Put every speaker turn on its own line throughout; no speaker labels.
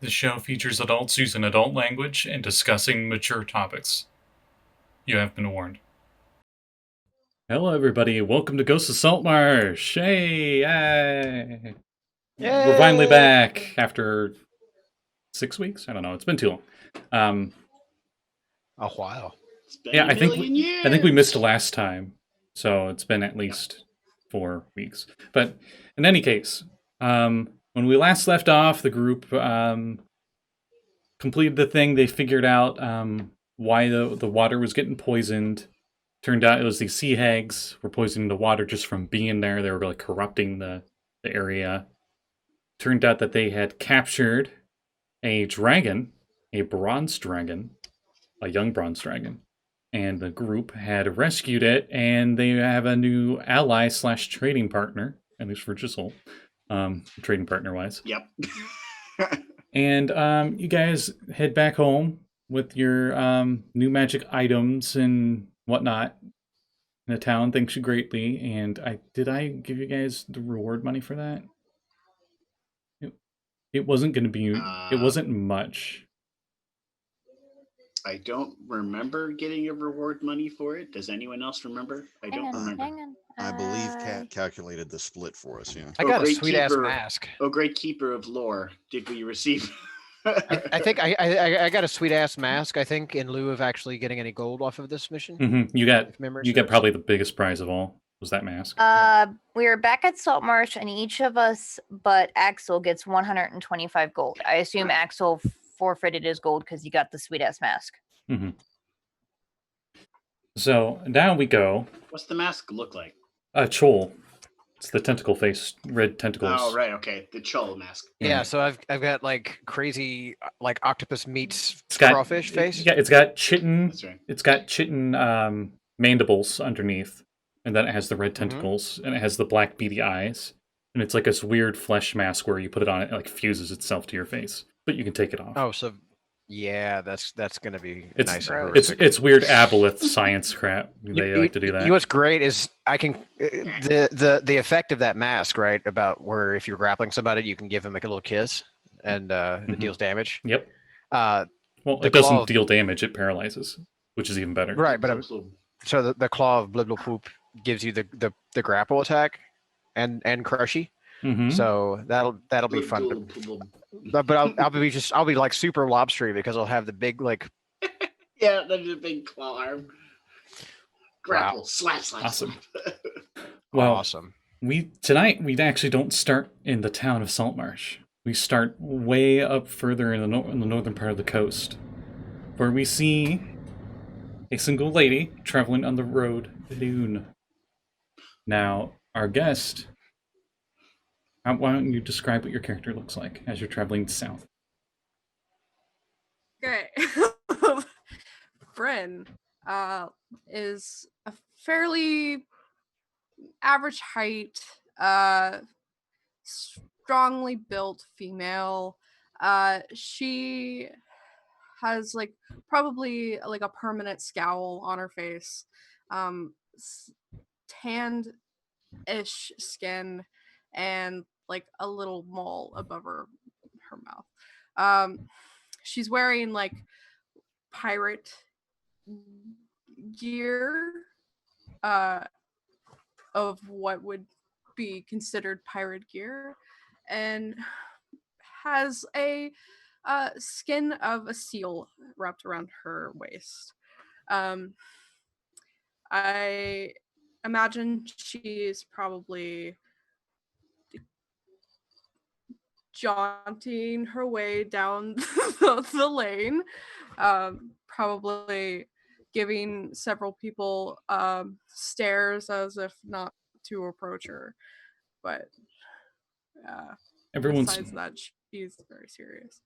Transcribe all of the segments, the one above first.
The show features adults using adult language and discussing mature topics. You have been warned. Hello, everybody. Welcome to Ghosts of Saltmarsh. Hey, yay! We're finally back after 6 weeks. I don't know. It's been too long.
A while.
It's been
Yeah,
a million years.
I think we missed last time, so it's been at least 4 weeks. But in any case, when we last left off, the group completed the thing. They figured out why the water was getting poisoned. Turned out it was these sea hags were poisoning the water just from being there. They were like corrupting the area. Turned out that they had captured a dragon, a bronze dragon, a young bronze dragon. And the group had rescued it, and they have a new ally / trading partner, at least for Josul, trading partner-wise.
Yep.
And you guys head back home with your new magic items and whatnot in the town. Thanks you greatly. And did I give you guys the reward money for that? It wasn't going to be. It wasn't much.
I don't remember getting a reward money for it. Does anyone else remember? I don't remember.
Hang on.
I believe Kat calculated the split for us. Yeah.
I got a sweet ass mask.
Oh, great keeper of lore! Did we receive?
I think I got a sweet ass mask. I think in lieu of actually getting any gold off of this mission.
Mm-hmm. You got probably the biggest prize of all. Was that mask?
We were back at Saltmarsh, and each of us but Axel gets 125 gold. I assume Axel forfeited his gold because he got the sweet ass mask.
Mm-hmm. So now we go.
What's the mask look like?
Chol. It's the tentacle face, red tentacles.
Oh right, okay, the Chol mask.
Yeah, so I've got like crazy like octopus meets crawfish face.
Yeah, it's got chitin.
That's right.
It's got chitin mandibles underneath, and then it has the red tentacles, and it has the black beady eyes, and it's like this weird flesh mask where you put it on, it like fuses itself to your face, but you can take it off.
Oh, so yeah, that's gonna be
it's
nice.
It's weird aboleth science crap. They like to do that.
You know what's great is I can the effect of that mask, right? About where if you're grappling somebody, you can give them like a little kiss, and it deals damage.
Yep.
Well,
it doesn't deal damage; it paralyzes, which is even better.
Right, but so the claw of Blibble Poop gives you the grapple attack, and crushy.
Mm-hmm.
So that'll be fun. But I'll be like super lobstery because I'll have the big like
yeah, there's a big claw arm. Grapple,
wow.
slap,
awesome.
slap.
Well,
awesome.
Tonight we actually don't start in the town of Saltmarsh. We start way up further in the northern part of the coast, where we see a single lady traveling on the road Lune. Now, our guest. Why don't you describe what your character looks like as you're traveling south?
Okay. Bryn is a fairly average height, strongly built female. She has like probably like a permanent scowl on her face, tanned-ish skin, and like a little mole above her mouth. She's wearing like pirate gear of what would be considered pirate gear, and has a skin of a seal wrapped around her waist. I imagine she's probably jaunting her way down the lane, probably giving several people stares as if not to approach her. But besides that, she's very serious.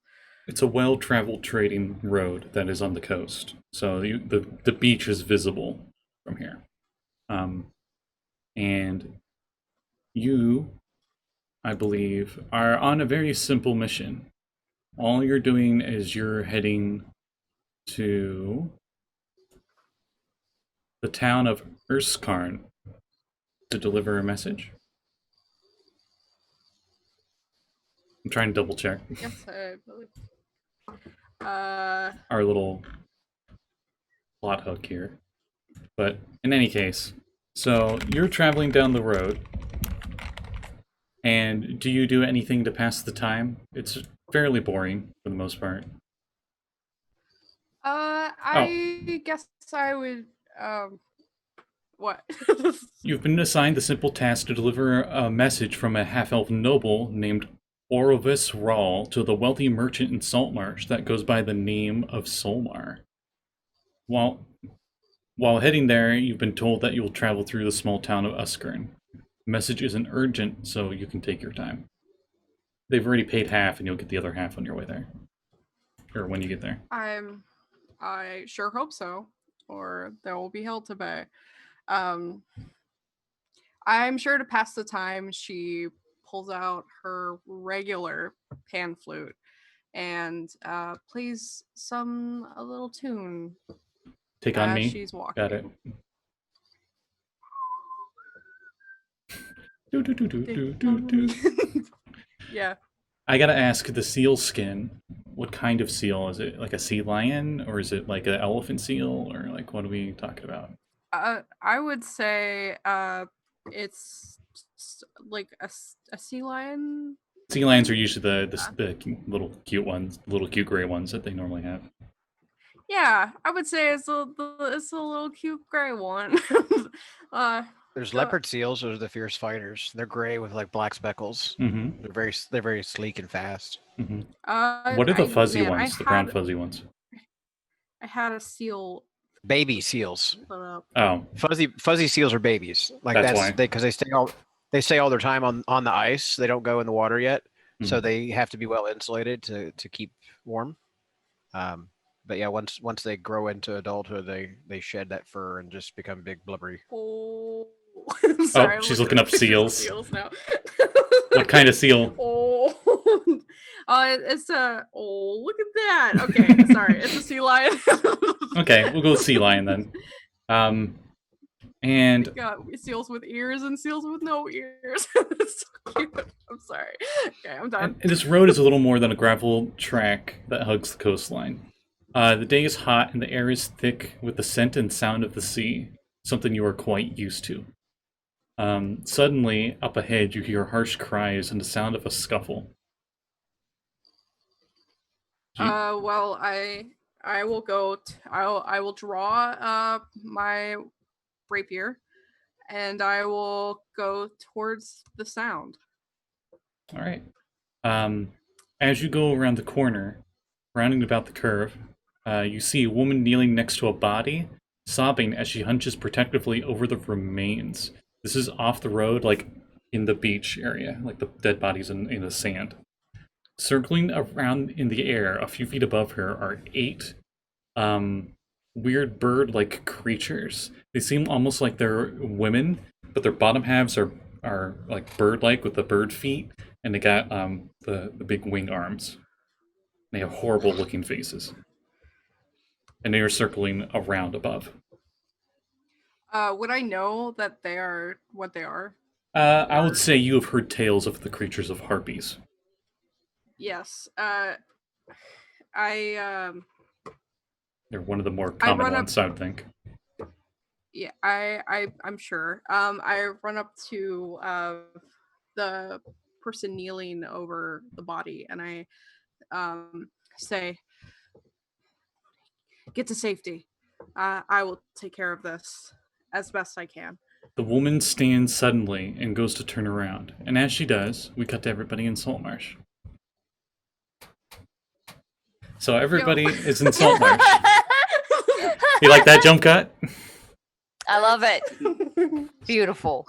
It's a well-traveled trading road that is on the coast, so the beach is visible from here. And you, I believe, are on a very simple mission. All you're doing is you're heading to the town of Urskarn to deliver a message. I'm trying to double check
Yes, I believe.
our little plot hook here. But in any case, so you're traveling down the road, and do you do anything to pass the time? It's fairly boring for the most part.
I guess I would. What?
You've been assigned the simple task to deliver a message from a half-elf noble named Orovis Rawl to the wealthy merchant in Saltmarsh that goes by the name of Solmar. While heading there, you've been told that you will travel through the small town of Uskern. The message isn't urgent, so you can take your time. They've already paid half, and you'll get the other half on your way there. Or when you get there.
I sure hope so, or there will be hell to pay. I'm sure to pass the time, she pulls out her regular pan flute and plays a little tune.
Take on
as
me.
She's walking.
Got it. Do, do, do, do, do, do, do.
Yeah.
I gotta ask, the seal skin, what kind of seal? Is it like a sea lion, or is it like an elephant seal, or like what are we talking about?
I would say it's like a sea lion.
Sea lions are usually the little cute ones, little cute gray ones that they normally have.
Yeah, I would say it's a little cute gray one.
There's leopard seals. Those are the fierce fighters. They're gray with like black speckles.
Mm-hmm.
They're very sleek and fast.
Mm-hmm. What are the fuzzy ones? The brown fuzzy ones?
I had a seal.
Baby seals.
Put up.
Oh,
Fuzzy seals are babies. Like
That's
that's
why.
because they stay all their time on the ice. They don't go in the water yet, so
Mhm.
they have to be well insulated to keep warm. But yeah, once they grow into adulthood, they shed that fur and just become big blubbery.
Oh, sorry. I'm
she's
looking
looking up
at pictures of
seals.
now.
What kind of seal?
Oh, it's a. Oh, look at that. Okay, sorry, it's a sea lion.
Okay, we'll go with sea lion then. And
We got seals with ears and seals with no ears. It's so cute. I'm sorry. Okay, I'm done.
And this road is a little more than a gravel track that hugs the coastline. The day is hot and the air is thick with the scent and sound of the sea, something you are quite used to. Suddenly, up ahead, you hear harsh cries and the sound of a scuffle.
Well, I will go. I will draw my rapier, and I will go towards the sound.
All right. As you go around the corner, rounding about the curve, you see a woman kneeling next to a body, sobbing as she hunches protectively over the remains. This is off the road, like in the beach area, like the dead bodies in the sand. Circling around in the air, a few feet above her, are 8 weird bird-like creatures. They seem almost like they're women, but their bottom halves are like bird-like with the bird feet, and they got the big wing arms. They have horrible-looking faces. And they are circling around above.
Would I know that they are what they are?
I would say you have heard tales of the creatures of harpies.
Yes. I
They're one of the more common ones, I would think.
Yeah, I'm sure. I run up to the person kneeling over the body, and I say, "Get to safety. I will take care of this as best I can."
The woman stands suddenly and goes to turn around, and as she does, we cut to everybody in Saltmarsh. So everybody is in Saltmarsh. You like that jump cut?
I love it. Beautiful.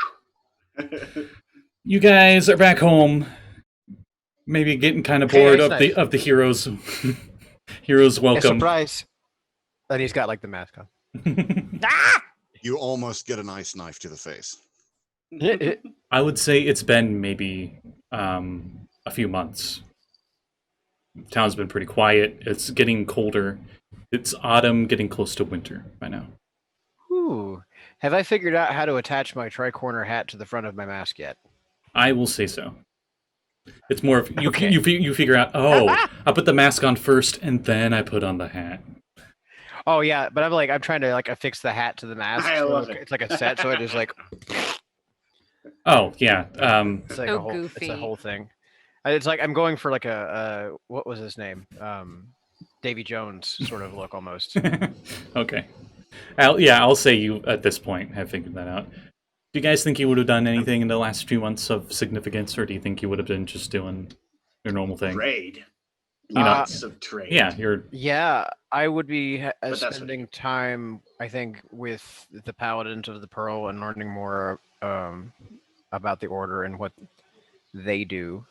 You guys are back home. Maybe getting kind of bored
Hey,
of
nice.
the heroes. Heroes
A
welcome.
surprise! And he's got like the mask on.
Ah!
You almost get a nice knife to the face.
I would say it's been maybe a few months. Town's been pretty quiet. It's getting colder. It's autumn, getting close to winter by now.
Ooh. Have I figured out how to attach my tricorner hat to the front of my mask yet?
I will say so. It's more of you.
Okay.
You figure out. Oh, I put the mask on first, and then I put on the hat.
Oh yeah, but I'm trying to like affix the hat to the mask.
I
so
love
it's
it.
like a set, so it is like
Oh yeah.
it's like
So
a whole it's a
goofy.
whole thing. It's like I'm going for like a what was his name? Davy Jones sort of look almost.
Okay. I'll say you at this point have figured that out. Do you guys think you would have done anything in the last few months of significance, or do you think you would have been just doing your normal thing?
Trade.
You know,
Lots of trade.
Yeah, you're.
Yeah, I would be
that's what-
spending time, I think, with the Paladins of the Pearl and learning more about the Order and what they do,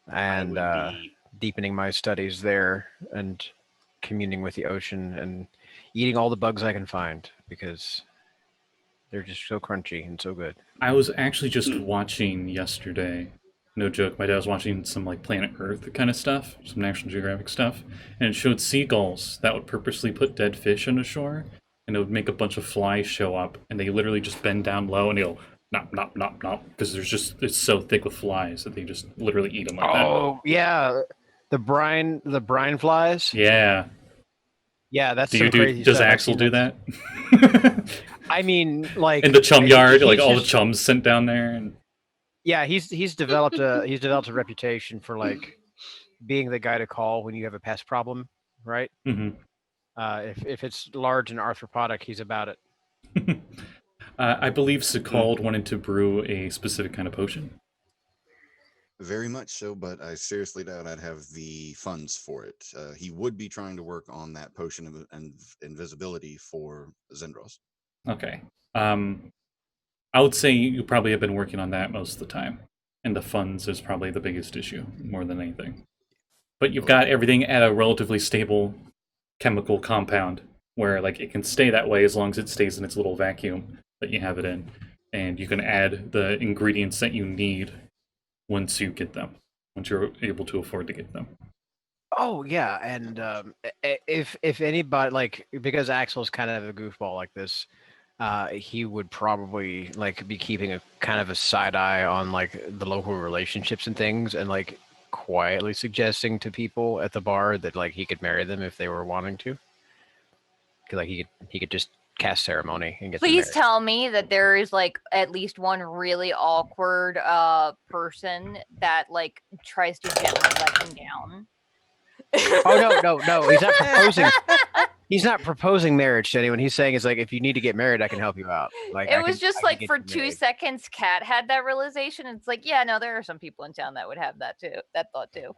I
and
would be
deepening my studies there and communing with the ocean and eating all the bugs I can find because they're just so crunchy and so good.
I was actually just watching yesterday. No joke, my dad was watching some like Planet Earth kind of stuff, some National Geographic stuff, and it showed seagulls that would purposely put dead fish on the shore, and it would make a bunch of flies show up, and they literally just bend down low and they'll nop nop nop nop because it's so thick with flies that they just literally eat them like
Oh yeah, the brine flies.
that. Yeah.
Yeah, that's some crazy
Does
stuff. I've
Axel
seen
do that?
I mean, like
In the chum yard, like all the
just-
chums sent down there, and
Yeah, he's developed a reputation for like being the guy to call when you have a pest problem, right?
Mhm.
If it's large and arthropodic, he's about it.
I believe Sekald wanted to brew a specific kind of potion.
Very much so, but I seriously doubt I'd have the funds for it. He would be trying to work on that potion of invisibility for Zendros.
Okay. I would say you probably have been working on that most of the time, and the funds is probably the biggest issue more than anything. But you've got everything at a relatively stable chemical compound where like it can stay that way as long as it stays in its little vacuum that you have it in, and you can add the ingredients that you need once you get them, once you're able to afford to get them.
Oh yeah, and if anybody like because Axel's kind of a goofball like this, he would probably like be keeping a kind of a side eye on like the local relationships and things, and like quietly suggesting to people at the bar that like he could marry them if they were wanting to. 'Cause, like he could just cast ceremony and get them
Please
married.
tell me that there is like at least one really awkward person that like tries to gently let him down.
Oh no! He's not proposing. He's not proposing marriage to anyone. He's saying it's like if you need to get married, I can help you out. Like
It
I
was
can-
just
I can
like
get
for
you
2
married.
seconds, Kat had that realization. It's like, yeah, no, there are some people in town that would have that too. That thought too.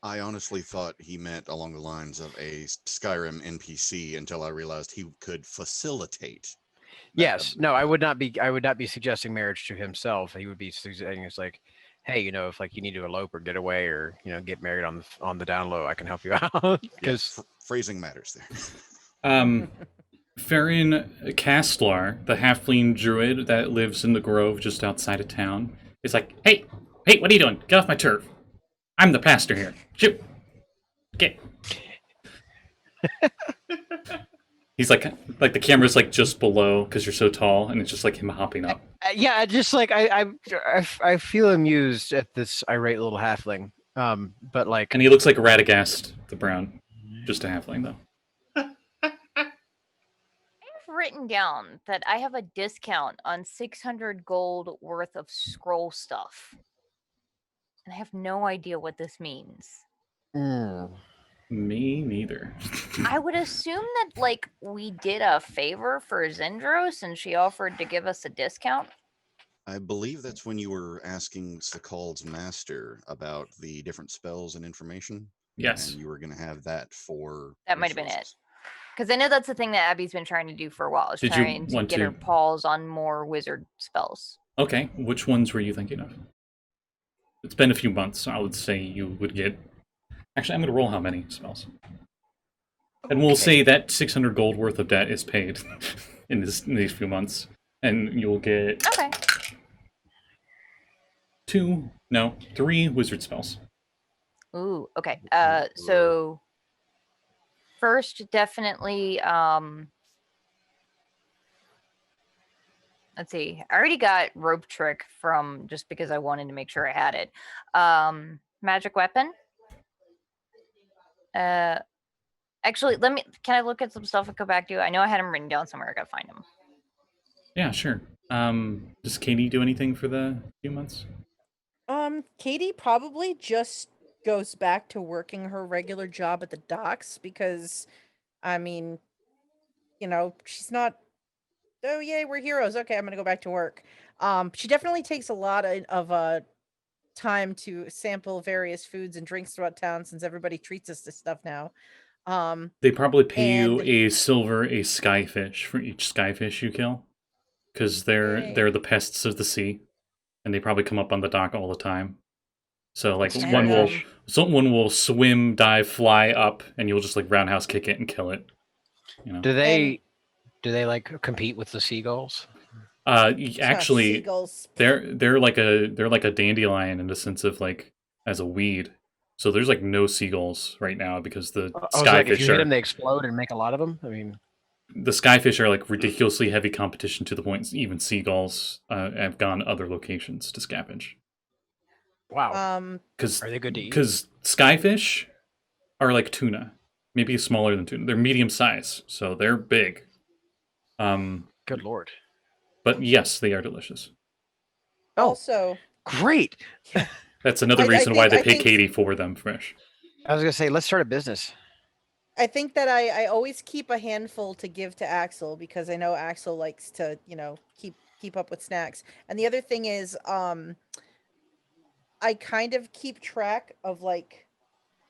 I honestly thought he meant along the lines of a Skyrim NPC until I realized he could facilitate. that
Yes, no, I would not be. I would not be suggesting marriage to himself. He would be suggesting it's like, hey, you know, if like you need to elope or get away or get married on the down low, I can help you out.
Yeah,
Because
phrasing matters there.
Farron Castlar, the halfling druid that lives in the grove just outside of town, is like, hey, what are you doing? Get off my turf. I'm the pastor here. Shoot. Get. He's like the camera's like just below because you're so tall, and it's just like him hopping up.
yeah, just like I feel amused at this irate little halfling. But like,
And he looks like Radagast the Brown. Just a halfling, though.
I've written down that I have a discount on 600 gold worth of scroll stuff. And I have no idea what this means.
Me neither.
I would assume that like we did a favor for Zendros and she offered to give us a discount.
I believe that's when you were asking Sekald's master about the different spells and information.
Yes.
And you were going to have that for.
That might have been it.
resources.
Because I know that's the thing that Abby's been trying to do for a while. Is
Did you
trying to
want
get
to-
her paws on more wizard spells.
Okay, which ones were you thinking of? It's been a few months, so I would say you would get... Actually, I'm going to roll how many spells. And we'll say that 600 gold worth of debt is paid in these few months. And you'll get
Okay.
3 wizard spells.
Ooh, okay. So first, definitely. Let's see. I already got rope trick from just because I wanted to make sure I had it. Magic weapon. Actually, can I look at some stuff and go back to you? I know I had them written down somewhere. I gotta find them.
Yeah, sure. Does Katie do anything for the few months?
Katie probably just goes back to working her regular job at the docks because, I mean, she's not. Oh yay, we're heroes. Okay, I'm gonna go back to work. She definitely takes a lot of time to sample various foods and drinks throughout town since everybody treats us to stuff now.
They probably pay you
and-
a silver a skyfish for each skyfish you kill, because they're the pests of the sea, and they probably come up on the dock all the time. So like
That's
one will swim, dive, fly up, and you'll just like roundhouse kick it and kill it.
Do they like compete with the seagulls?
Actually,
seagulls.
they're like a dandelion in the sense of like as a weed. So there's like no seagulls right now because the
Like if
skyfish
you hit
are
them, they explode and make a lot of them. I mean,
the skyfish are like ridiculously heavy competition to the point even seagulls have gone other locations to scavenge.
wow.
Because
Are they good to eat?
Because skyfish are like tuna, maybe smaller than tuna. They're medium size, so they're big.
Good lord.
But yes, they are delicious.
Also,
Great.
That's another
I
reason why
think-
they
I
pay
think-
Katie for them fresh.
I was gonna say, let's start a business.
I think that I always keep a handful to give to Axel because I know Axel likes to, keep up with snacks. And the other thing is, I kind of keep track of like,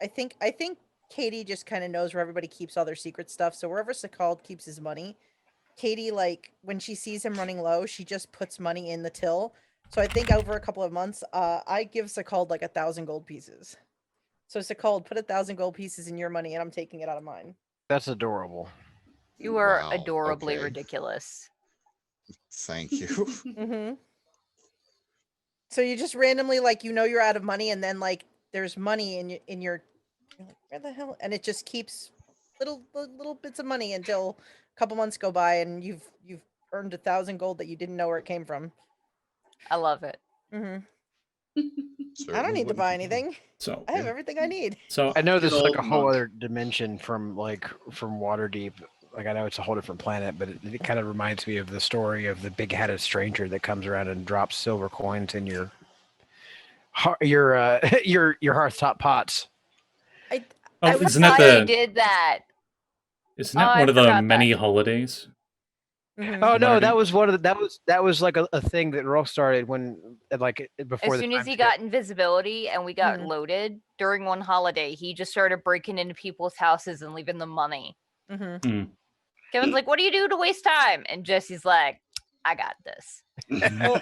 I think Katie just kind of knows where everybody keeps all their secret stuff. So wherever Sekald keeps his money, Katie, like when she sees him running low, she just puts money in the till. So I think over a couple of months, I give Sekald like 1,000 gold pieces. So Sekald, put 1,000 gold pieces in your money, and I'm taking it out of mine.
That's adorable.
You are
Wow,
adorably
okay.
ridiculous.
Thank you.
Mm-hmm. So you just randomly you're out of money, and then like there's money in your you're like, where the hell? And it just keeps little bits of money until a couple months go by, and you've earned 1,000 gold that you didn't know where it came from.
I love it.
Mm-hmm. I
Certainly
don't need to
wouldn't.
buy anything.
So
I have everything I need.
so
I know this is
Good
like a
old
whole
monk.
other dimension from Waterdeep. Like I know it's a whole different planet, but it kind of reminds me of the story of the big-headed stranger that comes around and drops silver coins in your hearthtop pots.
I
I
isn't that
forgot I
the
did that.
isn't that
I
one of the
forgot that.
many holidays?
mhm.
Oh no, that
Waterdeep.
was one of that was like a thing that Rolf started when before
As
the
soon as
time
he
skip.
got invisibility and we got
Mhm.
loaded during one holiday, he just started breaking into people's houses and leaving them money.
Mhm.
Kevin's like, "What do you do to waste time?" And Jesse's like, "I got this."
Well,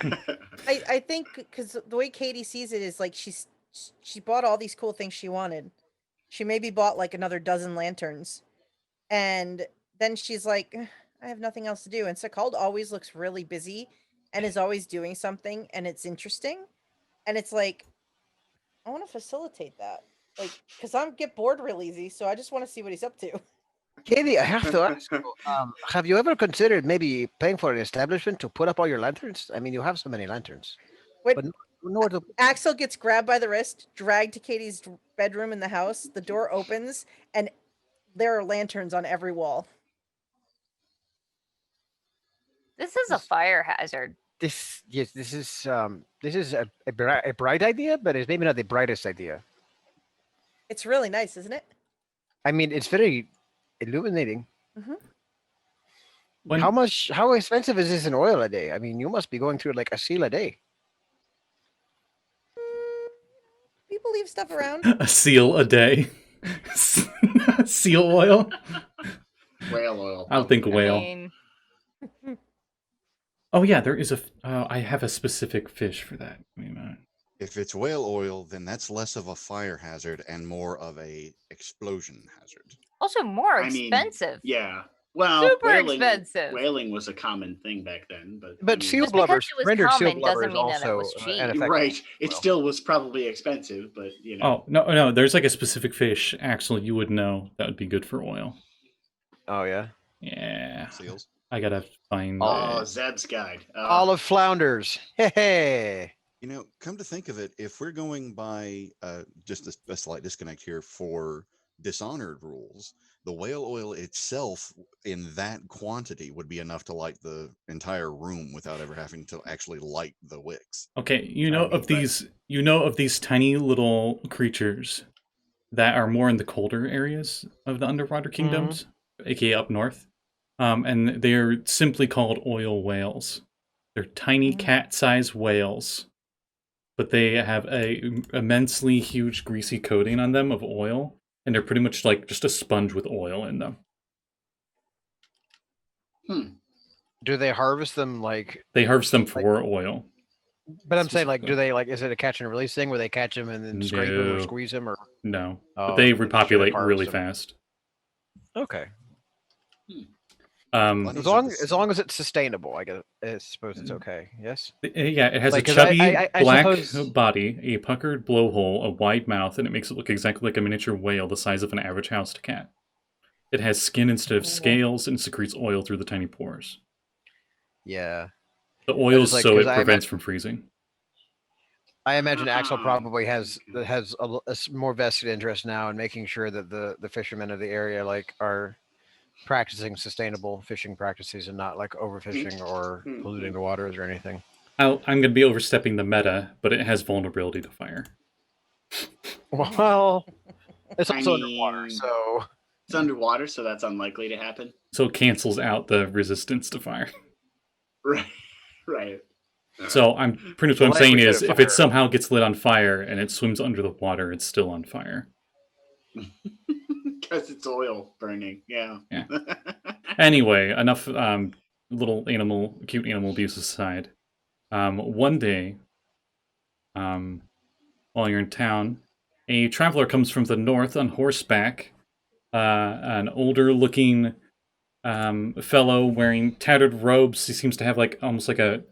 I think because the way Katie sees it is like she bought all these cool things she wanted. She maybe bought like another dozen lanterns, and then she's like, I have nothing else to do. And Sekald always looks really busy and is always doing something, and it's interesting. And it's like, I want to facilitate that, like, because I get bored real easy, so I just want to see what he's up to.
Katie, I have to ask you, have you ever considered maybe paying for an establishment to put up all your lanterns? I mean, you have so many lanterns.
Wait,
But nowhere to
Axel gets grabbed by the wrist, dragged to Katie's bedroom in the house. The door opens, and there are lanterns on every wall.
This is a fire hazard.
this is a bright idea, but it's maybe not the brightest idea.
It's really nice, isn't it?
I mean, it's very illuminating.
When-
How expensive is this in oil a day? I mean, you must be going through like a seal a day.
People leave stuff around.
A seal a day. Seal oil.
Whale oil.
I'll think
I
whale.
mean,
Oh yeah, there is a. I have a specific fish for that. Wait a minute.
If it's whale oil, then that's less of a fire hazard and more of a explosion hazard.
also more
I mean,
expensive.
Yeah. Well,
Super
whaling,
expensive.
Whaling was a common thing back then, but
But seal
Just because
blubbers,
it was
rendered seal
common doesn't
blubbers
mean that it
also
was cheap.
You're
ineffective.
right. It
Well,
still was probably expensive, but you know.
Oh no! There's like a specific fish, Axel. You would know that would be good for oil.
Oh yeah.
Yeah.
Seals.
I gotta find
Oh,
it.
Zeb's guide.
Olive flounders. Hey.
You know, come to think of it, if we're going by just a slight disconnect here for Dishonored rules, the whale oil itself in that quantity would be enough to light the entire room without ever having to actually light the wicks.
Okay,
I mean,
of these tiny little creatures that are more in the colder areas of the underwater kingdoms, aka up north. And they're simply called oil whales. They're tiny cat-sized whales, but they have a immensely huge greasy coating on them of oil, and they're pretty much like just a sponge with oil in them.
Do they harvest them like?
They harvest them for oil.
But I'm saying, like, do
specifically.
they like? Is it a catch and release thing where they catch them and then scrape them or
No.
squeeze them or?
No,
Oh,
but they
they straight up
repopulate
harvest
really
them.
fast.
Okay.
Plenty
As
of
long
the
as it's sustainable, I suppose it's okay. Yes.
Yeah, it has
Like,
a
'cause I-
chubby
I
black
suppose-
body, a puckered blowhole, a wide mouth, and it makes it look exactly like a miniature whale the size of an average house cat. It has skin instead of scales and secretes oil through the tiny pores.
Yeah.
The oil is
like,
so
'cause
it
I
prevents from freezing.
I imagine Axel probably has more vested interest now in making sure that the fishermen of the area like are practicing sustainable fishing practices and not like overfishing or polluting the waters or anything.
I'm going to be overstepping the meta, but it has vulnerability to fire.
Well, it's
I
also underwater,
mean-
so
It's underwater, so that's unlikely to happen.
So it cancels out the resistance to fire.
Right. Right.
So I'm pretty much
The
what I'm saying
language
is
of
if it
fire.
somehow gets lit on fire and it swims under the water, it's still on fire.
Because it's oil burning. Yeah.
Yeah. Anyway, enough cute animal abuse aside. One day, while you're in town, a traveler comes from the north on horseback. An older-looking fellow wearing tattered robes. He seems to have like almost like a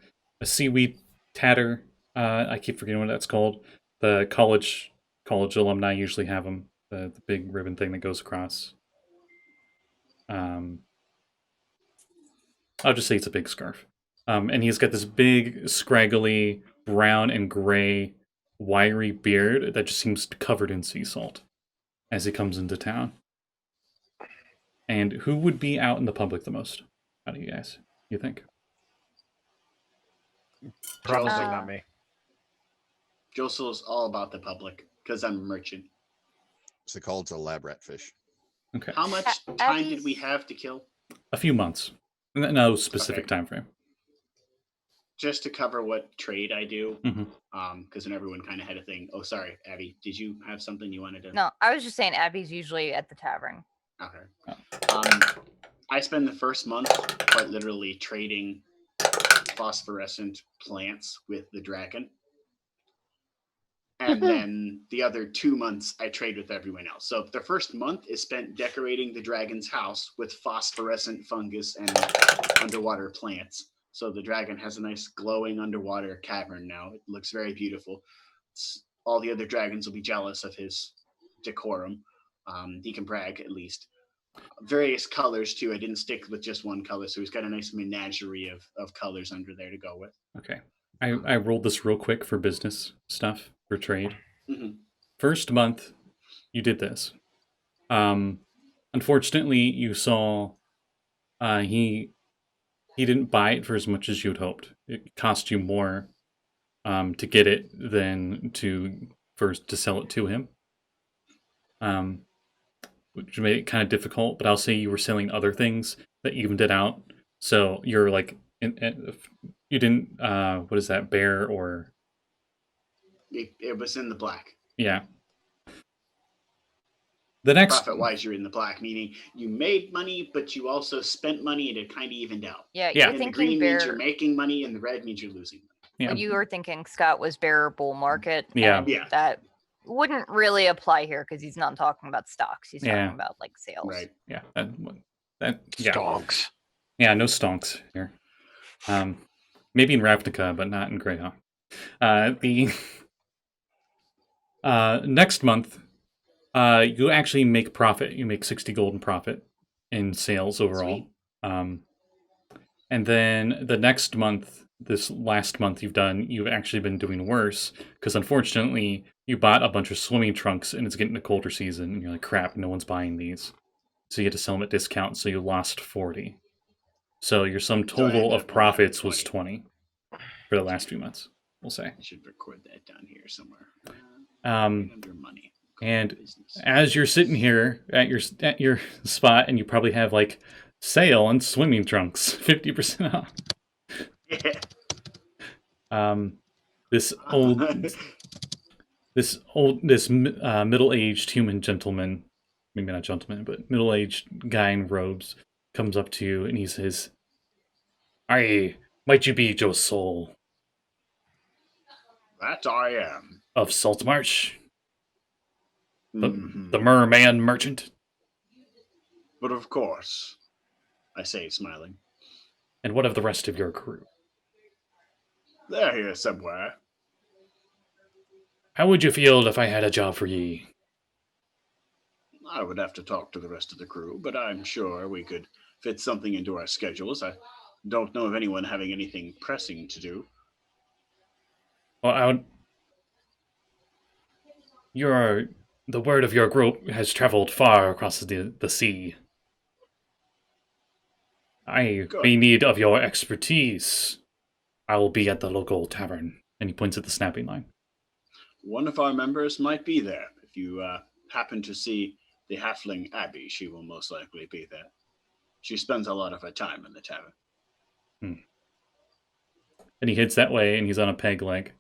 seaweed tatter. I keep forgetting what that's called. The college alumni usually have them. The big ribbon thing that goes across. I'll just say it's a big scarf. And he's got this big, scraggly, brown and gray, wiry beard that just seems covered in sea salt as he comes into town. And who would be out in the public the most? How do you think?
probably
Josul.
not me.
Josul's all about the public because I'm a merchant.
Sekald's a lab rat fish.
Okay.
How much
At
time
least-
did we have to kill?
A few months. No specific
Okay.
time frame.
Just to cover what trade I do,
Mhm.
because then everyone kind of had a thing. Oh, sorry, Abby, did you have something you wanted to?
No, I was just saying Abby's usually at the tavern.
Okay. I spend the first month quite literally trading phosphorescent plants with the dragon. And then the other 2 months I trade with everyone else. So the first month is spent decorating the dragon's house with phosphorescent fungus and underwater plants. So the dragon has a nice glowing underwater cavern now. It looks very beautiful. All the other dragons will be jealous of his decorum. He can brag at least. Various colors too. I didn't stick with just one color, so he's got a nice menagerie of colors under there to go with.
Okay. I rolled this real quick for business stuff, for trade.
Mhm.
First month, you did this. Unfortunately, you saw he didn't buy it for as much as you'd hoped. It cost you more to get it than to sell it to him. Which made it kind of difficult, but I'll say you were selling other things that evened it out. So you're like, you didn't, what is that, bear or?
It was in the black.
Yeah. The next,
Profit-wise, you're in the black, meaning you made money, but you also spent money, and it kind of evened out.
Yeah,
Yeah.
you're
And the
thinking
green means you're
bear.
making money, and the red means you're losing money.
yeah,
What you were thinking, Scott, was bear bull market.
Yeah.
and
Yeah.
That wouldn't really apply here because he's not talking about stocks. He's
Yeah.
talking about like sales.
Right.
yeah, yeah,
Stonks.
yeah, no stonks here. Maybe in Ravnica, but not in Greyhawk. The next month, you actually make profit. You make 60 gold in profit in sales overall. And then the next month, this last month you've actually been doing worse because unfortunately you bought a bunch of swimming trunks and it's getting the colder season and you're like, crap, no one's buying these. So you had to sell them at discount, so you lost 40. So your sum
So I
total
ended
of
up
profits
losing
was 20 for the last few months, we'll say.
I should record that down here somewhere. Under money.
And
Business.
as you're sitting here at your spot, and you probably have like sale on swimming trunks, 50% off.
Yeah.
This middle-aged human gentleman, maybe not gentleman, but middle-aged guy in robes, comes up to you and he says, "Aye, might you be Josul
That I am.
of Saltmarsh,
Mhm.
the merman merchant?
But of course, I say, smiling.
And what of the rest of your crew?
They're here somewhere.
How would you feel if I had a job for ye?"
I would have to talk to the rest of the crew, but I'm sure we could fit something into our schedules. I don't know of anyone having anything pressing to do.
Well, the word of your group has traveled far across the sea. I
Good.
may need of your expertise. I will be at the local tavern. And he points at the snapping line.
One of our members might be there. If you happen to see the halfling Abby, she will most likely be there. She spends a lot of her time in the tavern.
And he heads that way, and he's on a peg leg.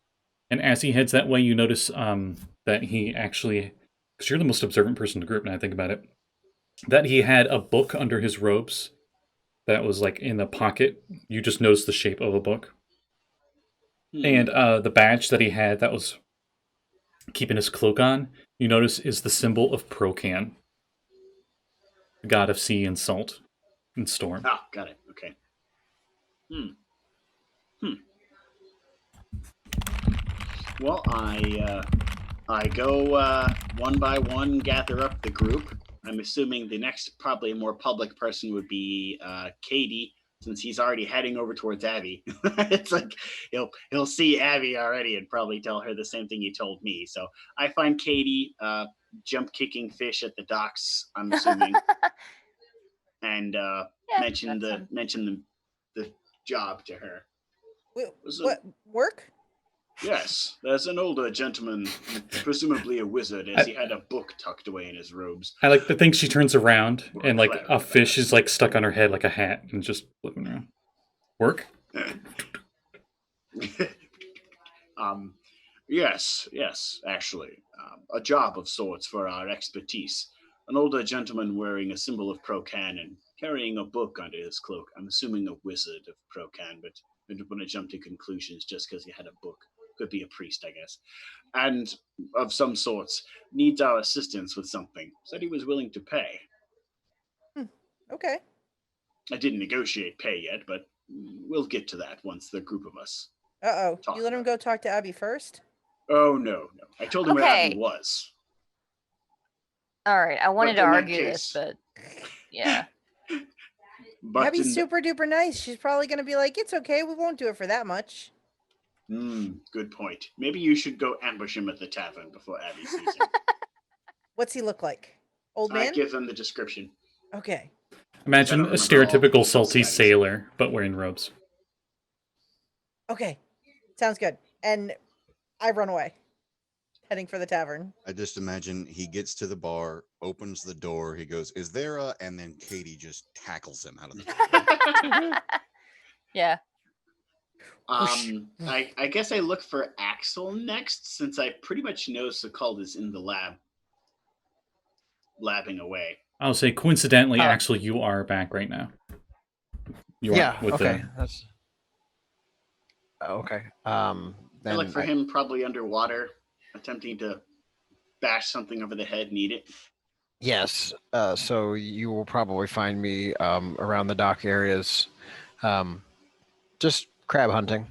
And as he heads that way, you notice that he actually, because you're the most observant person in the group, now I think about it, that he had a book under his robes that was like in a pocket. You just noticed the shape of a book. And the badge that he had that was keeping his cloak on, you notice is the symbol of Procan, the god of sea and salt and storm.
Ah, got it. Okay. Well, I go one by one, gather up the group. I'm assuming the next, probably more public person would be Kade, since he's already heading over towards Abby. It's like he'll see Abby already and probably tell her the same thing you told me. So I find Kade jump kicking fish at the docks, I'm assuming, and mention the job to her.
Wait, what work?
Yes, there's an older gentleman, presumably a wizard, as he had a book tucked away in his robes.
I like to think she turns around and like
clever,
a fish is like stuck on her head like a hat and just flipping around. Work?
Yes, actually. A job of sorts for our expertise. An older gentleman wearing a symbol of Procan and carrying a book under his cloak. I'm assuming a wizard of Procan, but I don't want to jump to conclusions just because he had a book. Could be a priest, I guess. And of some sorts, needs our assistance with something. Said he was willing to pay.
Okay.
I didn't negotiate pay yet, but we'll get to that once the group of us.
Uh-oh.
Talk
You let him
about
go talk to Abby first?
Oh, no. I told him where
Okay.
Abby was.
All right, I wanted to
in that
argue this,
case-
but yeah.
But
Abby's
in the-
super duper nice. She's probably gonna be like, it's okay, we won't do it for that much.
Good point. Maybe you should go ambush him at the tavern before Abby sees him.
What's he look like? Old
I
man?
give him the description.
Okay.
Imagine
I
a
don't remember all
stereotypical
the
salty
status.
sailor, but wearing robes.
Okay. Sounds good. And I run away, heading for the tavern.
I just imagine he gets to the bar, opens the door, he goes, "Is there a?" And then Kade just tackles him out of the door.
Yeah.
I guess I look for Axel next, since I pretty much know Sekald is in the lab, labbing away.
I'll say coincidentally,
Oh.
Axel, you are back right now. You are
Yeah.
with
Okay. That's okay.
I
Then
look for him probably underwater, attempting to bash something over the head and eat it.
Yes. So you will probably find me around the dock areas, just crab hunting.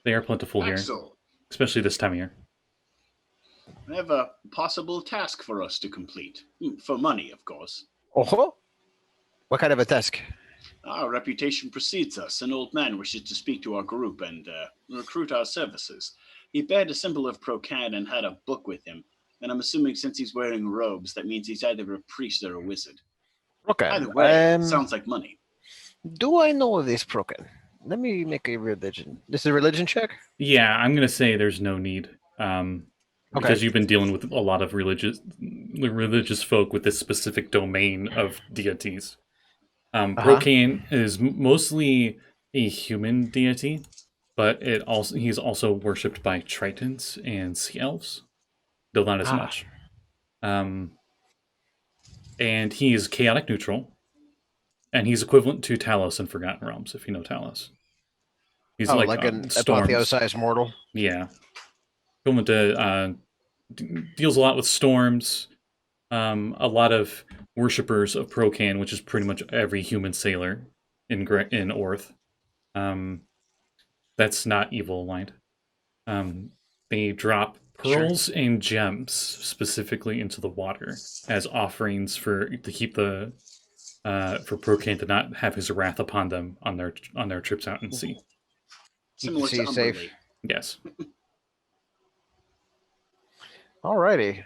They are plentiful here,
Axel,
especially this time of year.
I have a possible task for us to complete. For money, of course.
Oh, what kind of a task?
Our reputation precedes us. An old man wishes to speak to our group and recruit our services. He bared a symbol of Procan and had a book with him. And I'm assuming since he's wearing robes, that means he's either a priest or a wizard.
Okay.
Either way, sounds like money.
Do I know this Procan? Let me make a religion. This is a religion check?
Yeah, I'm gonna say there's no need. Because you've been dealing with a lot of religious folk with this specific domain of deities. Procan is mostly a human deity, but he's also worshipped by tritons and sea elves, though not as much. And he is chaotic neutral, and he's equivalent to Talos in Forgotten Realms, if you know Talos. He's
like an apotheosized mortal?
Yeah. Equivalent to, deals a lot with storms, a lot of worshippers of Procan, which is pretty much every human sailor in Orth. That's not evil aligned. They drop pearls and gems specifically into the water as offerings to keep for Procan to not have his wrath upon them on their trips out in sea.
Similar to
safe.
Yes.
Alrighty.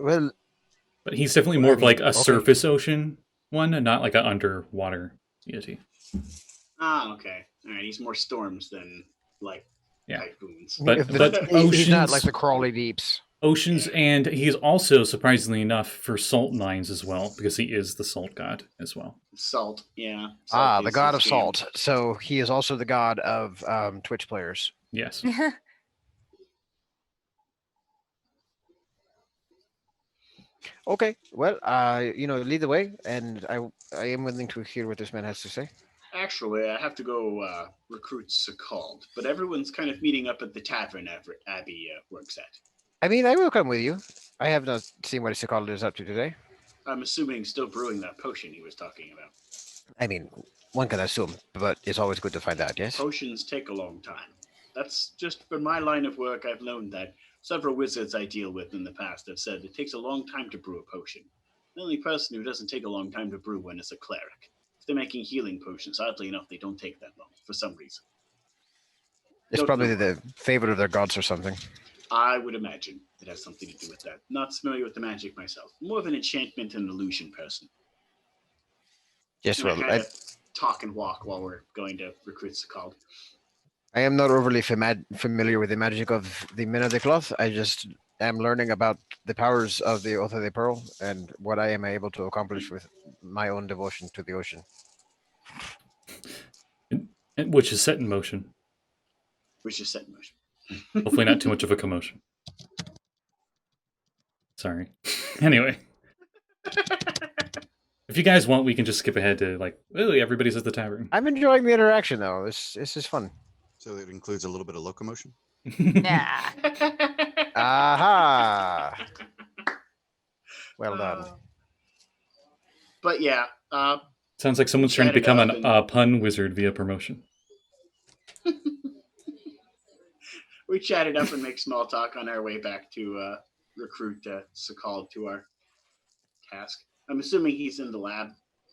Well,
but he's definitely more of like a surface ocean one, and not like an underwater deity.
Okay. All right. He's more storms than like typhoons.
But
he's not like the Crawley Deeps.
Oceans, and he's also, surprisingly enough, for salt mines as well, because he is the salt god as well.
Salt, yeah.
Salt the god of salt. So he is also the god of Twitch players.
Yes.
Okay, well, lead the way, and I am willing to hear what this man has to say.
Actually, I have to go recruit Sekald, but everyone's kind of meeting up at the tavern Abby works at.
I mean, I will come with you. I have not seen what Sekald is up to today.
I'm assuming still brewing that potion he was talking about.
I mean, one can assume, but it's always good to find out, yes?
Potions take a long time. That's just for my line of work. I've learned that. Several wizards I deal with in the past have said it takes a long time to brew a potion. The only person who doesn't take a long time to brew one is a cleric. If they're making healing potions, oddly enough, they don't take that long, for some reason.
It's probably the favorite of their gods or something.
I would imagine it has something to do with that. Not familiar with the magic myself. More of an enchantment and illusion person.
Yes, well,
I talk and walk while we're going to recruit Sekald.
I am not overly familiar with the magic of the Men of the Cloth. I just am learning about the powers of the Oath of the Pearl and what I am able to accomplish with my own devotion to the ocean.
Which is set in motion. Hopefully not too much of a commotion. Sorry. Anyway. If you guys want, we can just skip ahead to everybody's at the tavern.
I'm enjoying the interaction though. This is fun.
So it includes a little bit of locomotion?
Nah.
Aha! Well done.
But yeah.
Sounds like someone's trying to become a pun wizard via promotion.
We chatted up and make small talk on our way back to recruit Sekald to our task. I'm assuming he's in the lab.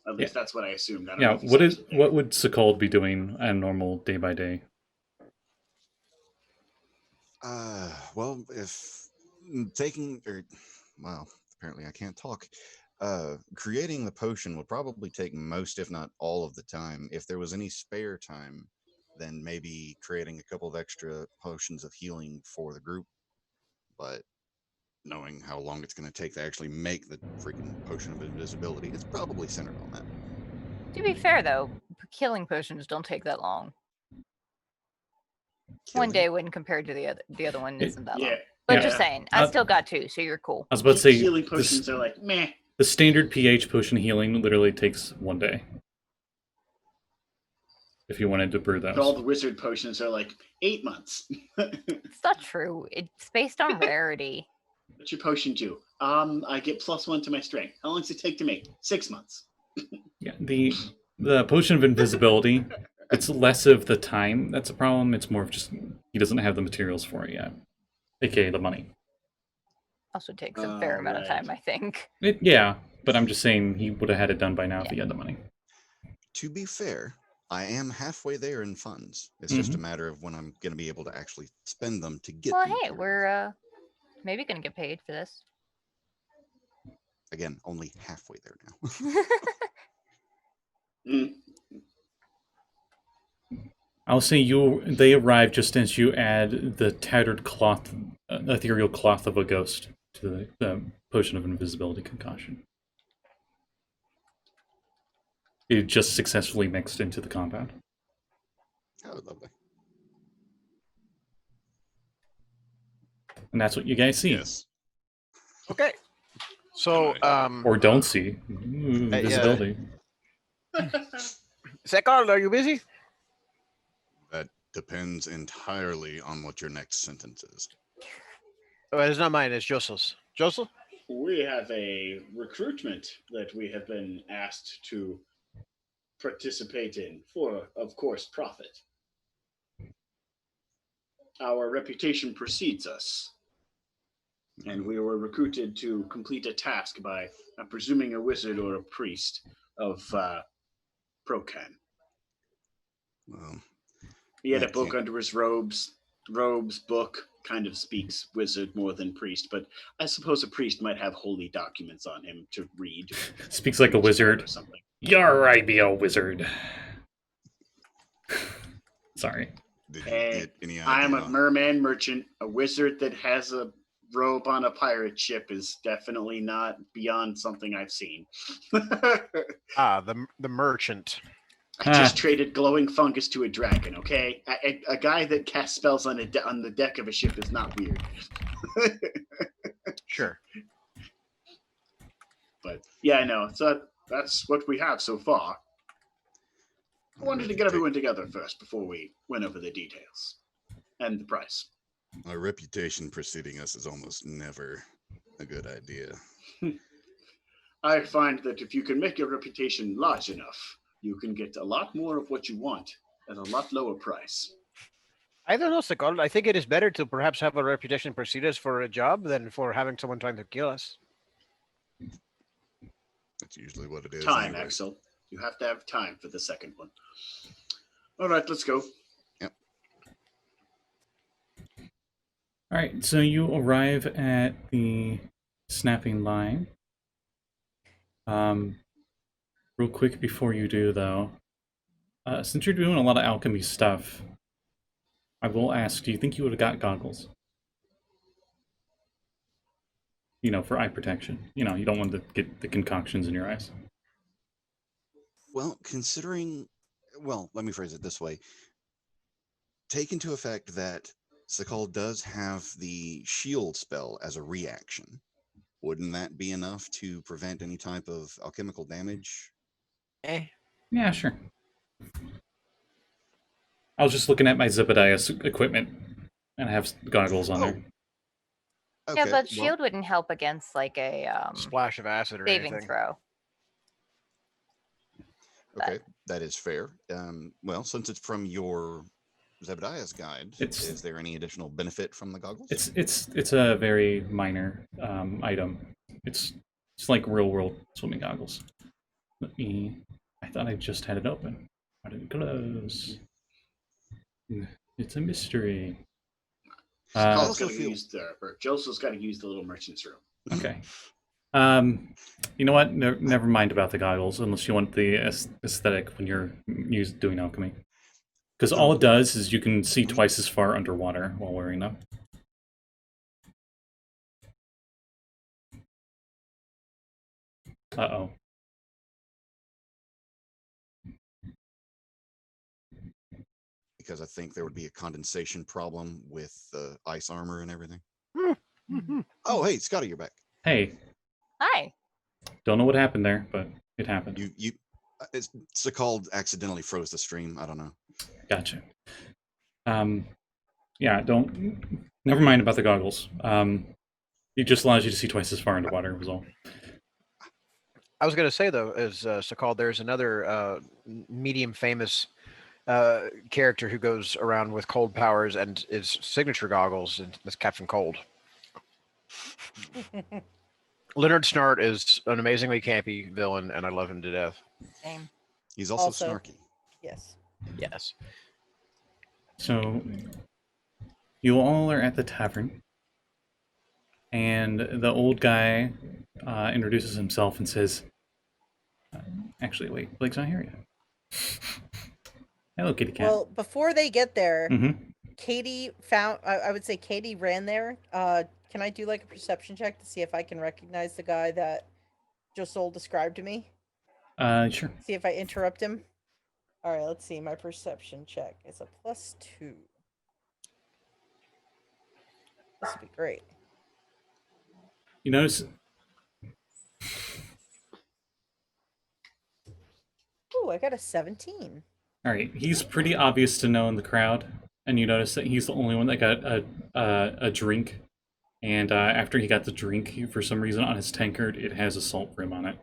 At least that's what I assumed.
What would Sekald be doing on a normal day by day?
Well, if apparently I can't talk. Creating the potion would probably take most, if not all of the time. If there was any spare time, then maybe creating a couple of extra potions of healing for the group. But knowing how long it's going to take to actually make the freaking potion of invisibility, it's probably centered on that.
To be fair, though, killing potions don't take that long. One day when compared to the other one isn't that long. But just saying, I still got two, so you're cool.
I was about to say
healing potions are like meh.
The standard pH potion healing literally takes 1 day. If you wanted to brew those.
But all the wizard potions are like 8 months.
It's not true. It's based on rarity.
What's your potion do? I get +1 to my strength. How long does it take to make? 6 months.
Yeah, the potion of invisibility, it's less of the time that's a problem. It's more of just he doesn't have the materials for it yet, aka the money.
Also takes a fair amount of time, I think.
But I'm just saying he would have had it done by now if he had the money.
to be fair, I am halfway there in funds. It's just a matter of when I'm going to be able to actually spend them to get.
Well,
the
hey,
materials.
we're maybe gonna get paid for this.
Again, only halfway there now.
Mm.
I'll say they arrive just as you add the tattered cloth, ethereal cloth of a ghost to the potion of invisibility concoction. It just successfully mixed into the compound.
Oh, lovely.
And that's what you guys see.
Yes.
Okay. So,
Or don't see. Invisibility.
Sekald, are you busy?
That depends entirely on what your next sentence is.
Oh, it's not mine. It's Josul's. Josul?
We have a recruitment that we have been asked to participate in for, of course, profit. Our reputation precedes us, and we were recruited to complete a task by, I'm presuming, a wizard or a priest of Procan.
Well,
He had a
that
book
can't-
under his robes. Book kind of speaks wizard more than priest, but I suppose a priest might have holy documents on him to read.
Speaks like a wizard.
Or something.
Yar, I be a wizard. Sorry.
Did you
Hey,
get any idea?
I'm a merman merchant. A wizard that has a robe on a pirate ship is definitely not beyond something I've seen.
The merchant.
I just traded glowing fungus to a dragon. Okay, a guy that casts spells on on the deck of a ship is not weird.
Sure.
But yeah, no. So that's what we have so far. I wanted to get everyone together first before we went over the details and the price.
My reputation preceding us is almost never a good idea.
I find that if you can make your reputation large enough, you can get a lot more of what you want at a lot lower price.
I don't know, Sekald. I think it is better to perhaps have a reputation precede us for a job than for having someone trying to kill us.
That's usually what it is.
Time,
anyway.
Axel. You have to have time for the second one. All right, let's go.
Yep.
All right, so you arrive at the snapping line. Real quick before you do, though, since you're doing a lot of alchemy stuff, I will ask, do you think you would have got goggles? You know, for eye protection. You know, you don't want to get the concoctions in your eyes.
Well, let me phrase it this way. Take into effect that Sekald does have the shield spell as a reaction. Wouldn't that be enough to prevent any type of alchemical damage?
Yeah, sure. I was just looking at my Zebediah equipment, and I have goggles on there.
Okay,
Yeah, but
well,
shield wouldn't help against like a
Splash of acid or
saving
anything.
throw.
okay, that is fair. Well, since it's from your Zebediah's guide, is there any additional benefit from the goggles?
It's a very minor item. It's like real world swimming goggles. I thought I just had it open. Why did it close? It's a mystery.
Josul's got to use the little merchant's room.
Okay. You know what? Never mind about the goggles, unless you want the aesthetic when you're doing alchemy. Because all it does is you can see twice as far underwater while wearing them. Uh-oh.
Because I think there would be a condensation problem with the ice armor and everything. Oh, hey, Scotty, you're back.
Hey.
Hi.
Don't know what happened there, but it happened.
Sekald accidentally froze the stream. I don't know.
Gotcha. Yeah, never mind about the goggles. It just allows you to see twice as far underwater, was all.
I was going to say, though, as Sekald, there's another medium famous character who goes around with cold powers and his signature goggles, and that's Captain Cold. Leonard Snart is an amazingly campy villain, and I love him to death.
Same.
He's also
Also.
snarky.
Yes.
Yes.
So you all are at the tavern, and the old guy introduces himself and says, "Actually, wait, Blake's not here yet." Hello, kitty cat.
Well, before they get there,
Mm-hmm.
Katie found. I would say Katie ran there. Can I do like a perception check to see if I can recognize the guy that Josul described to me?
Sure.
See if I interrupt him. All right, let's see. My perception check is a +2. This would be great.
You notice.
Ooh, I got a 17.
All right, he's pretty obvious to know in the crowd, and you notice that he's the only one that got a drink. And after he got the drink, for some reason on his tankard, it has a salt rim on it.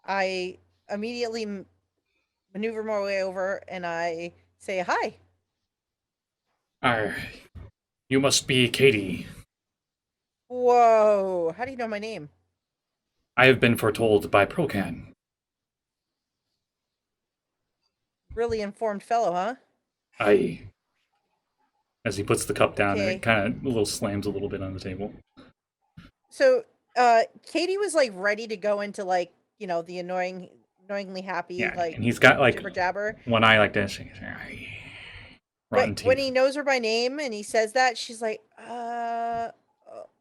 I immediately maneuver my way over and I say hi.
You must be Katie.
Whoa! How do you know my name?
I have been foretold by Procan.
Really informed fellow, huh?
Aye. As he puts the cup down, and
Okay.
it kind of a little slams a little bit on the table.
So, Katie was like ready to go into like the annoyingly happy
Yeah,
like
and he's got like
jibber jabber.
one eye like this. Rotten
But when
teeth.
he knows her by name and he says that, she's like,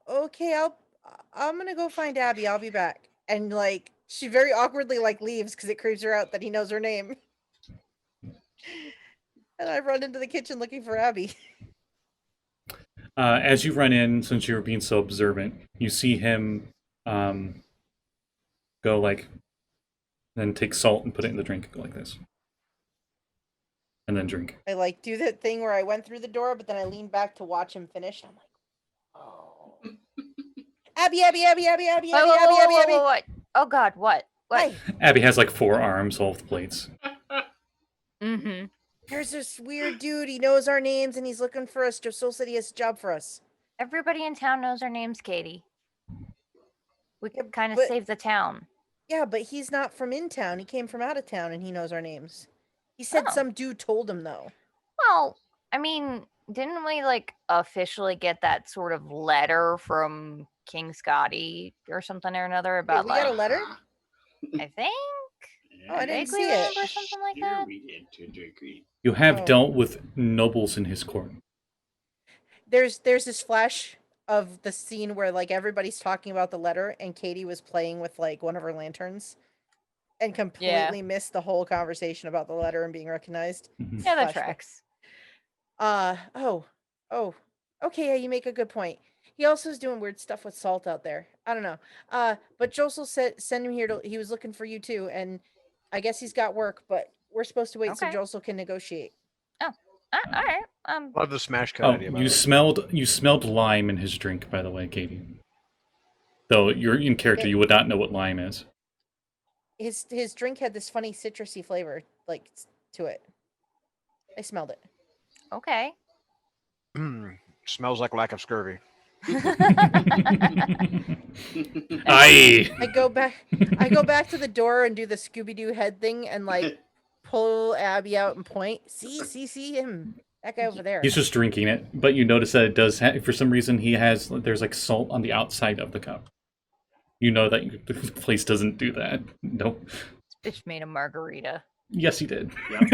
okay, I'm gonna go find Abby. I'll be back. And like she very awkwardly like leaves because it creeps her out that he knows her name. And I run into the kitchen looking for Abby.
As you run in, since you were being so observant, you see him go like, then take salt and put it in the drink, go like this, and then drink.
I like do that thing where I went through the door, but then I lean back to watch him finish. I'm like, oh, Abby, Abby, Abby, Abby, Abby, Abby,
Wait, wait,
Abby,
wait,
Abby,
wait,
Abby.
wait, wait. Oh God, what? What?
Hey,
Abby has like 4 arms, all with plates.
Mm-hmm.
there's this weird dude. He knows our names and he's looking for us. Josul said he has a job for us.
Everybody in town knows our names, Katie. We
Yeah,
could kind of
but-
save the town.
Yeah, but he's not from in town. He came from out of town and he knows our names. He said
Oh.
some dude told him though.
Well, I mean, didn't we like officially get that sort of letter from King Scotty or something or another about
we got a
like
letter?
I think
Oh, I didn't
vaguely
see it.
remember something like
Here
that.
we did to a degree.
You have
Oh.
dealt with nobles in his court.
There's this flash of the scene where like everybody's talking about the letter and Katie was playing with like one of her lanterns and completely missed the whole conversation about the letter and being recognized.
Mhm.
Yeah, that
Flashback.
tracks.
Oh. Okay, yeah, you make a good point. He also is doing weird stuff with salt out there. I don't know. But Josul said send him here he was looking for you too, and I guess he's got work, but we're supposed to wait so
Okay.
Josul can negotiate.
All right.
Love the smash cut
Oh,
idea. by
you
the way.
smelled lime in his drink, by the way, Katie. Though you're in character, you would not know what lime is.
His drink had this funny citrusy flavor like to it. I smelled it.
Okay.
Smells like lack of scurvy.
Aye.
I go back to the door and do the Scooby-Doo head thing and like pull Abby out and point. See him. That guy over there.
He's just drinking it, but you notice that it does for some reason there's like salt on the outside of the cup. You know that the place doesn't do that. Nope.
This bitch made a margarita.
Yes, he did.
Yep.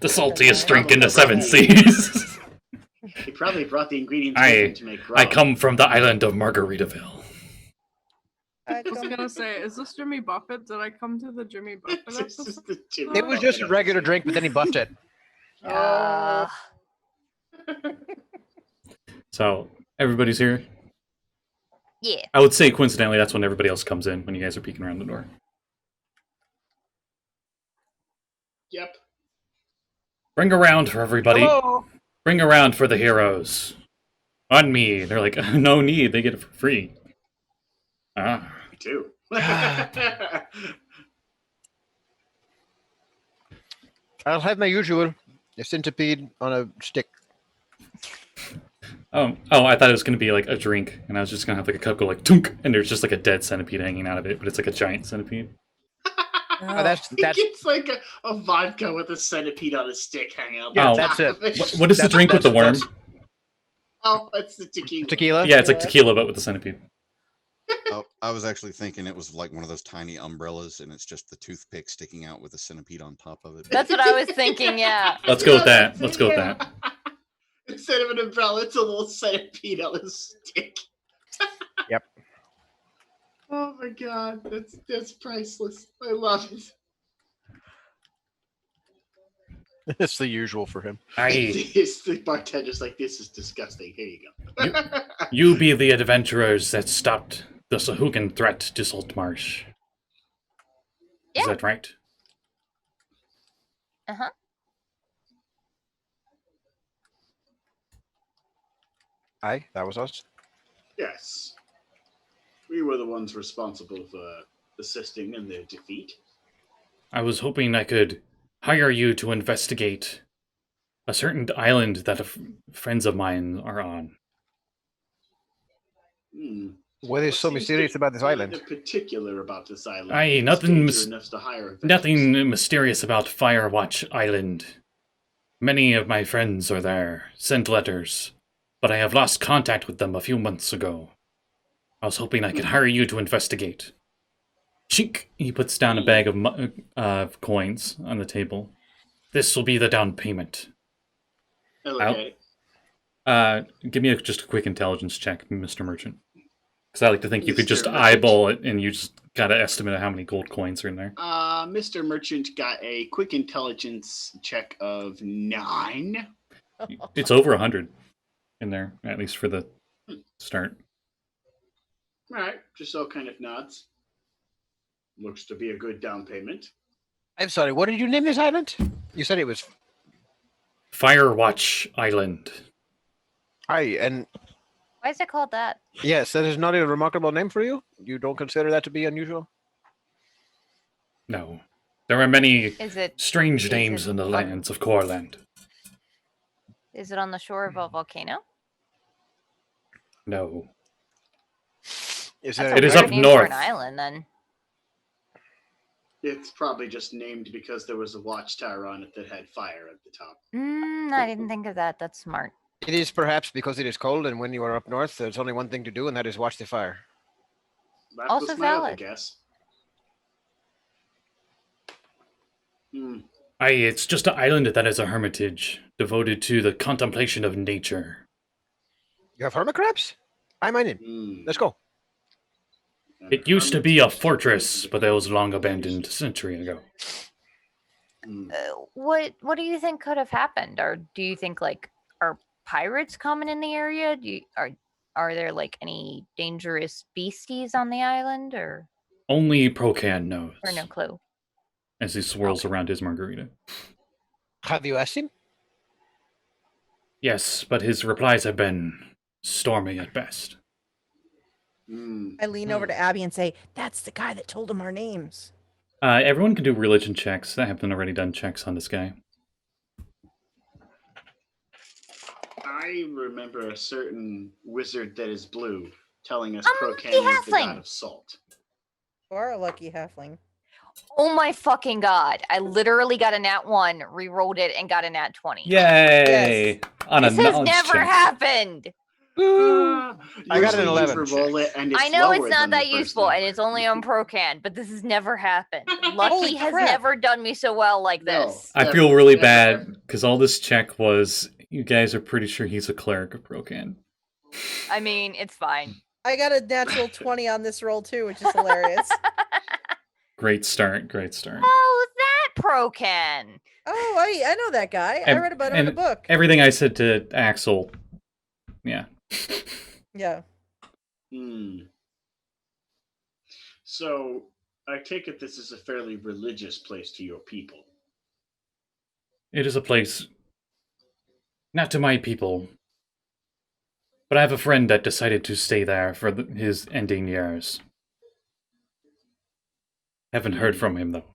The saltiest drink in the 7 seas.
He probably brought the ingredients
I-
with him to make
I
rum.
come from the island of Margaritaville.
I was gonna say, is this Jimmy Buffett? Did I come to the Jimmy Buffett
This is
episode?
the Jimmy
It was just a
Buffett
regular
episode.
drink, but then he buffed it.
Uh,
So everybody's here.
yeah.
I would say coincidentally that's when everybody else comes in when you guys are peeking around the door.
Yep.
Bring around for everybody.
Hello.
Bring around for the heroes. On me. They're like, no need. They get it for free. Ah.
Me too.
I'll have my usual. A centipede on a stick.
I thought it was going to be like a drink, and I was just going to have like a cup go like tunk, and there's just like a dead centipede hanging out of it, but it's like a giant centipede.
Oh, that's
It's like a vodka with a centipede on a stick hanging out.
Yeah,
the
that's
top
it.
of
What is the drink with the worm?
Oh, it's the tequila.
tequila.
Yeah, it's like tequila, but with the centipede.
Oh, I was actually thinking it was like one of those tiny umbrellas, and it's just the toothpick sticking out with a centipede on top of it.
That's what I was thinking. Yeah.
Let's go with that. Let's go with
Yeah.
that.
Instead of an umbrella, it's a little centipede on a stick.
Yep.
Oh my god, that's priceless. I love it.
It's the usual for him.
It's the bartender's like, this is disgusting. Here you go.
You be the adventurers that stopped the Sahuagin threat to Saltmarsh.
Yeah.
Is that right?
Uh-huh.
Aye, that was us.
Yes. We were the ones responsible for assisting in their defeat.
I was hoping I could hire you to investigate a certain island that friends of mine are on.
What is so
seems
mysterious about this island?
kinda particular about this island.
Aye,
It's
nothing
dangerous enough to hire adventurers.
Nothing mysterious about Firewatch Island. Many of my friends are there, sent letters, but I have lost contact with them a few months ago. I was hoping I could hire you to investigate. Chink! He puts down a bag of coins on the table. This will be the down payment.
I look at it.
Give me just a quick intelligence check, Mr. Merchant. Because I like to think you could
Mr.
just
Merchant.
eyeball it and you just got an estimate of how many gold coins are in there.
Mr. Merchant got a quick intelligence check of 9.
It's over 100 in there, at least for the start.
Alright, just all kind of nods. Looks to be a good down payment.
I'm sorry, what did you name this island? You said it was...
Firewatch Island.
Aye, and
Why is it called that?
yes, that is not a remarkable name for you? You don't consider that to be unusual?
No. There are many
Is it
strange names in the lands of Corland.
is it on the shore of a volcano?
No.
Is
That's
there
It
a
is
weird
up
name
north.
for an island, then.
It's probably just named because there was a watchtower on it that had fire at the top.
I didn't think of that. That's smart.
It is perhaps because it is cold, and when you are up north, there's only one thing to do, and that is watch the fire.
That
Also
was my other
valid.
guess.
Aye, it's just an island that is a hermitage, devoted to the contemplation of nature.
You have hermit crabs? I'm in.
Hmm.
Let's go.
It used to be a fortress, but that was long abandoned a century ago.
What do you think could have happened? Or do you think like are pirates common in the area? Are there like any dangerous beasties on the island or
Only Procan knows.
no clue?
As he swirls around his margarita.
Have you asked him?
Yes, but his replies have been stormy at best.
I lean over to Abby and say, "That's the guy that told him our names."
Everyone can do religion checks. I haven't already done checks on this guy.
I remember a certain wizard that is blue telling us
I'm a
Procan is the
halfling.
god of salt.
You are a lucky halfling.
Oh my fucking god. I literally got a nat 1, re-rolled it, and got a nat 20.
Yay! On a
This has
knowledge
never
check.
happened.
I got an
Usually you
11.
re-roll it and it's
I know it's
lower
not
than the
that
first
useful,
number.
and it's only on Procan, but this has never happened.
Holy
Lucky has
crap.
never done me so well like
No.
this.
I
Never,
feel really
never,
bad
ever.
because all this check was you guys are pretty sure he's a cleric of Procan.
I mean, it's fine.
I got a natural 20 on this roll too, which is hilarious.
Great start, great start.
Oh, that Procan.
Oh, I know that guy. I
And-
read about him in a
and
book.
Everything I said to Axel, yeah.
Yeah.
So I take it this is a fairly religious place to your people.
It is a place not to my people, but I have a friend that decided to stay there for his ending years. Haven't heard from him though.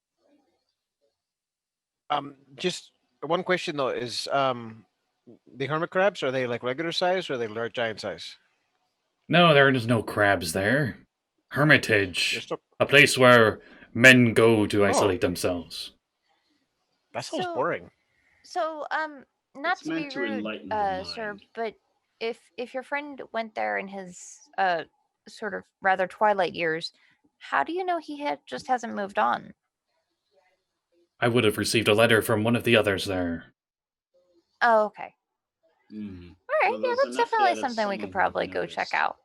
Just one question though is The hermit crabs, are they like regular size or are they large giant size?
No, there is no crabs there. Hermitage.
There's still...
A place where men go to
Oh.
isolate themselves.
That sounds
So-
boring.
So, not
It's
to be
meant to
rude,
enlighten the
sir,
mind.
but if your friend went there in his sort of rather twilight years, how do you know he hasn't moved on?
I would have received a letter from one of the others there.
Oh, okay.
Hmm.
All right,
Well,
yeah,
there's
that's
enough
definitely
there that
something we
someone
could
would have
probably go check
noticed.
out.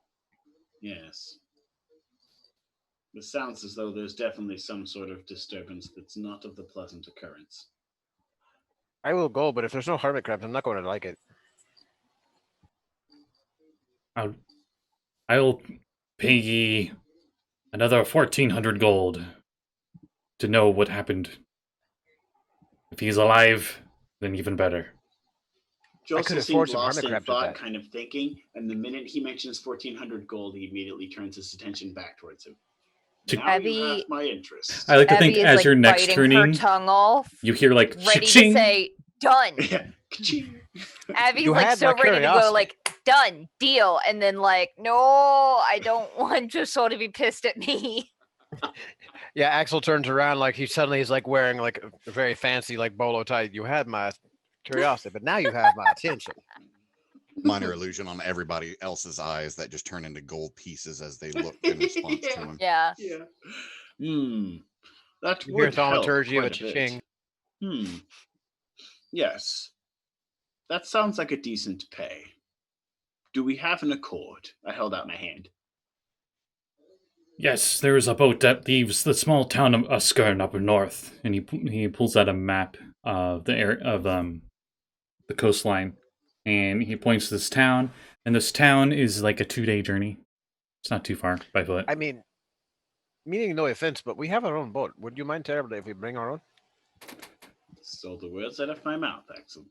Yes. It sounds as though there's definitely some sort of disturbance that's not of the pleasant occurrence.
I will go, but if there's no hermit crabs, I'm not going to like it.
I'll pay ye another 1,400 gold to know what happened. If he's alive, then even better.
I could
Josul
afford
seems
some
lost
hermit
in
crabs with
thought,
that.
kind of thinking, and the minute he mentions 1,400 gold, he immediately turns his attention back towards him.
To-
Now you
Abby-
have my interest.
I like to
Abby
think
is
as
like
you're next
biting
turning,
her tongue off,
you hear like
ready
cha-ching.
to say done.
Yeah. Ka-ching.
Abby's
You
like
had
so
my
ready to go,
curiosity.
like done, deal, and then like, no, I don't want Josul to be pissed at me.
Yeah, Axel turns around like he's like wearing like a very fancy like bolo tie. You had my curiosity, but now you have my attention.
Minor illusion on everybody else's eyes that just turn into gold pieces as they look in response to him.
Yeah.
Yeah. Hmm. That
You hear
would help
thaumaturgy of a
quite a bit.
cha-ching.
Hmm. Yes. That sounds like a decent pay. Do we have an accord? I held out my hand.
Yes, there is a boat that leaves the small town of Uskern up north, and he pulls out a map of the area of the coastline, and he points to this town, and this town is like a 2-day journey. It's not too far by foot.
I mean, meaning no offense, but we have our own boat. Would you mind terribly if we bring our own?
Stole the words out of my mouth, Axel.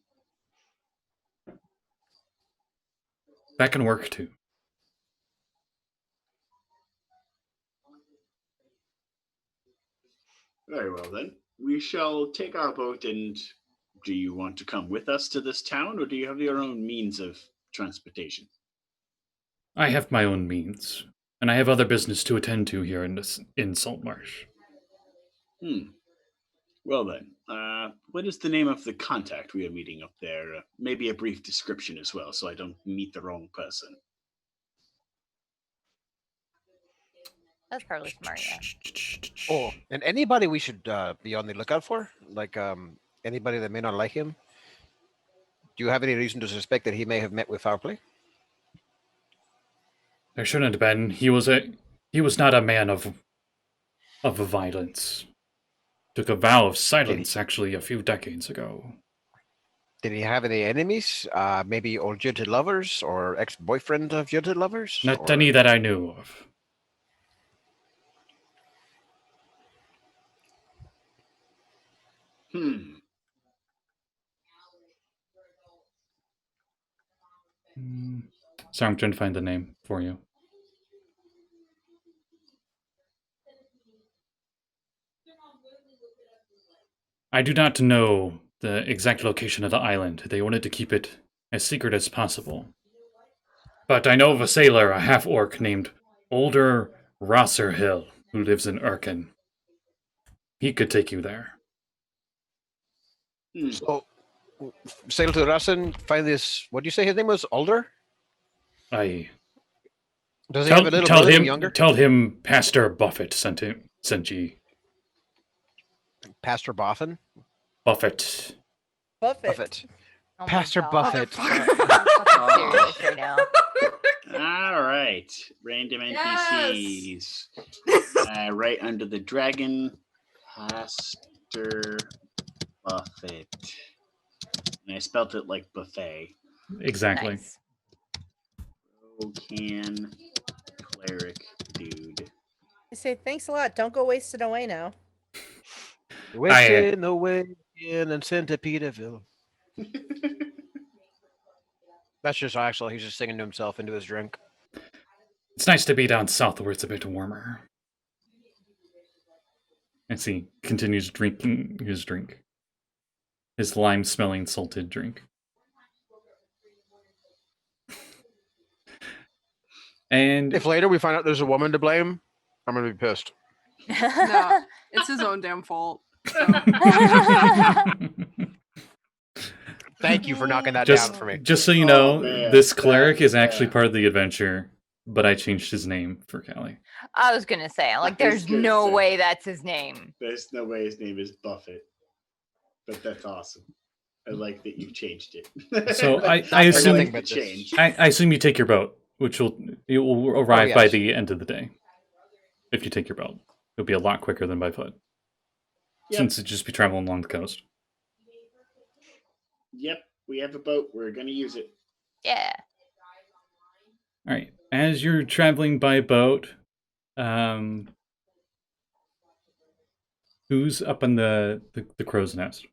That can work too.
Very well then. We shall take our boat and do you want to come with us to this town or do you have your own means of transportation?
I have my own means, and I have other business to attend to here in Saltmarsh.
Well then, what is the name of the contact we are meeting up there? Maybe a brief description as well, so I don't meet the wrong person.
That's probably smart, yeah.
Oh, and anybody we should be on the lookout for? Like anybody that may not like him? Do you have any reason to suspect that he may have met with foul play?
There shouldn't have been. He was not a man of violence. Took a vow of silence actually a few decades ago.
Did he have any enemies? Maybe old jilted lovers or ex-boyfriend of jilted lovers?
Not
or...
any that I knew of. Sorry, I'm trying to find the name for you. I do not know the exact location of the island. They wanted to keep it as secret as possible. But I know of a sailor, a half-orc named Older Rosserhill, who lives in Erkin. He could take you there.
So, sail to Rasen, find this. What do you say his name was? Older? Does he have a little brother who's younger?
Tell him Pastor Buffett sent ye.
Pastor Boffin?
Buffett.
Buffett.
Oh my
Pastor
God.
Buffett.
I'm fucking serious right now.
All right, random NPCs. Right under the dragon, Pastor Buffett. And I spelt it like buffet.
Exactly.
Nice.
Can cleric dude.
I say thanks a lot. Don't go wasting away now.
Wasting away in Centipedeville. That's just Axel. He's just singing to himself into his drink.
It's nice to be down south where it's a bit warmer. As he continues drinking his drink. His lime-smelling salted drink. And
If later we find out there's a woman to blame, I'm gonna be pissed.
No, it's his own damn fault. So.
Thank you for knocking that
just,
down for me.
just so you
Oh,
know,
man,
this cleric
that-
is actually
yeah.
part of the adventure, but I changed his name for Callie.
I was gonna say, like,
I was
there's
gonna
no
say.
way that's his name.
There's no way his name is Buffett. But that's awesome. I like that you changed it.
So I
for
assume
nothing
the
but this.
change.
I assume you take your boat, which it will arrive by
yes.
the end of the day. If you take your boat, it'll be a lot quicker than by foot,
Yep.
since it'd just be traveling along the coast.
Yep, we have a boat. We're gonna use it.
Yeah.
All right. As you're traveling by boat, who's up on the crow's nest?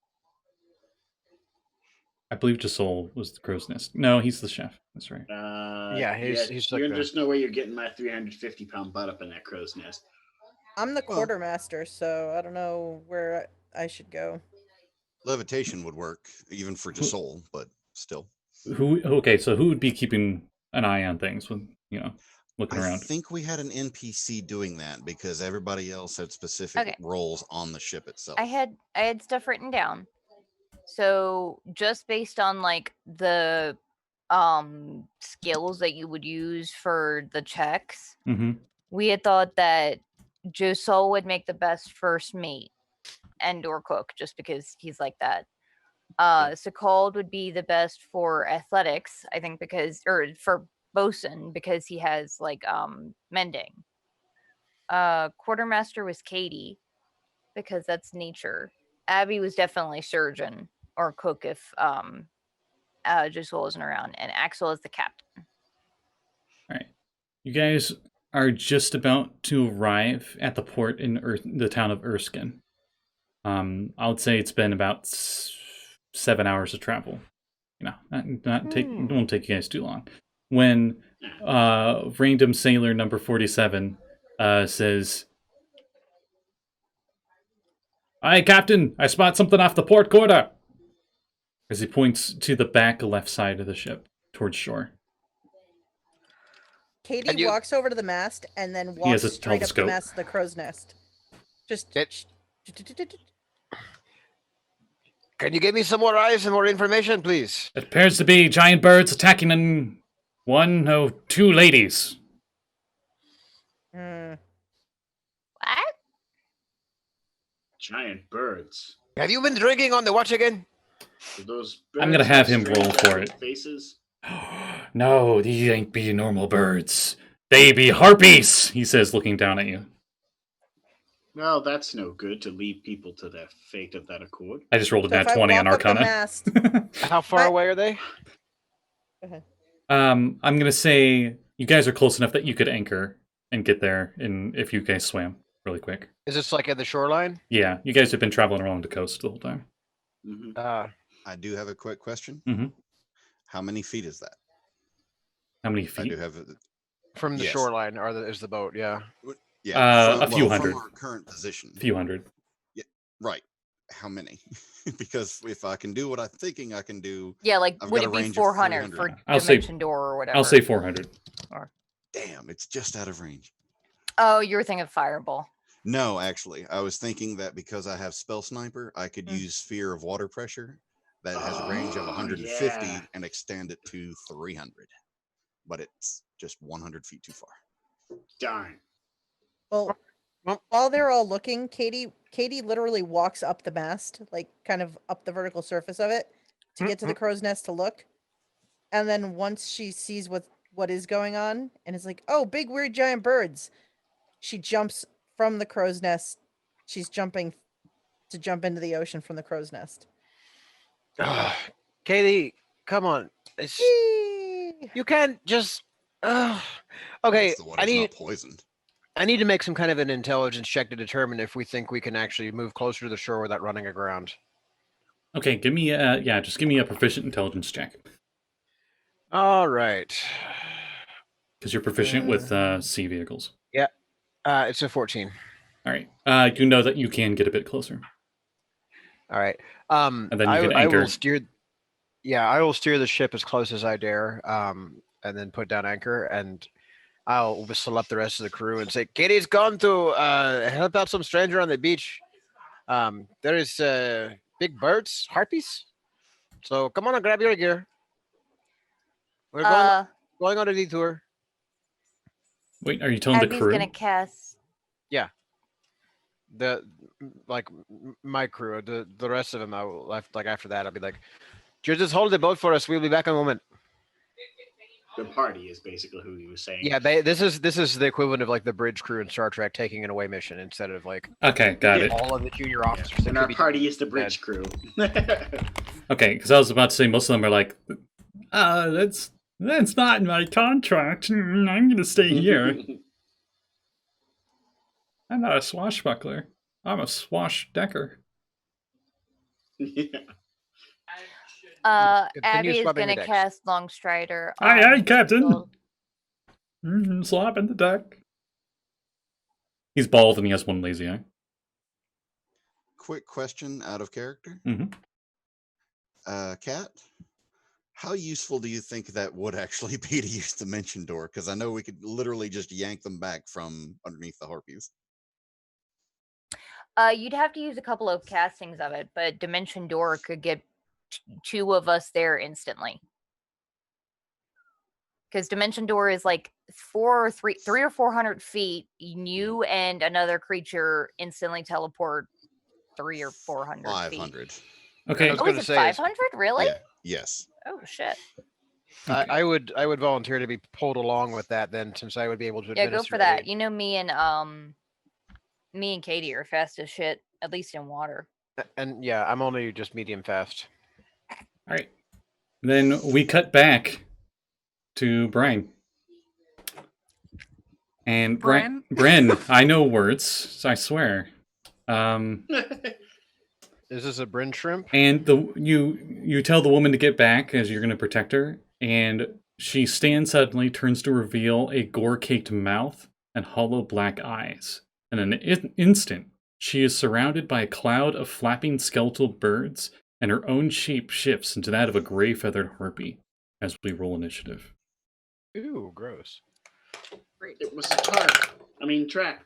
I believe Josul was the crow's nest. No, he's the chef. That's right.
Yeah, he's like
you
the-
just know where you're getting my 350-pound butt up in that crow's nest.
I'm the
Well-
quartermaster, so I don't know where I should go.
Levitation would work, even for Josul, but still.
Okay, so who would be keeping an eye on things when looking
I
around?
think we had an NPC doing that because everybody else had specific
Okay.
roles on the ship itself.
I had stuff written down. So just based on like the skills that you would use for the checks,
Mm-hmm.
we had thought that Josul would make the best first mate and or cook, just because he's like that. Sekald would be the best for athletics, I think, or for bosun, because he has like mending. Quartermaster was Kade, because that's nature. Abby was definitely surgeon or cook if Josul isn't around, and Axel is the captain.
All right. You guys are just about to arrive at the port in the town of Erskine. I would say it's been about 7 hours of travel. It won't take you guys too long. When random sailor number 47 says, "Aye, Captain, I spot something off the port quarter," as he points to the back left side of the ship towards shore.
Katie
And you-
walks over to the mast and then
has
walks
a
straight up the
telescope.
mast of the crow's nest. Just
Can you give me some more eyes and more information, please?
It appears to be giant birds attacking two ladies.
mm,
What?
Giant birds.
Have you been drinking on the watch again?
Do those
I'm gonna
birds
have him roll
strange
for it.
Faces.
No, these ain't be normal birds. They be harpies, he says, looking down at you.
Well, that's no good to leave people to their fate of that accord.
I just rolled a
so if
nat
I
20 on
walk up the
Arcana.
mast,
How far
I-
away are they?
Go ahead.
I'm gonna say you guys are close enough that you could anchor and get there if you guys swam really quick.
Is this like at the shoreline?
Yeah, you guys have been traveling along the coast the whole time.
hmm
I do have a quick question.
Mhm.
How many feet is that?
How many
I
feet?
do have.
From the
Yes.
shoreline, is the boat? Yeah.
Yeah,
A few hundred.
From our current position.
A few hundred.
Right. How many? Because if I can do what I'm thinking I can do,
Yeah, like
I've
would
got
it
a
be
range of
400 for
300.
I'll say-
Dimension Door or whatever?
I'll say 400.
damn, it's just out of range.
Oh, you were thinking of Fireball.
No, actually, I was thinking that because I have Spell Sniper, I could use Sphere of Water Pressure that has a range of
Oh,
150
yeah.
and extend it to 300. But it's just 100 feet too far.
Darn.
Well,
Well-
while they're all looking, Katie literally walks up the mast, like kind of up the vertical surface of it, to get to the crow's nest to look. And then once she sees what is going on, and is like, "Oh, big weird giant birds," she jumps from the crow's nest. She's jumping to jump into the ocean from the crow's nest.
Katie, come on.
Whee!
You can't just. Okay,
That's the one
I
that's
need
not poisoned.
to make some kind of an intelligence check to determine if we think we can actually move closer to the shore without running aground.
Okay, give me just give me a proficient intelligence check.
All right.
Because you're proficient with sea vehicles.
It's a 14.
All right. You know that you can get a bit closer.
All right.
And then you
I,
can
I
anchor.
will steer. Yeah, I will steer the ship as close as I dare, and then put down anchor. And I'll whistle up the rest of the crew and say, Katie's gone to help out some stranger on the beach. There is big birds, harpies. So come on and grab your gear. We're going on a detour.
Wait, are you telling the
Abby's
crew?
gonna cast.
My crew, the rest of them, I will after that, I'll be like, just hold the boat for us. We'll be back in a moment.
The party is basically who he was saying.
Yeah, this is the equivalent of like the bridge crew in Star Trek taking an away mission instead of like
Okay, got it.
all of the junior officers. that
And
could
our
be
party
doing
is the bridge crew.
Okay, because I was about to say most of them are like, that's not in my contract. I'm gonna stay here. I'm not a swashbuckler. I'm a swashdecker.
Yeah.
Continue
Abby is
swabbing your
gonna
decks.
cast Longstrider.
Aye,
on
aye, Captain.
Sekald.
Slop in the deck. He's bald and he has one lazy eye.
Quick question out of character.
Mhm.
Kat, how useful do you think that would actually be to use Dimension Door? Because I know we could literally just yank them back from underneath the harpies.
You'd have to use a couple of castings of it, but Dimension Door could get two of us there instantly. Because Dimension Door is like 300 or 400 feet. You and another creature instantly teleport 300 or 400 feet.
500.
Okay,
I was
Oh,
gonna
is it
say is-
500? Really?
Yeah. Yes.
Oh shit!
I would volunteer to be pulled along with that then, since I would be able to.
Yeah, go
administer
for that.
aid.
You know, me and Katie are fast as shit, at least in water.
And yeah, I'm only just medium fast.
alright. Then we cut back to Bryn. And
Bryn?
Bryn, I know words, I swear.
Is this a Bryn shrimp?
And you tell the woman to get back as you're going to protect her, and she stands suddenly, turns to reveal a gore-caked mouth and hollow black eyes. In an instant, she is surrounded by a cloud of flapping skeletal birds, and her own shape shifts into that of a gray-feathered harpy as we roll initiative.
Ooh, gross.
Great.
It was a carp. I mean, trap.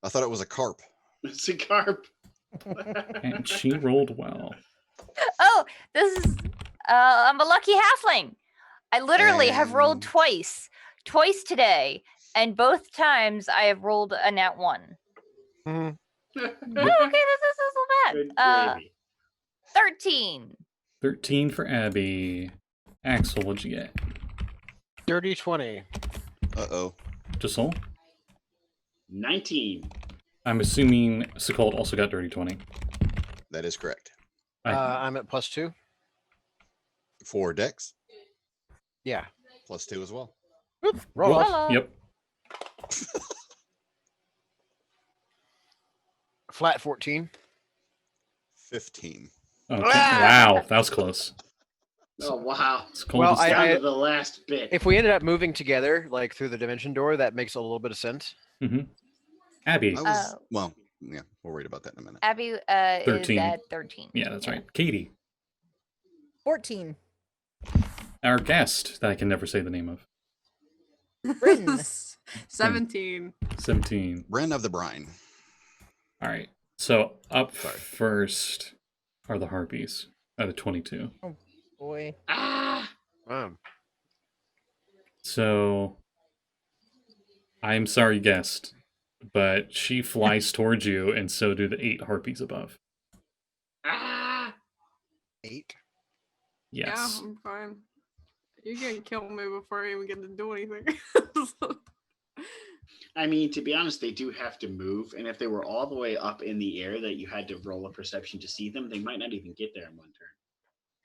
I thought it was a carp.
It's a carp.
And she rolled well.
Oh, this is I'm a lucky halfling. I literally have rolled
And-
twice today, and both times I have rolled a nat 1.
Mhm.
Oh, okay, this isn't so
Good
bad.
gravy.
13.
13 for Abby. Axel, what'd you get?
Dirty 20.
Uh-oh.
Josul?
19.
I'm assuming Sekald also got dirty 20.
That is correct.
I'm at +2.
4 decks,
Yeah.
+2 as well.
Roll off.
Hello.
Yep.
Flat 14.
15.
Okay.
Ah!
Wow, that was close.
Oh, wow.
Sekald
Well,
is-
I-
Down to the last bit.
If we ended up moving together, like through the dimension door, that makes a little bit of sense.
Mhm. Abby.
I was,
Oh.
well, yeah, we'll worry about that in a minute.
Abby is
13.
at 13.
Yeah, that's right. Katie,
14.
our guest that I can never say the name of.
Bryn.
17.
17.
Bryn of the Brine.
All right. So up
Sorry.
first are the harpies out of 22.
Boy.
Ah!
So I'm sorry, guest, but she flies towards you, and so do the 8 harpies above.
Ah!
8.
Yes.
Yeah, I'm fine. You're gonna kill me before I even get to do anything.
I mean, to be honest, they do have to move, and if they were all the way up in the air that you had to roll a perception to see them, they might not even get there in one turn.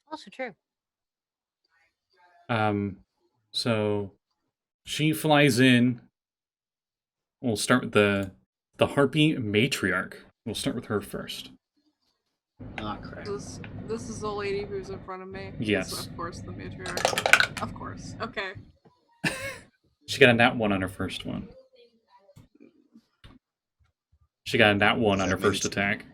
Also true.
So she flies in. We'll start with the harpy matriarch. We'll start with her first.
Oh, crap.
this is the lady who's in front of me.
Yes.
So of course, the matriarch. Of course. Okay.
She got a nat 1 on her first one. She got a nat 1 on her
That
first
means-
attack.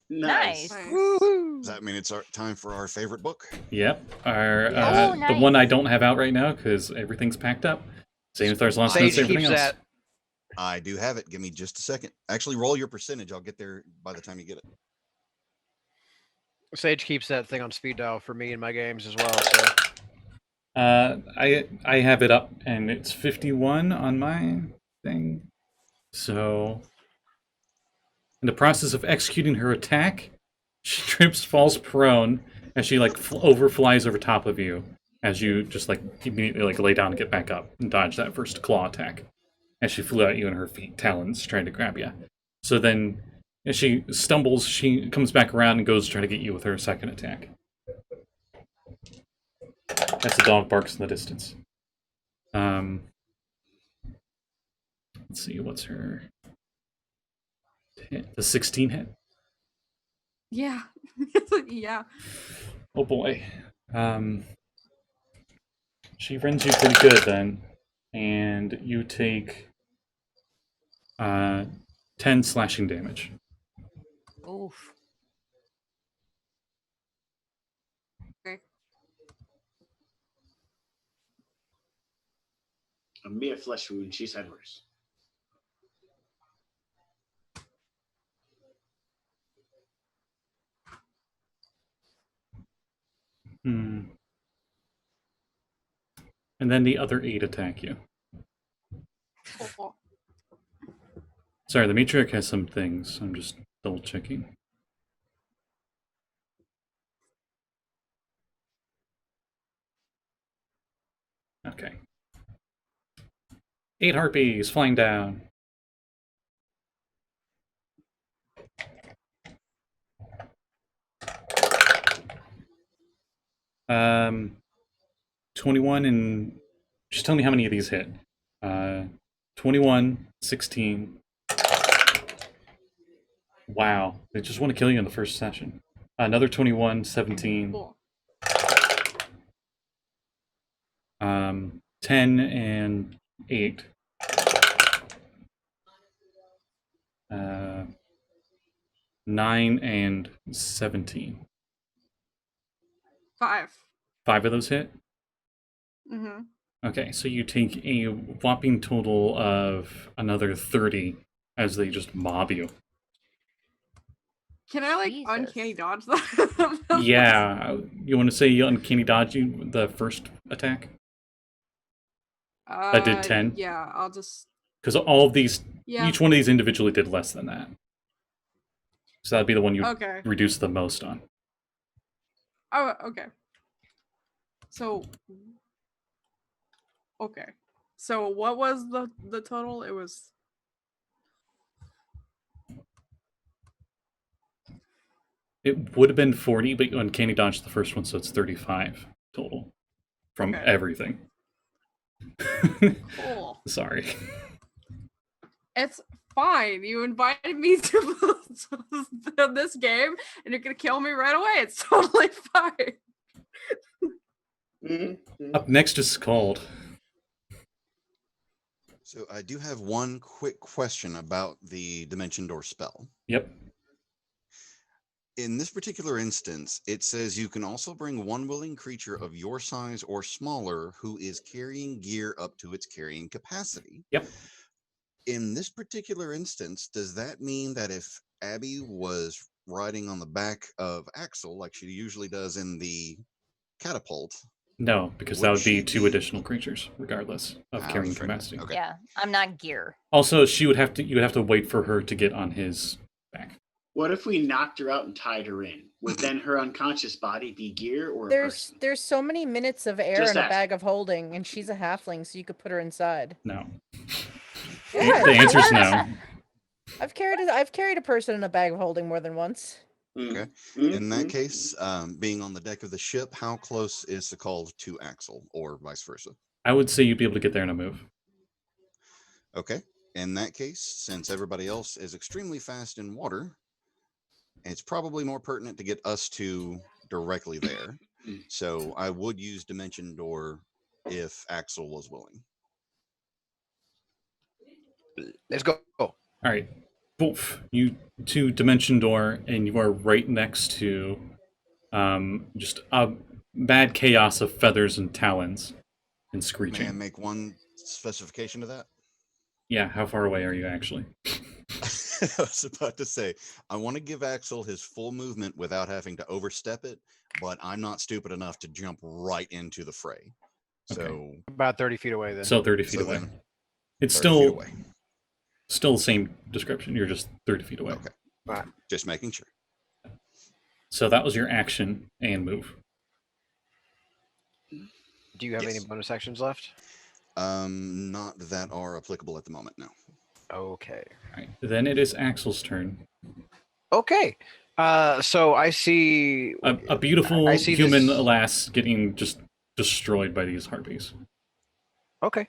Nice.
Nice.
Does that mean it's time for our favorite book?
Yep. Our
Oh,
the one I
nice.
don't have out right now because everything's packed up. Xanathar's lost
Saege
notes, everything
keeps
else.
that.
I do have it. Give me just a second. Actually, roll your percentage. I'll get there by the time you get it.
Saege keeps that thing on speed dial for me in my games as well. So
I have it up, and it's 51 on my thing. So, in the process of executing her attack, she trips, falls prone, as she like overflies over top of you, as you just like immediately like lay down and get back up and dodge that first claw attack, as she flew at you in her feet talons trying to grab you. So then, as she stumbles, she comes back around and goes to try to get you with her second attack. As the dog barks in the distance. Let's see, what's her hit? The 16 hit?
Yeah. Yeah.
Oh boy. She rends you pretty good then. And you take 10 slashing damage.
Oof.
Okay.
A mere flesh wound. She's had worse.
And then the other 8 attack you.
Cool.
Sorry, the matriarch has some things. I'm just double checking. Okay. 8 harpies flying down. Um, 21 and just tell me how many of these hit. 21, 16. Wow, they just want to kill you in the first session. Another 21, 17.
Cool.
10 and 8. 9 and 17.
5.
5 of those hit?
Mm-hmm.
Okay, so you take a whopping total of another 30 as they just mob you.
Can I like
Jesus.
uncanny dodge that?
Yeah, you want to say you uncanny dodge you the first attack? That did 10?
Yeah, I'll just.
Because all of these,
Yeah.
each one of these individually did less than that. So that'd be the one you
Okay.
reduce the most on.
Oh, okay. So. Okay. So what was the total? It was.
It would have been 40, but you uncanny dodged the first one, so it's 35 total from
Okay.
everything.
Cool.
Sorry.
It's fine. You invited me to this game, and you're gonna kill me right away. It's totally fine.
Mm-hmm.
Up next is Sekald.
So I do have one quick question about the Dimension Door spell.
Yep.
In this particular instance, it says you can also bring one willing creature of your size or smaller who is carrying gear up to its carrying capacity.
Yep.
In this particular instance, does that mean that if Abby was riding on the back of Axel, like she usually does in the catapult?
No, because that would be 2 additional creatures, regardless of
Ah,
carrying
that's right.
capacity.
Okay.
Yeah, I'm not gear.
Also, you would have to wait for her to get on his back.
What if we knocked her out and tied her in? Would then her unconscious body be gear or a
There's
person?
there's so many minutes of air
Just
in a
ask.
bag of holding, and she's a halfling, so you could put her inside.
No.
Yeah,
The answer's no.
I've carried a person in a bag of holding more than once.
Okay.
Mm-hmm.
In that case, being on the deck of the ship, how close is Sekald to Axel, or vice versa?
I would say you'd be able to get there in a move.
Okay. In that case, since everybody else is extremely fast in water, it's probably more pertinent to get us two directly there. So I would use Dimension Door if Axel was willing.
let's go.
All right. Boof. You 2 Dimension Door, and you are right next to just a bad chaos of feathers and talons and
May I
screeching.
make one specification to that?
Yeah, how far away are you actually?
I was about to say, I want to give Axel his full movement without having to overstep it, but I'm not stupid enough to jump right into the fray. So,
Okay.
About 30 feet away then.
So 30 feet
so
away.
then
It's
30 feet
still
away.
still the same description. You're just 30 feet away.
Okay.
Right.
Just making sure.
So that was your action and move.
Do you have
Yes.
any bonus actions left?
Not that are applicable at the moment, no.
Okay.
All right. Then it is Axel's turn.
Okay. So I see
A beautiful
I see
human
this-
lass getting just destroyed by these harpies.
Okay.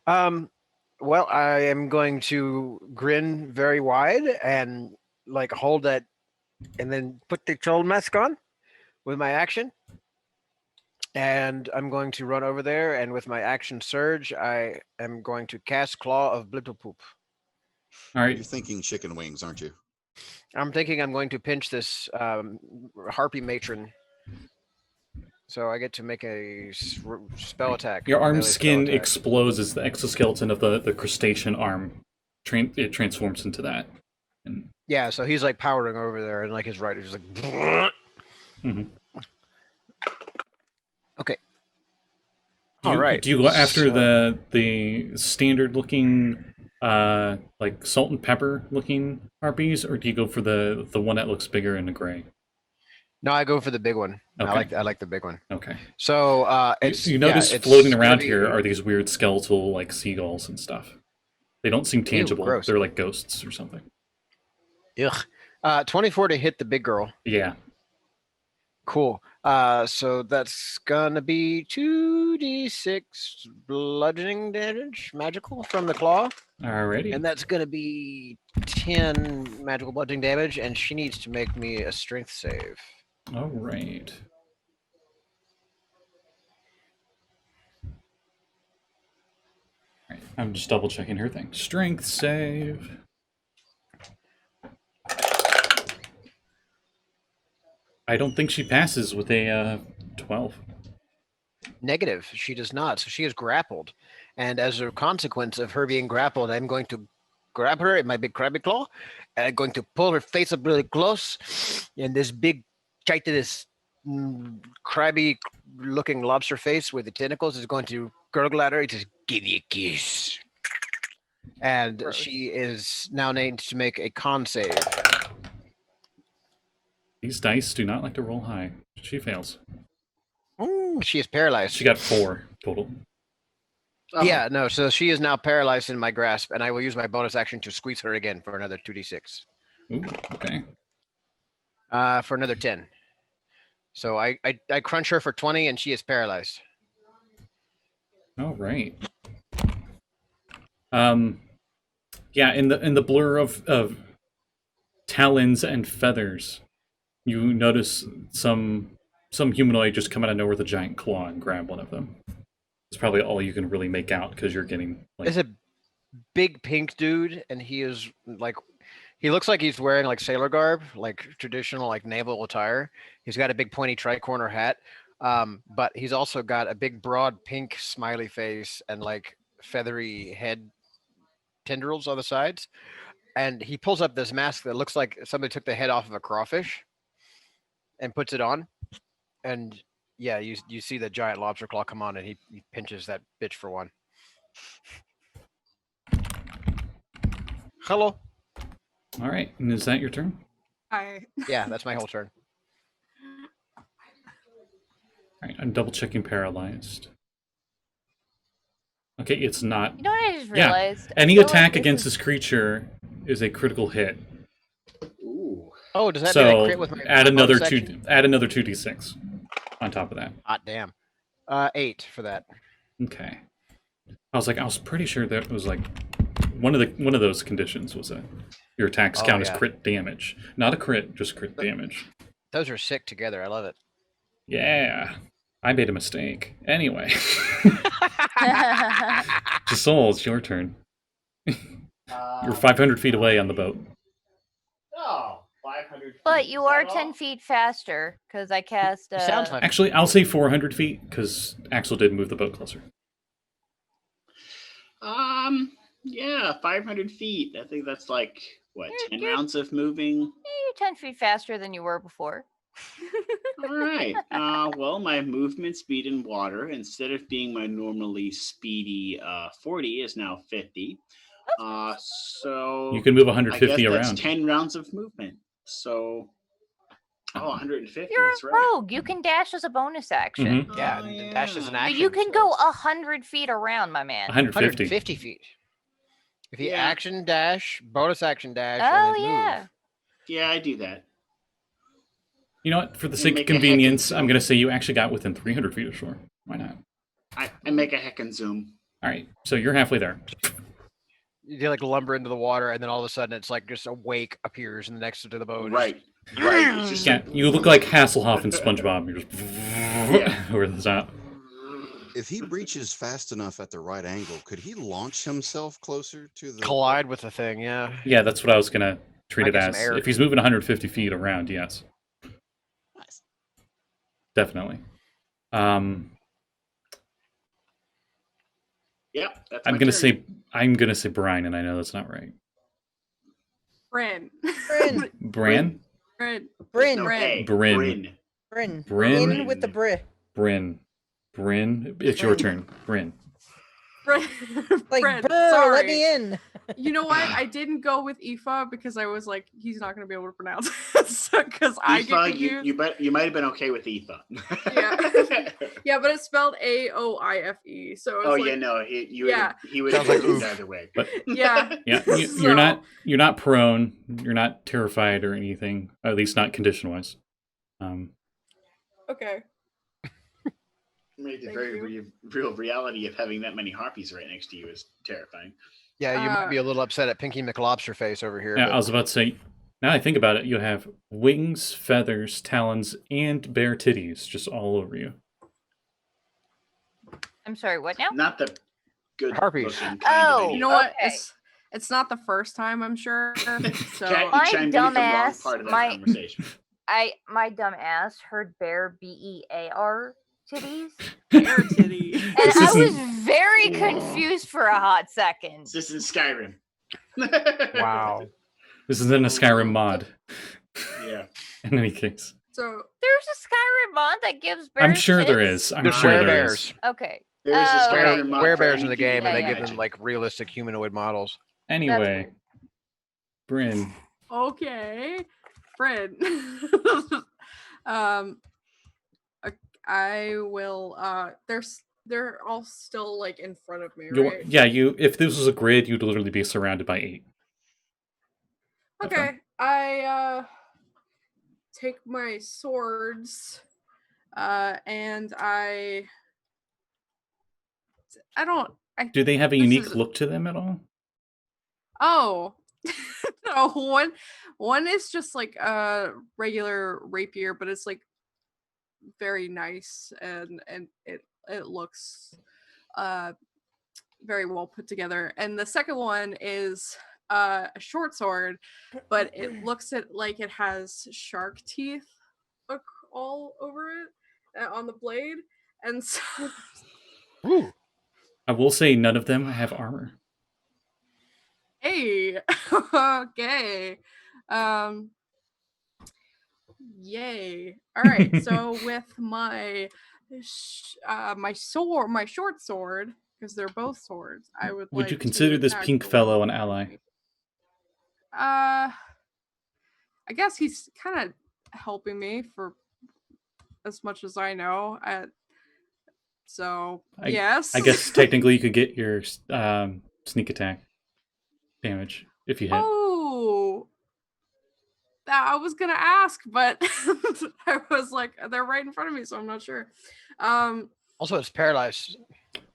Well, I am going to grin very wide and like hold that, and then put the troll mask on with my action. And I'm going to run over there, and with my action surge, I am going to cast Claw of Blittlepoop.
All right.
You're thinking chicken wings, aren't you?
I'm thinking I'm going to pinch this harpy matron. So I get to make a spell attack.
Your arm
melee spell
skin
attack.
explodes as the exoskeleton of the crustacean arm it transforms into that. And
Yeah, so he's like powering over there, and like his right is like.
Mhm.
Okay.
Do
All
you,
right.
do you go after
so-
the standard looking like salt and pepper looking harpies, or do you go for the one that looks bigger in the gray?
No, I go for the big one.
Okay.
I like the big one.
Okay.
So
You-
it's
you notice
it's
floating
gonna
around
be-
here are these weird skeletal like seagulls and stuff. They don't seem tangible.
gross.
They're like ghosts or something.
Ugh. 24 to hit the big girl.
Yeah.
Cool. So that's gonna be 2d6 bludgeoning damage, magical from the claw,
Alrighty.
and that's gonna be 10 magical bludgeoning damage, and she needs to make me a strength save.
All right. Alright, I'm just double checking her thing. Strength save. I don't think she passes with a 12.
Negative. She does not. So she is grappled. And as a consequence of her being grappled, I'm going to grab her in my big crabby claw, and I'm going to pull her face up really close. And this big, chitinous, crabby looking lobster face with the tentacles is going to gurgle at her. It says, "Give me a kiss." And
Gross.
she is now named to make a con save.
These dice do not like to roll high. She fails.
She is paralyzed.
She got 4 total.
Oh,
Yeah, no. So she is now paralyzed in my grasp, and I will use my bonus action to squeeze her again for another 2d6.
Ooh, okay.
For another 10. So I crunch her for 20, and she is paralyzed.
All right. Yeah, in the blur of talons and feathers, you notice some humanoid just come out of nowhere with a giant claw and grab one of them. It's probably all you can really make out because you're getting like
It's a big pink dude, and he is like, he looks like he's wearing like sailor garb, like traditional like naval attire. He's got a big pointy tricorner hat, but he's also got a big broad pink smiley face and like feathery head tendrils on the sides. And he pulls up this mask that looks like somebody took the head off of a crawfish and puts it on. And yeah, you see the giant lobster claw come on, and he pinches that bitch for one. Hello.
all right. And is that your turn?
Yeah, that's my whole turn.
All right, I'm double checking paralyzed. Okay, it's not.
You know what I just
Yeah,
realized? I
Any
feel like
attack
this
against
is-
this creature is a critical hit.
Ooh.
Oh, does that mean I
So
crit with my
add another
bonus
two.
action?
Add another 2d6 on top of that.
Hot damn. 8 for that.
Okay. I was pretty sure that was like one of those conditions was your attacks
Oh,
count
yeah.
as crit damage, not a crit, just crit damage.
Those are sick together. I love it.
Yeah, I made a mistake. Anyway, Josul, it's your turn. You're 500 feet away on the boat.
Oh, 500 feet.
But you
Is
are
that
10
all?
feet faster because I cast.
Sounds like
Actually, I'll say 400 feet because Axel did move the boat closer.
Yeah, 500 feet. I think that's like what,
You're-
10
you're-
rounds of moving.
You're 10 feet faster than you were before.
All right. Well, my movement speed in water, instead of being my normally speedy 40, is now 50. So
You can move
I guess
150
that's
around.
10 rounds of movement. So, 150.
You're
That's
a
right.
rogue. You can dash as a bonus action.
Mhm.
Yeah,
Oh,
and dash is an
yeah.
action.
You can
so
go
it's
100 feet around, my man.
150.
150 feet. If you
Yeah.
action dash, bonus action dash,
Oh,
and then
yeah.
move.
Yeah, I do that.
You know what? For the
And
sake of
make a heck of
convenience, I'm
zoom.
going to say you actually got within 300 feet of shore. Why not?
I make a heckin' zoom.
All right, so you're halfway there.
You like lumber into the water, and then all of a sudden it's like just a wake appears in the next to the boat.
Right. Right. It's just
Yeah, you look like Hasselhoff and SpongeBob. You're just
Yeah.
over the top.
If he breaches fast enough at the right angle, could he launch himself closer to the
Collide with the thing, yeah.
Yeah, that's what I was going to treat
Might
it
get some
as.
air.
If he's moving 150 feet around, yes.
Nice.
Definitely.
Yep. That's
I'm
my
gonna
turn.
say Brian, and I know that's not right.
Bryn.
Bryn.
Bran?
Bryn.
Bryn.
No,
Bryn.
A.
Bryn.
Bryn.
Bryn.
Bryn.
In with the bri.
Bryn. It's your
Bryn.
turn. Bryn.
Bryn.
Like,
Bryn,
brr,
sorry.
let me in.
You know what? I didn't go with Aoife because I was like, he's not going to be able to pronounce it. Because I get
Aoife,
confused.
you might have been okay with Aoife.
Yeah. Yeah, but it's spelled Aoife. So it's
Oh
like,
yeah, no, he would
Yeah.
he would
Sounds
have
like
confused
oof.
either way.
But
yeah.
yeah,
So-
you're not prone. You're not terrified or anything. At least not condition wise.
Okay.
Maybe the
Thank
very
you.
real reality of having that many harpies right next to you is terrifying.
Yeah, you might be a little upset at Pinky McLobsterface over here.
Yeah,
but
I was about to say. Now I think about it, you have wings, feathers, talons, and bare titties just all over you.
I'm sorry, what now?
Not the good
Harpies.
looking kind
Oh,
of
You know what?
Okay.
It's not the first time, I'm sure. So
Cat,
My
you chimed in at the wrong
dumbass-
part of that
my-
conversation.
My dumb ass heard bear BEAR titties.
air titty.
And
This
I was
isn't-
very confused for a hot second.
This is Skyrim.
wow.
This isn't a Skyrim mod.
Yeah.
In any case.
So
There's a Skyrim mod that gives bears
I'm sure there
tits?
is. I'm
There's
sure
were
there
bears.
is.
Okay.
There is a
Oh,
Skyrim
okay.
mod
Were
for
bears in the
anything you
game, and they
can
give them
imagine.
like realistic humanoid models.
Anyway,
weird.
Bryn.
okay, Fred. I will. They're all still like in front of me, right?
Yeah, if this was a grid, you'd literally be surrounded by 8.
Okay. I take my swords, and I don't.
Do they have a
This
unique
is-
look to them at all?
Oh, no. One is just like a regular rapier, but it's like very nice and it looks very well put together. And the second one is a short sword, but it looks like it has shark teeth all over it on the blade, and so
Ooh.
I will say none of them have armor.
hey, okay, yay! All right, so with my my short sword, because they're both swords, I would.
Would
like
you
to
consider this
attack
pink
the
fellow
one
an ally?
I guess he's kind of helping me for as much as I know. So yes,
I guess technically you could get your sneak attack damage if you hit.
Oh, that I was gonna ask, but I was like, they're right in front of me, so I'm not sure.
Also, it's paralyzed.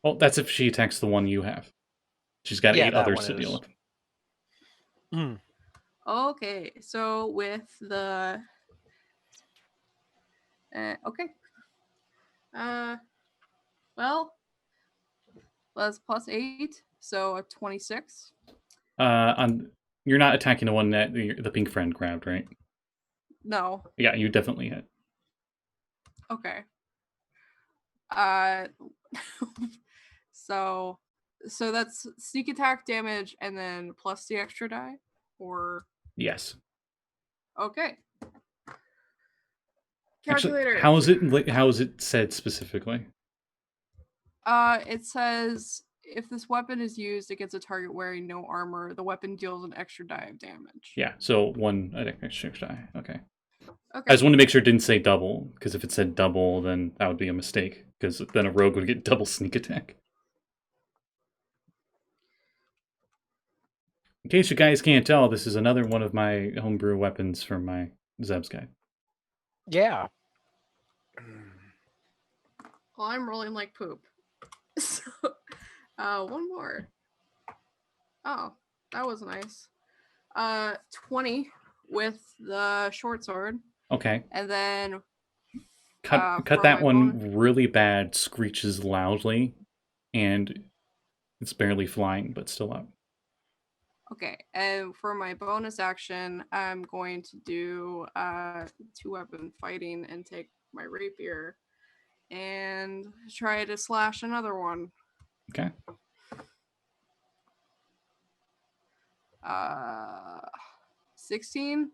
Well, that's if she attacks the one you have. She's got
Yeah,
8
that
others
one
to
is.
deal with.
Okay, so with the okay, well, that's +8, so a 26.
You're not attacking the one that the pink friend grabbed, right?
No,
Yeah, you definitely hit.
okay. So So that's sneak attack damage and then plus the extra die? Or
Yes.
okay.
Actually,
Calculator.
how is it said specifically?
It says if this weapon is used against a target wearing no armor, the weapon deals an extra die of damage.
Yeah, so one extra die. Okay. I
Okay.
just wanted to make sure it didn't say double, because if it said double, then that would be a mistake, because then a rogue would get double sneak attack. In case you guys can't tell, this is another one of my homebrew weapons from my Zeb's guide.
Yeah.
Well, I'm rolling like poop. So, one more. Oh, that was nice. 20 with the short sword.
Okay.
And then
Cut
for
that
my
one really bad, screeches loudly, and it's barely flying, but still up.
okay, and for my bonus action, I'm going to do 2-weapon fighting and take my rapier and try to slash another one.
Okay.
16?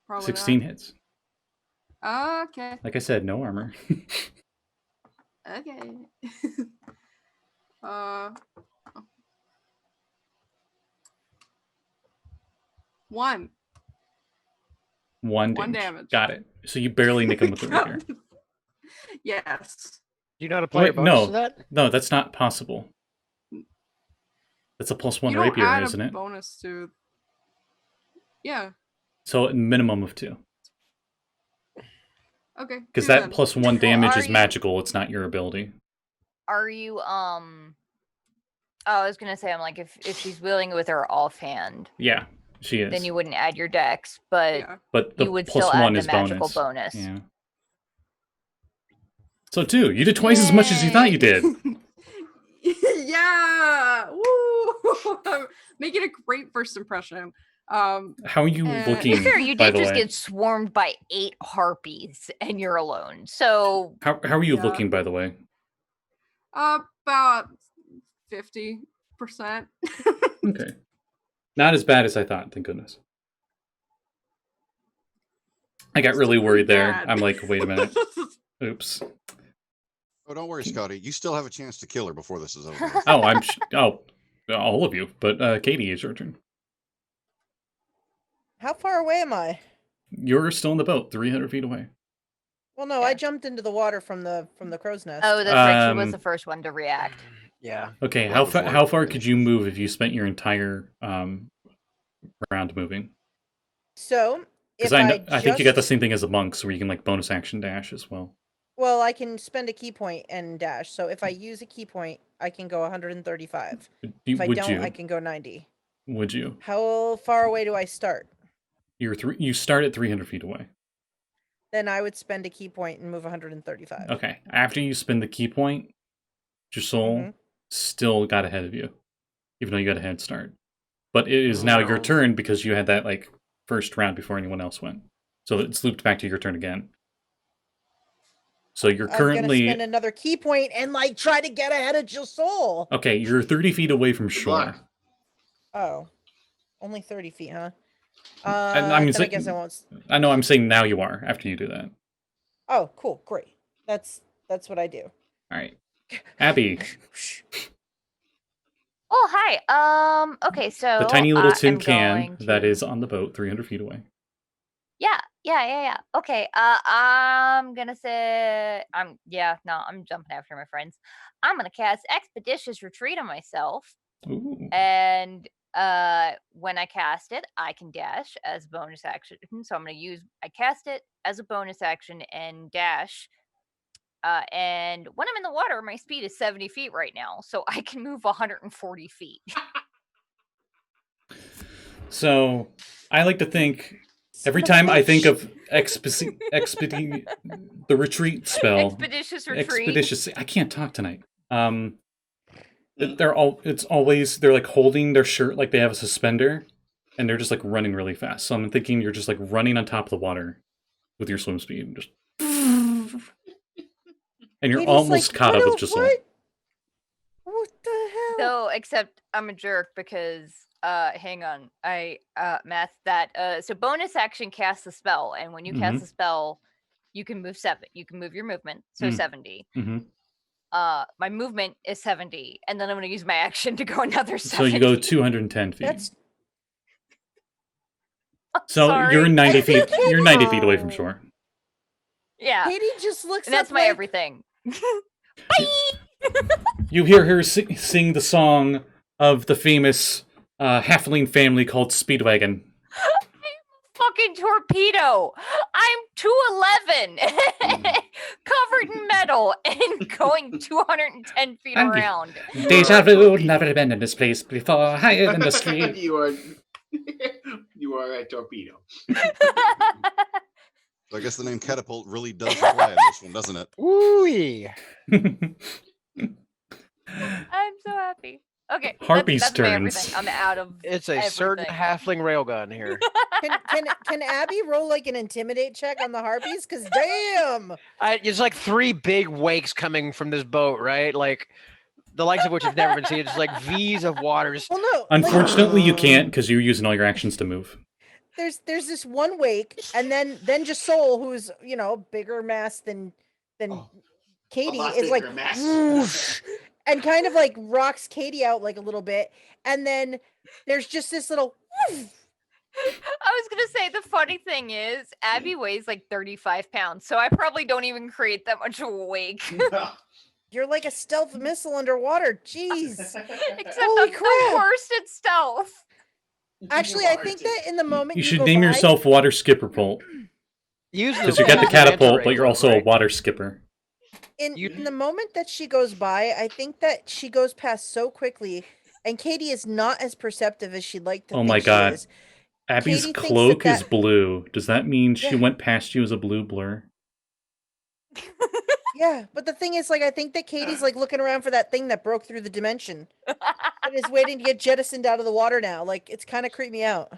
Probably
16 hits.
not. Okay.
Like I said, no armor.
Okay. 1.
One
One
damage.
damage.
Got it. So you barely nick him with the rapier.
Yes.
Do you know how to play your
Wait,
bonus to that?
No, that's not possible. That's a +1
You don't
rapier,
add
isn't
a
it?
bonus to. Yeah.
So a minimum of 2.
Okay.
Because
do
that
then.
+1 damage
are
is
you-
magical. It's not your ability.
Are you Oh, I was gonna say, I'm like, if she's wielding it with her offhand,
Yeah, she is.
then you wouldn't add your dex, but
Yeah.
But the
you would still add
+1
the
is
magical
bonus.
bonus.
Yeah. So 2. You did twice as much as you thought you did.
Yeah. Woo! I'm making a great first impression.
How are you
To be
To
looking?
be fair, you
by
did
the
just
way,
get swarmed by 8 harpies, and you're alone. So
how are you
Yeah.
looking? By the way,
About 50%.
okay, not as bad as I thought. Thank goodness. I got
Still
really
pretty
worried there.
bad.
I'm like, wait a minute. Oops.
Oh, don't worry, Scotty. You still have a chance to kill her before this is over.
Oh, all of you. But Katie, it's your turn.
How far away am I?
You're still in the boat, 300 feet away.
Well, no, I jumped into the water from the crow's nest.
oh, that's right. She was
Um,
the first one to react.
Yeah.
Okay,
Well,
how far could you move if you spent your entire round moving?
So
Because
if
I think you got the same thing as the monks, where you can like bonus action dash as well.
Well, I can spend a key point and dash. So if I use a key point, I can go 135. If I
Would
don't,
you?
I can go 90.
Would you?
How far away do I start?
You start at 300 feet away.
Then I would spend a key point and move 135.
Okay. After you spend the key point, Josul
Mhm.
still got ahead of you, even though you got a head start. But it is now your
No.
turn because you had that like first round before anyone else went. So it's looped back to your turn again. So you're
I'm gonna
currently
spend another key point and like try to get ahead of Josul.
okay. You're 30 feet away from
Good
shore.
luck.
Oh, only 30 feet, huh?
And I mean,
then I guess I won't.
I know. I'm saying now you are after you do that.
Oh, cool, great. That's what I do.
All right, Abby,
Oh, hi. Okay, so
the tiny little tin
I'm
can
going
that
to-
is on the boat, 300 feet away.
Yeah. Okay. I'm gonna say I'm jumping after my friends. I'm gonna cast Expeditious Retreat on myself,
Ooh.
and when I cast it, I can dash as a bonus action. So I cast it as a bonus action and dash. And when I'm in the water, my speed is 70 feet right now, so I can move 140 feet.
So I like to think every time I think of the retreat spell,
Expeditious Retreat.
expeditious. I can't talk tonight. They're like holding their shirt like they have a suspender, and they're just like running really fast. So I'm thinking you're just like running on top of the water with your swim speed, just and you're
Katie's
almost
like,
caught up with
"What?
Josul.
What the
So, except I'm a jerk because hang on. I math that so bonus action casts a spell, and when you cast a spell, you can move 7. You can move your movement, so 70. My movement is 70, and then I'm going to use my action to go another 70.
So you go 210 feet.
That's
So you're
Sorry.
90 feet. You're 90 feet away from shore.
Yeah.
Katie just looks
And that's
up
my
like,
everything.
You hear her sing the song of the famous halfling family called Speedwagon.
Fucking torpedo. I'm 211, covered in metal, and going 210 feet
And you-
around.
Deja vu, never been in this place before, higher than the street.
you are a torpedo.
So I guess the name catapult really does apply in this one, doesn't it?
Ooh.
I'm so happy. Okay,
Harpy's
that's my
turns.
everything. I'm out of
It's a certain
everything.
halfling railgun here.
can Abby roll like an intimidate check on the harpies? Because damn,
It's like 3 big wakes coming from this boat, right? Like the likes of which have never been seen. It's like V's of waters.
well no.
Unfortunately, you can't because you're using all your actions to move.
There's this one wake, and then Josul, who's bigger mass than Katie,
lot
is like
bigger mass.
whoosh, and kind of like rocks Katie out like a little bit, and then there's just this little. Woof.
I was gonna say the funny thing is Abby weighs like 35 pounds, so I probably don't even create that much wake.
You're like a stealth missile underwater. Jeez.
Except
Holy
I'm
crap.
the worst at stealth.
Actually, I think that in the moment
You
you
should
go
name
by-
yourself Water Skipper Pult because you got the catapult, but you're also a water skipper.
in the moment that she goes by, I think that she goes past so quickly, and Katie is not as perceptive as she'd like to.
Oh
think
my
she
God.
is.
Abby's
Katie thinks
cloak
that-
is blue. Does that mean she
Yeah.
went past you as a blue blur?
Yeah, but the thing is, like, I think that Katie's like looking around for that thing that broke through the dimension and is waiting to get jettisoned out of the water now. Like, it's kind of creeped me out.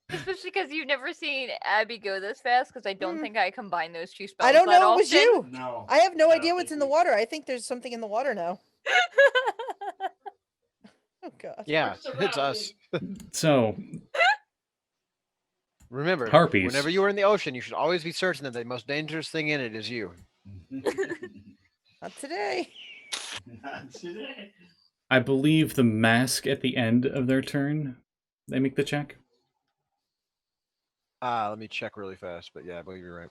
Especially because you've never seen Abby go this fast, because I don't think I combine those two spells.
I don't
that
know. It was
often.
you.
No.
I have no
I don't
idea what's
think
in the
we-
water. I think there's something in the water now. Oh God.
Yeah, it's us.
So,
Remember,
Harpies.
whenever you are in the ocean, you should always be certain that the most dangerous thing in it is you.
Not today.
Not today.
I believe the mask at the end of their turn, they make the check.
Let me check really fast, but yeah, I believe you're right.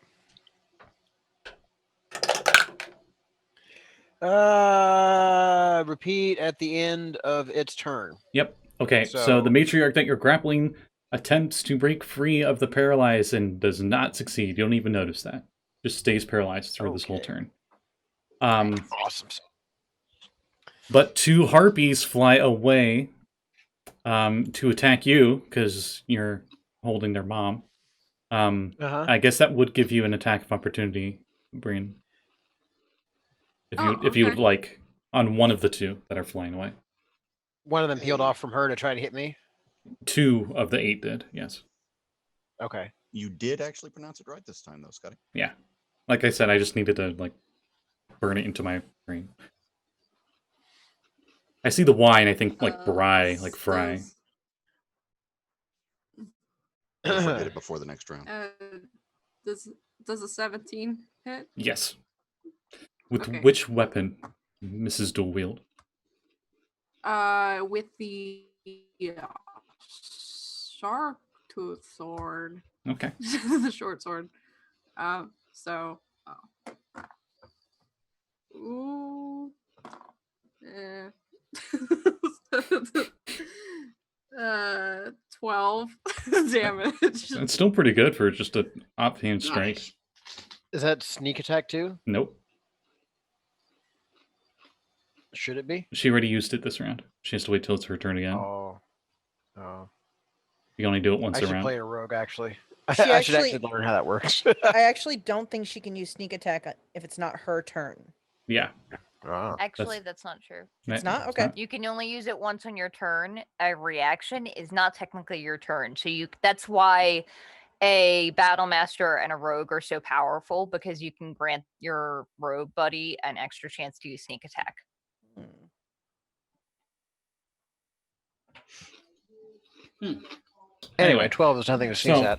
Repeat at the end of its turn.
Yep. Okay, so
So-
the matriarch that you're grappling attempts to break free of the paralyze and does not succeed. You don't even notice that. Just stays paralyzed through this whole
Okay.
turn.
Awesome.
But 2 harpies fly away to attack you because you're holding their mom.
Uh-huh.
I guess that would give you an attack of opportunity, Bryn. If you
okay.
like on one of the 2 that are flying away.
One of them peeled off from her to try to hit me.
2 of the 8 did, yes.
Okay.
You did actually pronounce it right this time, though, Scotty.
Yeah. Like I said, I just needed to like burn it into my brain. I see the Y and I think like Bry, like fry.
Don't forget it before the next round.
Does a 17 hit?
Yes. With
Okay.
which weapon, Mrs. Dual Wield?
With the shark tooth sword.
Okay.
The short sword. Ooh. 12 damage.
It's still pretty good for just an offhand strike.
Nice.
Is that sneak attack too?
Nope.
Should it be?
She already used it this round. She has to wait till it's her turn again.
Oh.
You can only do it once
I
a
should
round.
play a rogue actually.
She
I should
actually-
actually learn how that works.
I actually don't think she can use sneak attack if it's not her turn.
Yeah.
Ah.
Actually, that's not true.
It's not? Okay.
You can only use it once on your turn. A reaction is not technically your turn. So that's why a battle master and a rogue are so powerful, because you can grant your rogue buddy an extra chance to use sneak attack.
Hmm.
Anyway, 12 is nothing to sneeze
so-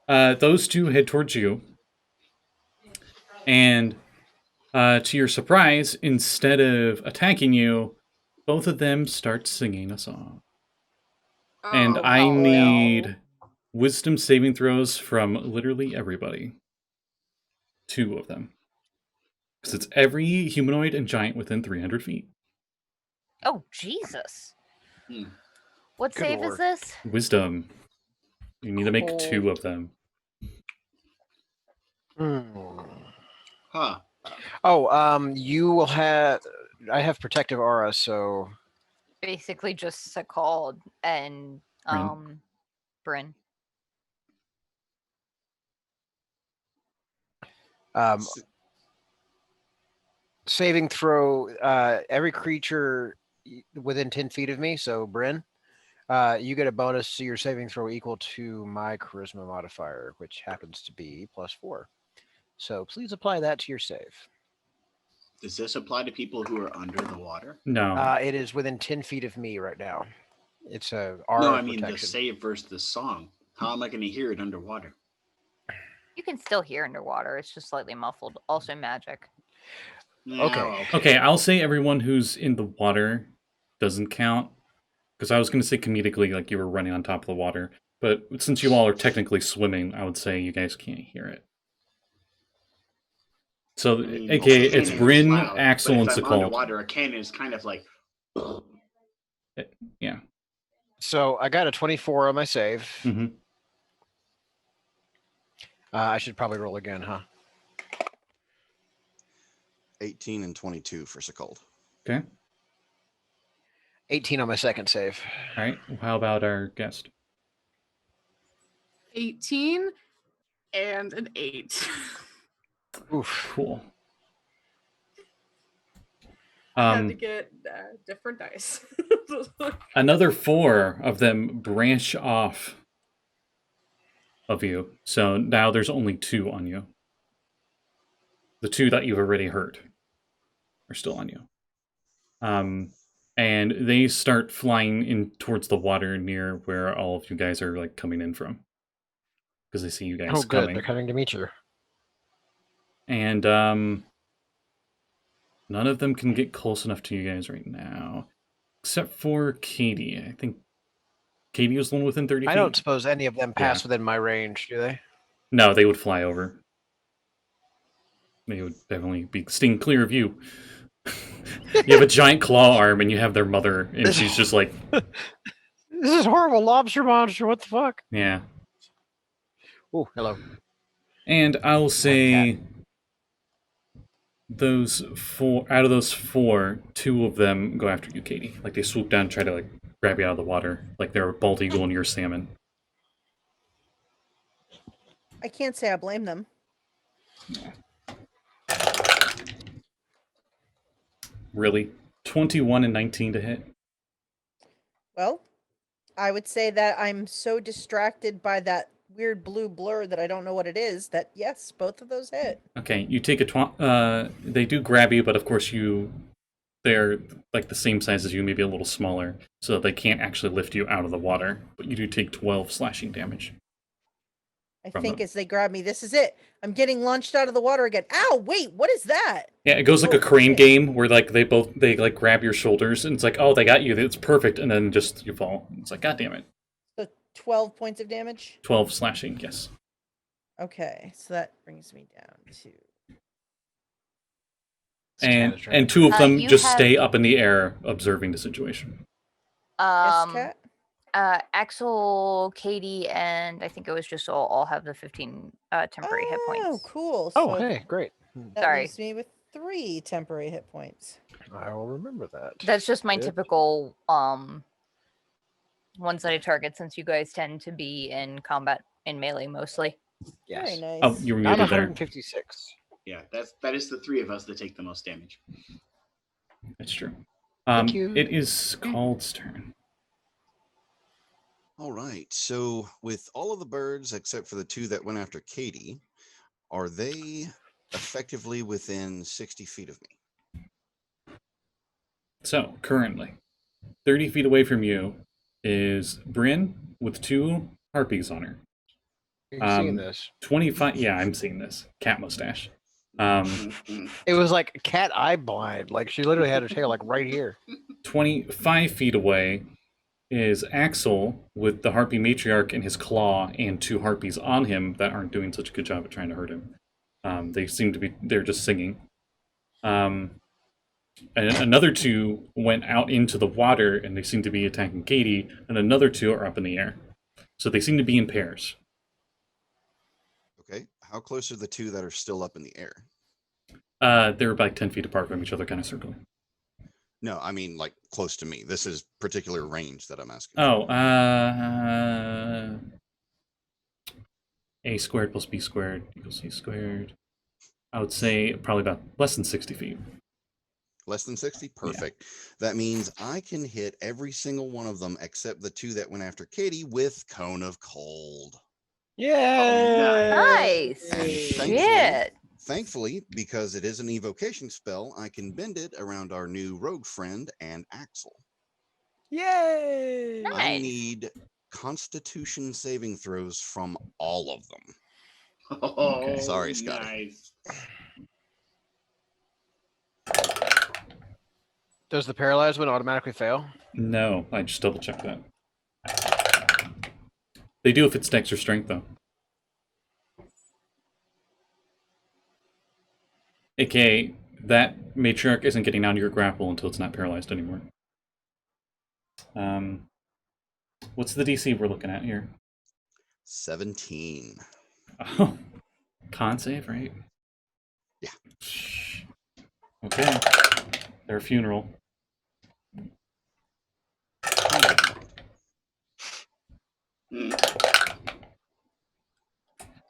at.
Those two head towards you. And to your surprise, instead of attacking you, both of them start singing a song. And
Oh,
I
no.
need wisdom saving throws from literally everybody. 2 of them. Because it's every humanoid and giant within 300 feet.
Oh, Jesus.
Hmm.
What
Good
save
lord.
is this?
Wisdom. You need to make
Cool.
2 of them.
Huh.
Oh, you will have. I have protective aura, so
Basically just Sekald and Bryn.
S-
saving throw. Every creature within 10 feet of me, so Bryn, you get a bonus to your saving throw equal to my charisma modifier, which happens to be +4. So please apply that to your save.
Does this apply to people who are under the water?
No.
It is within 10 feet of me right now. It's a aura
No,
of
I mean the
protection.
save versus the song. How am I going to hear it underwater?
You can still hear underwater. It's just slightly muffled. Also magic.
Yeah,
Okay.
Okay, I'll say everyone who's in the water doesn't count. Because I was going to say comedically, like you were running on top of the water. But since you all are technically swimming, I would say you guys can't hear it. So,
I mean,
aka,
a
it's
cannon is
Bryn,
loud,
Axel, and
but if I'm
Sekald.
underwater, a cannon is kind of like.
Yeah.
So I got a 24 on my save.
hmm
I should probably roll again, huh?
18 and 22 for Sekald.
Okay.
18 on my second save.
All right. How about our guest?
18 and an 8.
Oof.
Cool.
I had to get different dice.
Another 4 of them branch off of you. So now there's only 2 on you. The 2 that you've already hurt are still on you. And they start flying in towards the water near where all of you guys are like coming in from. Because they see you guys
Oh, good.
coming.
They're coming to meet you.
And none of them can get close enough to you guys right now. Except for Kade. I think Kade was the one within 30 feet.
I don't suppose any of them pass within my range, do they?
No, they would fly over. They would definitely be staying clear of you. You have a giant claw arm and you have their mother, and she's just like,
This is horrible, lobster monster. What the fuck?
yeah.
Oh, hello.
And I'll say those 4 out of those 4, 2 of them go after you, Kade. Like they swoop down and try to like grab you out of the water, like they're a bald eagle and you're salmon.
I can't say I blame them.
Really? 21 and 19 to hit?
Well, I would say that I'm so distracted by that weird blue blur that I don't know what it is, that yes, both of those hit.
Okay, you take they do grab you, but of course they're like the same size as you, maybe a little smaller, so they can't actually lift you out of the water, but you do take 12 slashing damage.
I
From
think
them.
as they grab me, this is it. I'm getting launched out of the water again. Ow, wait, what is that?
Yeah, it goes like
Oh,
a crane
shit.
game where like they like grab your shoulders and it's like, oh, they got you, it's perfect, and then just you fall. It's like, god damn it.
So 12 points of damage?
12 slashing, yes.
Okay, so that brings me down to...
And 2 of them
You
just
have-
stay up in the air observing the situation.
Yes, Cat?
Axel, Kade, and I think it was just all have the 15 temporary hit
Oh,
points.
cool.
Oh,
So
hey, great.
that
Sorry.
leaves me with 3 temporary hit points.
I will remember that.
That's just my
Good.
typical one-sided target, since you guys tend to be in combat in melee mostly.
Yes.
Very nice.
Oh, you were
I'm
muted there.
156.
Yeah, that is the 3 of us that take the most damage.
That's true.
Thank you.
It is Skald's turn.
All right. So, with all of the birds except for the 2 that went after Kade, are they effectively within 60 feet of me?
So, currently, 30 feet away from you, is Bryn with 2 harpies on her.
Are you seeing this?
25. Yeah, I'm seeing this. Cat mustache.
It was like cat eye blind. Like she literally had her tail like right here.
25 feet away is Axel with the harpy matriarch in his claw and 2 harpies on him that aren't doing such a good job at trying to hurt him. They seem to be, they're just singing. And another 2 went out into the water and they seem to be attacking Kade, and another 2 are up in the air. So they seem to be in pairs.
Okay. How close are the 2 that are still up in the air?
They're like 10 feet apart from each other, kind of circling.
No, I mean like close to me. This is particular range that I'm asking.
Oh, a squared plus b squared equals c squared. I would say probably about less than 60 feet.
Less than 60? Perfect. Yeah. That means I can hit every single one of them except the 2 that went after Kade with Cone of Cold.
Yeah.
Nice. Shit.
Thankfully, because it is an evocation spell, I can bend it around our new rogue friend and Axel.
Yay!
Nice.
I need Constitution saving throws from all of them.
Oh,
Okay. Sorry, Scotty.
Nice.
Does the paralyzed one automatically fail?
No, I just double checked that. They do if it's dex or strength, though. AKA, that matriarch isn't getting out of your grapple until it's not paralyzed anymore. What's the DC we're looking at here?
17.
Oh, con save, right?
Yeah.
Okay. Their funeral.
Mm.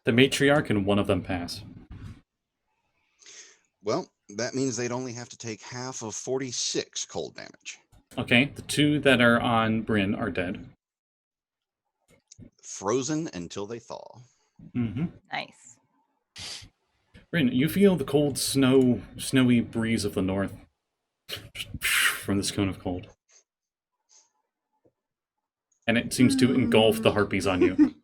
The matriarch and one of them pass.
Well, that means they'd only have to take half of 46 cold damage.
Okay, the 2 that are on Bryn are dead.
Frozen until they thaw.
Mm-hmm.
Nice.
Bryn, you feel the cold snowy breeze of the north from this cone of cold. And it seems to engulf the harpies on you.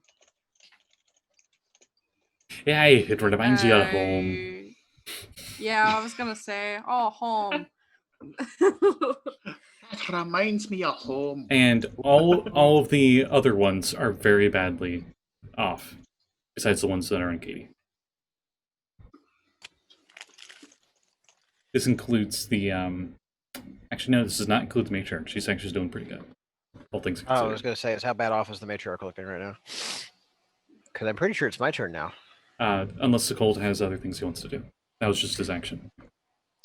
Yay, it reminds you of home.
Yeah, I was gonna say, oh, home.
That reminds me of home.
And all of the other ones are very badly off, besides the ones that are in Kade. This includes the actually no, this does not include the matriarch. She's actually doing pretty good. All things
Oh, I
considered.
was gonna say, is how bad off is the matriarch looking right now? Because I'm pretty sure it's my turn now.
Unless Sekald has other things he wants to do. That was just his action.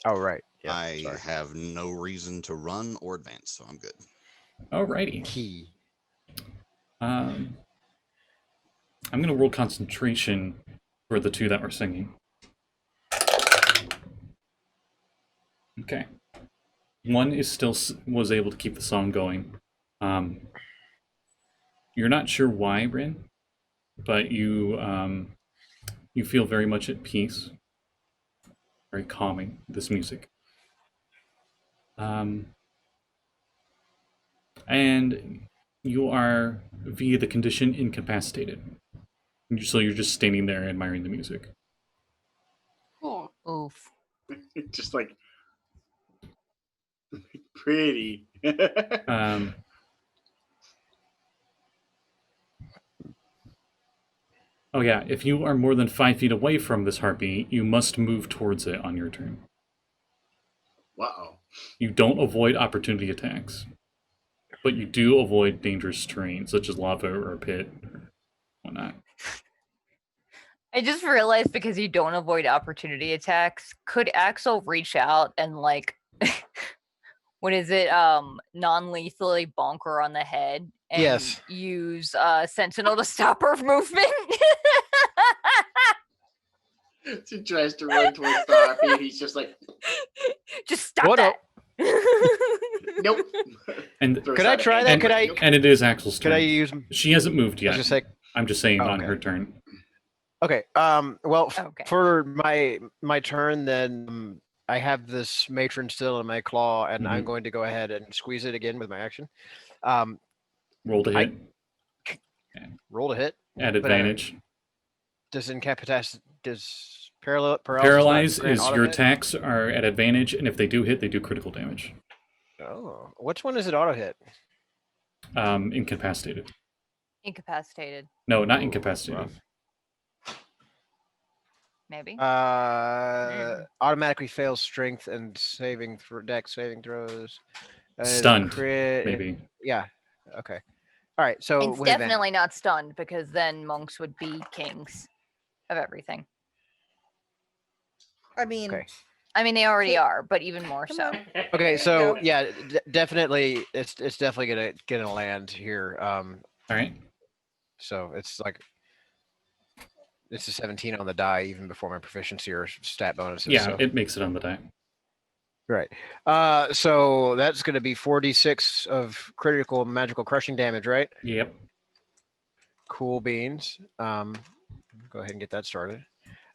Oh, right. Yeah,
I
sorry.
have no reason to run or advance, so I'm good.
Alrighty.
Key.
I'm gonna roll concentration for the 2 that were singing. Okay. One is still was able to keep the song going. You're not sure why, Bryn, but you feel very much at peace. Very calming, this music. And you are, via the condition, incapacitated. So you're just standing there admiring the music.
Cool.
Oof.
Just like pretty.
Oh yeah, if you are more than 5 feet away from this harpy, you must move towards it on your turn.
Wow.
You don't avoid opportunity attacks, but you do avoid dangerous terrain, such as lava or a pit or whatnot.
I just realized because you don't avoid opportunity attacks, could Axel reach out and like, what is it, non-lethally bonk her on the head and
Yes.
use Sentinel to stop her movement?
She tries to run towards the harpy, and he's just like,
Just stop
What
that.
nope.
And
Throws
Could I
out a
try
hand.
that? Could I?
Nope.
and it is Axel's turn.
Could I use?
She hasn't moved
I
yet.
was just like,
I'm just saying
Oh,
on
okay.
her turn.
okay. Well,
Okay.
for my turn, then I have this matron still in my claw, and I'm
Mhm.
going to go ahead and squeeze it again with my action.
Roll to hit.
Roll to hit.
At
But,
advantage.
Does incapacitate? Does paralyze?
Paralyze
not grant
is
auto
your
hit?
attacks are at advantage, and if they do hit, they do critical damage.
Oh, which one is it? Auto hit.
Incapacitated.
Incapacitated,
No, not
Ooh,
incapacitated.
rough.
maybe.
Automatically fails strength and dex saving throws.
Stunned,
Crit.
maybe.
Yeah. Okay. All right. So
It's
with advantage.
definitely not stunned because then monks would be kings of everything.
I mean,
Okay.
I mean, they already
Ki-
are, but even more
come
so.
on.
Okay.
There you
So
go.
yeah, definitely, it's definitely gonna land here.
All right.
So it's like it's a 17 on the die even before my proficiency or stat bonuses.
Yeah,
So.
it makes it on the die.
Right. So that's going to be 4d6 of critical magical crushing damage, right?
Yep.
Cool beans. Go ahead and get that started.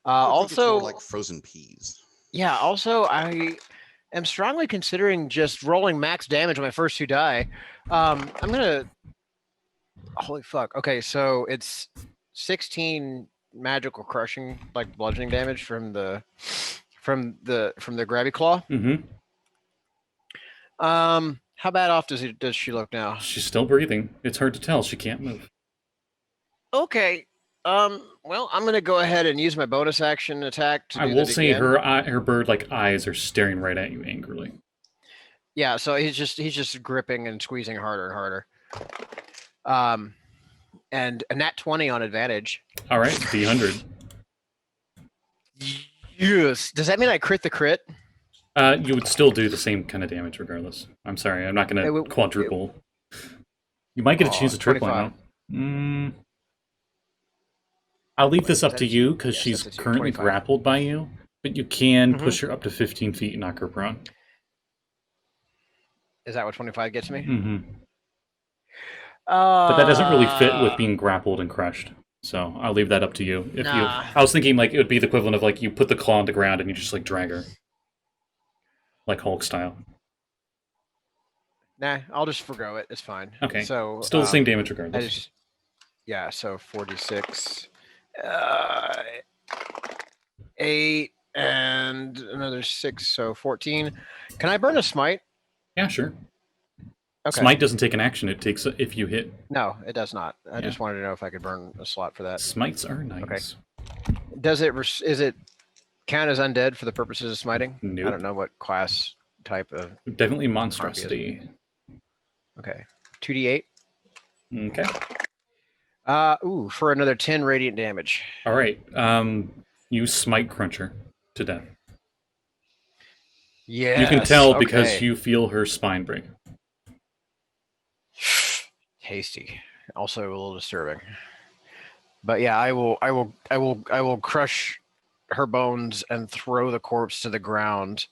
I think it's more
Also,
like frozen peas.
yeah. Also, I am strongly considering just rolling max damage on my first 2 die. I'm gonna. Holy fuck. Okay, so it's 16 magical crushing, like bludgeoning damage from the grabby claw.
Mm-hmm.
How bad off does she look now?
She's still breathing. It's hard to tell. She can't move.
Okay. Well, I'm gonna go ahead and use my bonus action attack to
I
do
will
that
say
again.
her bird-like eyes are staring right at you angrily.
Yeah, so he's just gripping and squeezing harder and harder. And a nat 20 on advantage.
All right, D100.
Yes. Does that mean I crit the crit?
You would still do the same kind of damage regardless. I'm sorry, I'm not going
It
to
would-
quadruple. You might get a chance to triple.
25.
I'll leave this
Wait,
up to
that's-
you because
yes,
she's
that's a two,
currently
25.
grappled by you, but you can
Mhm.
push her up to 15 feet and knock her prone.
Is that what 25 gets me?
Mm-hmm. But that doesn't really fit with
Uh,
being grappled and crushed. So I'll leave that up to you. If
Nah.
I was thinking like it would be the equivalent of like you put the claw on the ground and you just like drag her, like Hulk style.
Nah, I'll just forgo it. It's fine.
Okay.
So
Still the same damage
I
regardless.
just, yeah. So 46, 8, and another 6. So 14. Can I burn a smite?
Yeah, sure.
Okay.
Smite doesn't take an action. It takes if you hit.
No, it does not. I
Yeah.
just wanted to know if I could burn a slot for that.
Smites are nice.
Does it? Is it count as undead for the purposes of smiting?
Nope.
I don't know what class type of.
Definitely monstrosity.
Okay. 2d8.
Okay.
Ooh, for another 10 radiant damage.
All right. You smite Cruncher to death.
Yeah.
You can tell because you feel her spine break.
Tasty. Also a little disturbing. But yeah, I will crush her bones and throw the corpse to the ground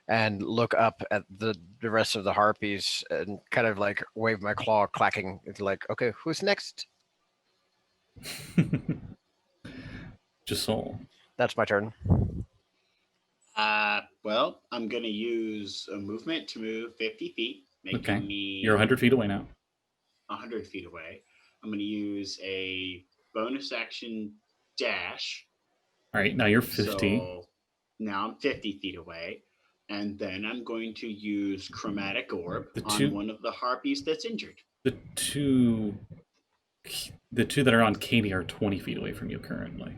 and look up at the rest of the harpies and kind of like wave my claw clacking. It's like, okay, who's next?
Josul.
That's my turn.
Well, I'm going to use a movement to move 50 feet, making
Okay.
me
You're 100 feet away now.
100 feet away. I'm going to use a bonus action dash.
All right. Now you're 50.
So now I'm 50 feet away. And then I'm going to use Chromatic Orb on one of the harpies that's injured.
The two that are on Kade are 20 feet away from you currently.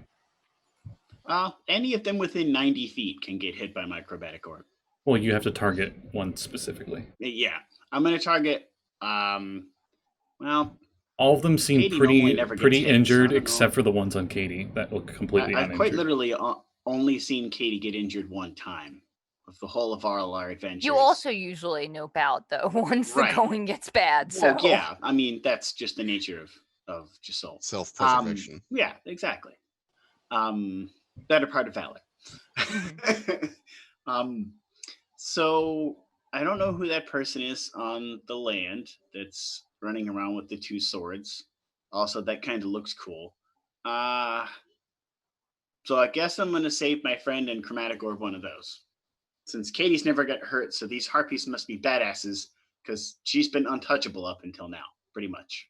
Any of them within 90 feet can get hit by my Chromatic Orb.
Well, you have to target one specifically.
Yeah. I'm going to target, well,
all of them seem
Kade normally never
pretty
gets hit,
injured,
so I don't
except
know.
for the ones on Kade that look completely
I've
uninjured.
quite literally only seen Kade get injured one time of the whole of our adventures.
You also usually nope out though once
Right.
the going gets bad. So
Well, yeah, I mean that's just the nature of Josul.
Self-preservation.
Yeah, exactly. Better part of valor. So I don't know who that person is on the land that's running around with the two swords. Also, that kind of looks cool. So I guess I'm gonna save my friend and Chromatic Orb one of those. Since Katie's never got hurt, so these harpies must be badasses because she's been untouchable up until now. pretty much.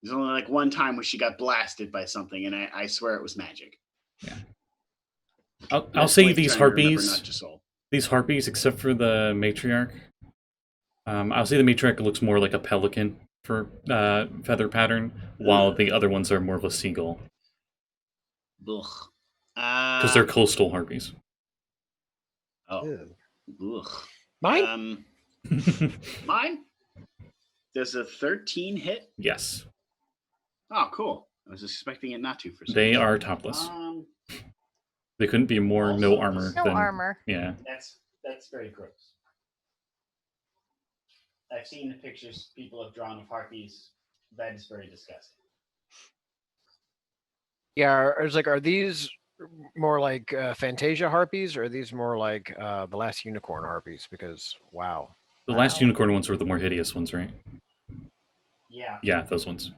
There's only like one time where she got blasted by something, and I swear it was magic.
Yeah. I'll
That's
say
like
these
trying to remember
harpies.
not Josul.
These harpies, except for the matriarch. I'll say the matriarch looks more like a pelican for feather pattern, while the other ones are more of a seagull. Because they're coastal harpies.
Oh.
Ew.
Ugh.
Mine?
Mine? Does a 13 hit?
Yes.
Oh, cool. I was expecting it not to for some
They
reason.
are topless. They couldn't be more no
Also,
armor.
No
than,
armor.
Yeah.
That's very gross. I've seen the pictures people have drawn of harpies. That is very disgusting.
Yeah, are these more like Fantasia harpies, or are these more like the last unicorn harpies? Because wow.
The last
Wow.
unicorn ones were the more hideous ones, right?
Yeah.
Yeah, those ones.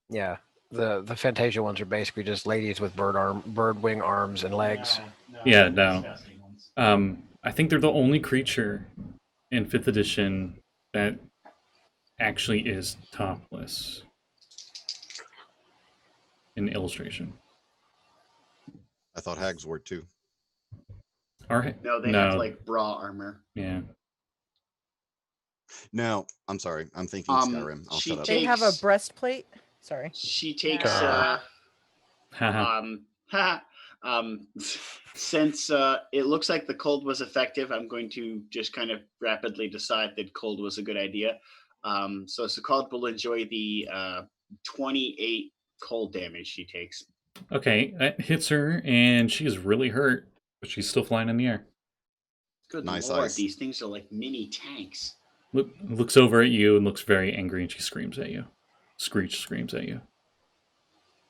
Yeah. The Fantasia ones are basically just ladies with bird wing arms and legs.
Yeah,
they're
no.
disgusting ones.
I think they're the only creature in 5th edition that actually is topless in illustration.
I thought hags were too.
No, they have like bra armor.
Yeah.
No, I'm sorry. I'm thinking Skyrim. I'll
she
shut up.
They have a
Takes-
breastplate. Sorry.
She takes
Haha.
since it looks like the cold was effective, I'm going to just kind of rapidly decide that cold was a good idea. So Sekald will enjoy the 28 cold damage she takes.
Okay, that hits her, and she is really hurt, but she's still flying in the air.
Good
Nice
lord,
ice.
these things are like mini tanks.
Looks over at you and looks very angry, and she screams at you. Screech screams at you.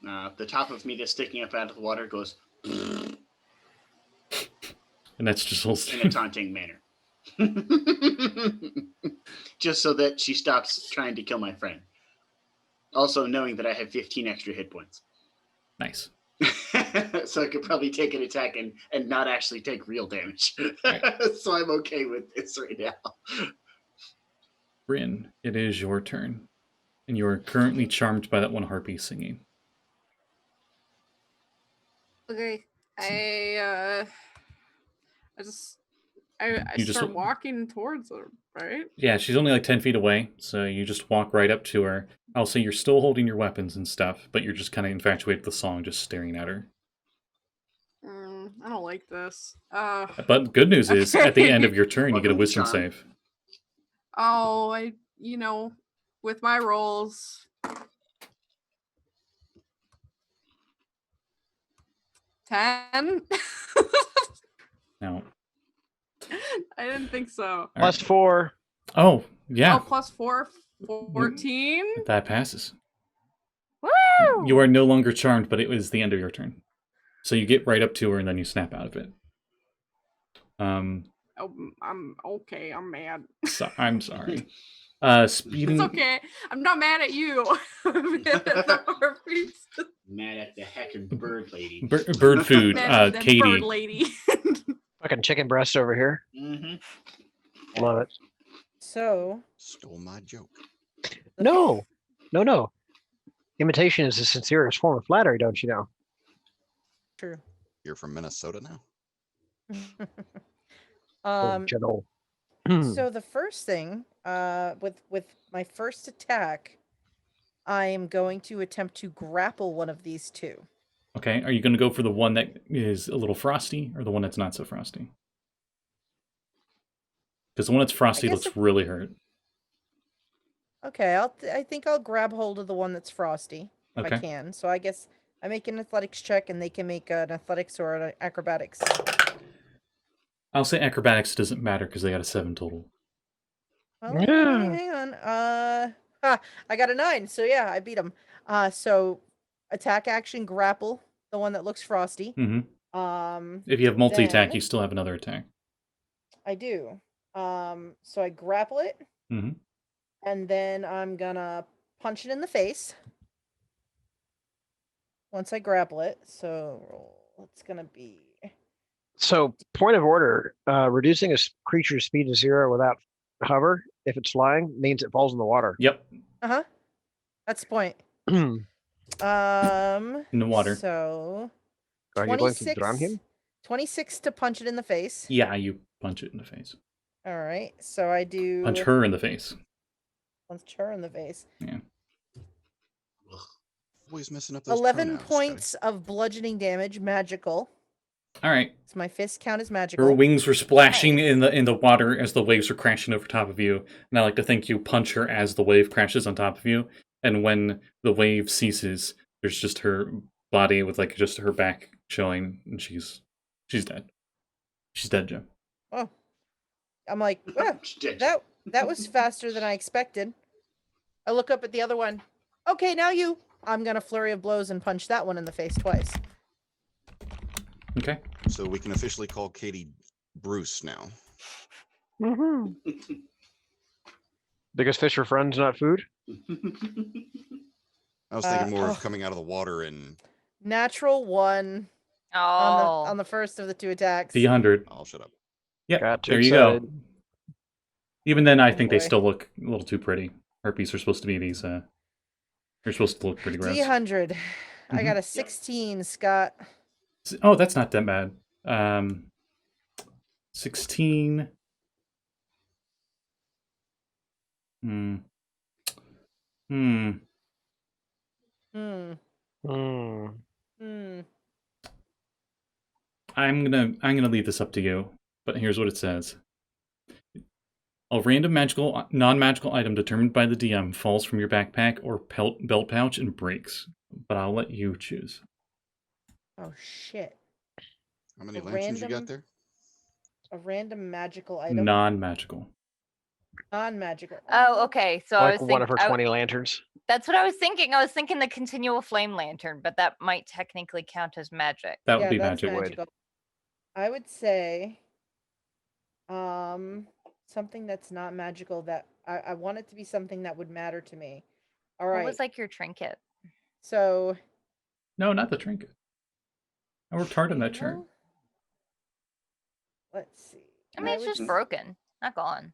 The top of me that's sticking up out of the water goes in
And that's just
a taunting manner. Just so that she stops trying to kill my friend. Also knowing that I have 15 extra hit points.
nice.
So I could probably take an attack and not actually take real damage.
Right.
So I'm okay with this right now.
Bryn, it is your turn. And you are currently charmed by that one harpy singing.
Okay. I
You just-
start walking towards her, right?
Yeah, she's only like 10 feet away, so you just walk right up to her. I'll say you're still holding your weapons and stuff, but you're just kind of infatuated with the song, just staring at her.
I don't like this.
But good news is, at the end of your turn, you get a
Welcome to
wisdom
charm.
save.
Oh, with my rolls. 10?
Now,
I didn't think so.
Plus 4.
oh, yeah,
Oh, plus 4, 14?
that passes.
Woo!
You are no longer charmed, but it was the end of your turn. So you get right up to her, and then you snap out of it.
Oh, I'm okay. I'm mad.
So, I'm sorry. Speeding.
It's okay. I'm not mad at you. I'm mad at the harpies.
Mad at the heckin' bird lady.
Bird food.
Mad at that
Katie.
bird lady.
Fucking chicken breast over here.
Mm-hmm.
Love it.
So
Stole my joke.
No. Imitation is the sincerest form of flattery, don't you know?
true.
You're from Minnesota now?
General.
So the first thing, with my first attack, I am going to attempt to grapple one of these two.
Okay, are you going to go for the one that is a little frosty, or the one that's not so frosty? Because the one that's frosty
guess
looks
if-
really hurt.
Okay, I think I'll grab hold of the one that's frosty if I
Okay.
can. So I guess I make an athletics check, and they can make an athletics or an acrobatics.
I'll say acrobatics doesn't matter because they got a 7 total.
Well,
Yeah.
hang on. I got a 9, so yeah, I beat him. So attack action grapple the one that looks frosty.
Mm-hmm. If you have multi-attack,
Then-
you still have another attack.
I do. So I grapple it,
Mhm.
and then I'm gonna punch it in the face. Once I grapple it, so it's gonna be
So, point of order, reducing a creature's speed to 0 without hover If it's flying, means it falls in the water.
Yep,
Uh-huh. That's the point.
in the water.
So
Are you going to drown him?
26 to punch it in the face.
Yeah, you punch it in the face.
All right. So I do
Punch her in the face.
punch her in the face.
Yeah.
Always messing up those
11
pronouns,
points of bludgeoning damage, magical.
All right.
So my fist count as
Her
magical.
wings were splashing in the water as the waves were crashing over top of you. And I like to think you punch her as the wave crashes on top of you. And when the wave ceases, there's just her body with like just her back showing, and she's dead. She's dead, Jim.
Oh. I'm like, "Ah, that was faster than I expected." I look up at the other one. Okay, now you. I'm gonna flurry of blows and punch that one in the face twice.
Okay.
So we can officially call Katie Bruce now.
Mm-hmm. Because fish are friends, not food.
I was thinking more
oh.
of coming out of the water and.
Natural 1
Oh.
on the first of the 2 attacks.
D100.
I'll shut up.
Yep.
Got too
There you
excited.
go. Even then, I
Oh,
think they
boy.
still look a little too pretty. Harpies are supposed to be these. They're supposed to look pretty gross.
D100. I
Mhm.
got a 16, Scott.
Oh, that's not that bad. 16. Hmm.
Hmm.
Hmm.
Hmm.
I'm gonna leave this up to you, but here's what it says. A random non-magical item determined by the DM falls from your backpack or belt pouch and breaks, but I'll let you choose.
Oh shit.
How many
A
lanterns you
random-
got there?
A random magical item.
Non-magical.
Non-magical.
Oh, okay. So I
Like
was
one of her
thinking.
20 lanterns.
That's what I was thinking. I was thinking the continual flame lantern, but that might technically count as magic.
That would
Yeah,
be
that's
magic.
magical. I would say something that's not magical that I want it to be something that would matter to me. All
What
right.
was like your trinket?
So
No, not the trinket. I worked hard on
you
that chart.
know, let's see.
I mean, it's
would
just
s-
broken, not gone.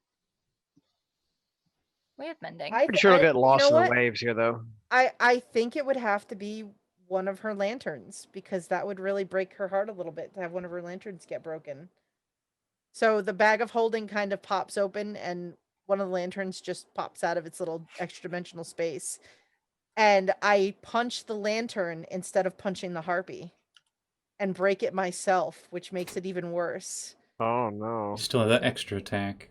We have mending.
Pretty sure it'll get lost
you know
in the
what?
waves here, though.
I think it would have to be one of her lanterns because that would really break her heart a little bit to have one of her lanterns get broken. So the bag of holding kind of pops open and one of the lanterns just pops out of its little extra dimensional space. And I punch the lantern instead of punching the harpy and break it myself, which makes it even worse.
Oh, no.
You still have that extra attack.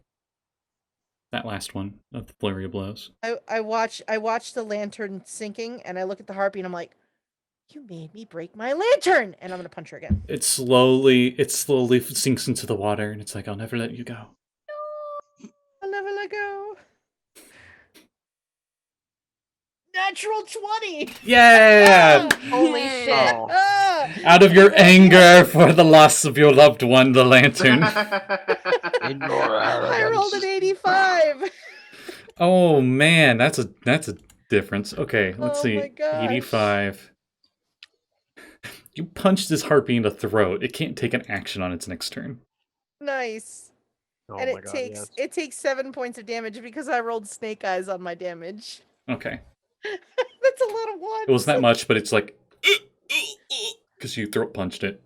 That last one of the flurry of blows.
I watch the lantern sinking and I look at the harpy and I'm like, "You made me break my lantern!" And I'm gonna punch her again.
It slowly sinks into the water, and it's like, I'll never let you go.
I'll never let go. Natural 20!
Yeah!
Holy
Yay.
shit.
Oh.
Ah!
Out of your anger for the loss of your loved one, the lantern.
I rolled an 85!
Oh man, that's a difference. Okay, let's
Oh
see.
my gosh.
85. You punched this harpy in the throat. It can't take an action on its next turn.
Nice.
Oh
And
my God, yes.
it takes 7 points of damage because I rolled snake eyes on my damage.
Okay.
That's a lot of ones.
It wasn't that much, but it's like because you throat punched it.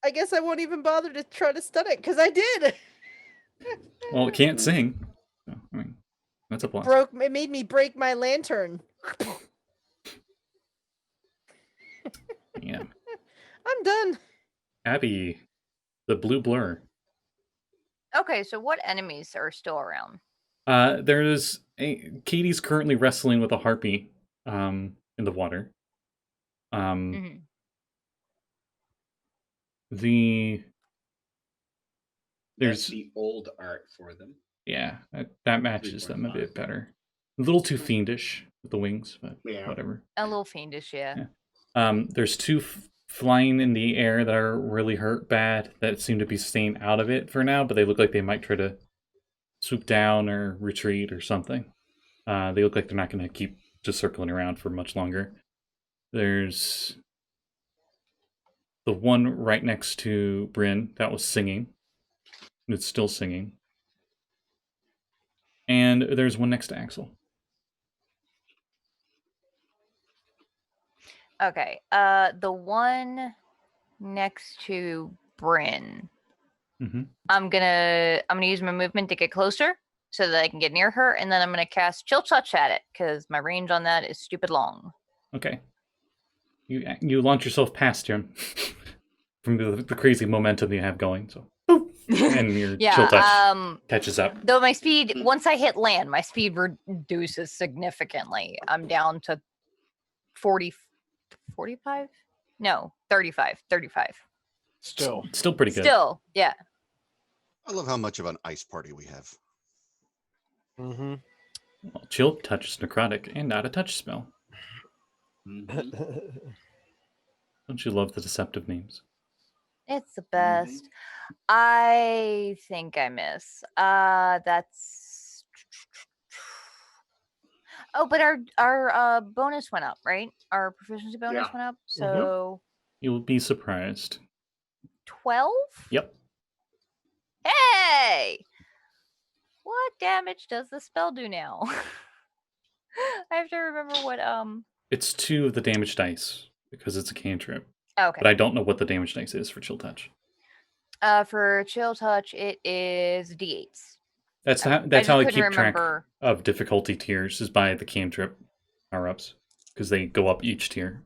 I guess I won't even bother to try to stun it because I did.
Well, it can't sing. So, I mean, that's a plus.
It made me break my lantern.
Yeah.
I'm done.
Abby, the blue blur.
Okay, so what enemies are still around?
Katie's currently wrestling with a harpy in the water.
Mhm.
There's
There's
the old art for them.
yeah, that matches them a bit better. A little too fiendish with the wings, but
Yeah.
whatever.
A little fiendish, yeah.
Yeah. There's two flying in the air that are really hurt bad that seem to be staying out of it for now, but they look like they might try to swoop down or retreat or something. They look like they're not going to keep just circling around for much longer. There's the one right next to Bryn that was singing. It's still singing. And there's one next to Axel.
Okay. The one next to Bryn.
Mm-hmm.
I'm gonna use my movement to get closer so that I can get near her, and then I'm gonna cast Chill Touch at it because my range on that is stupid long.
Okay. You launch yourself past him from the crazy momentum you have going. So, boop, and your Chill Touch catches up.
Though my speed, once I hit land, my speed reduces significantly. I'm down to 45? No, 35.
Still.
Still pretty good.
Still, yeah.
I love how much of an ice party we have.
Mm-hmm.
Well, Chill Touch is necrotic and not a touch spell. Don't you love the deceptive names?
It's the best. I think I miss. That's. Oh, but our bonus went up, right? Our proficiency bonus went up. So
You'll be surprised.
12?
Yep.
Hey! What damage does the spell do now? I have to remember what
It's 2 of the damage dice because it's a cantrip.
Okay.
But I don't know what the damage dice is for Chill Touch.
For Chill Touch, it is D8s.
That's how I keep track of difficulty tiers, is by the cantrip power-ups, because they go up each tier.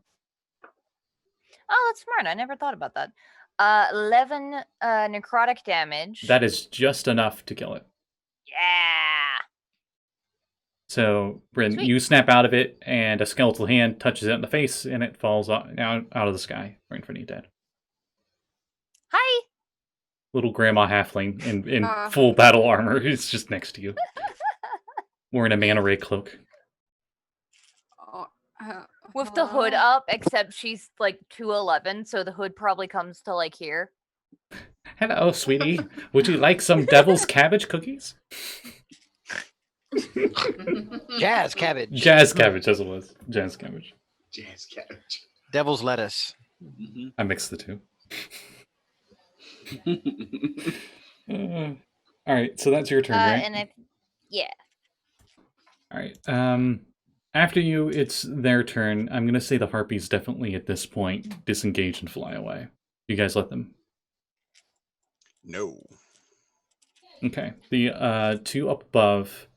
Oh, that's smart. I never thought about that. 11 necrotic damage.
That is just enough to kill it.
Yeah.
So, Bryn,
Sweet.
you snap out of it, and a skeletal hand touches it in the face, and it falls out of the sky right in front of you, dead.
Hi.
Little grandma halfling in full battle armor is just next to you, wearing a manta ray cloak.
With the hood up, except she's like 2'11", so the hood probably comes to like here.
Hello, sweetie. Would you like some devil's cabbage cookies?
Jazz cabbage.
Jazz cabbage, as it was. Jazz cabbage.
Jazz cabbage.
Devil's lettuce.
I mixed the two. All right, so that's your turn, right?
Yeah.
All right. After you, it's their turn. I'm gonna say the harpies definitely at this point disengage and fly away. You guys let them?
No.
Okay. The 2 up above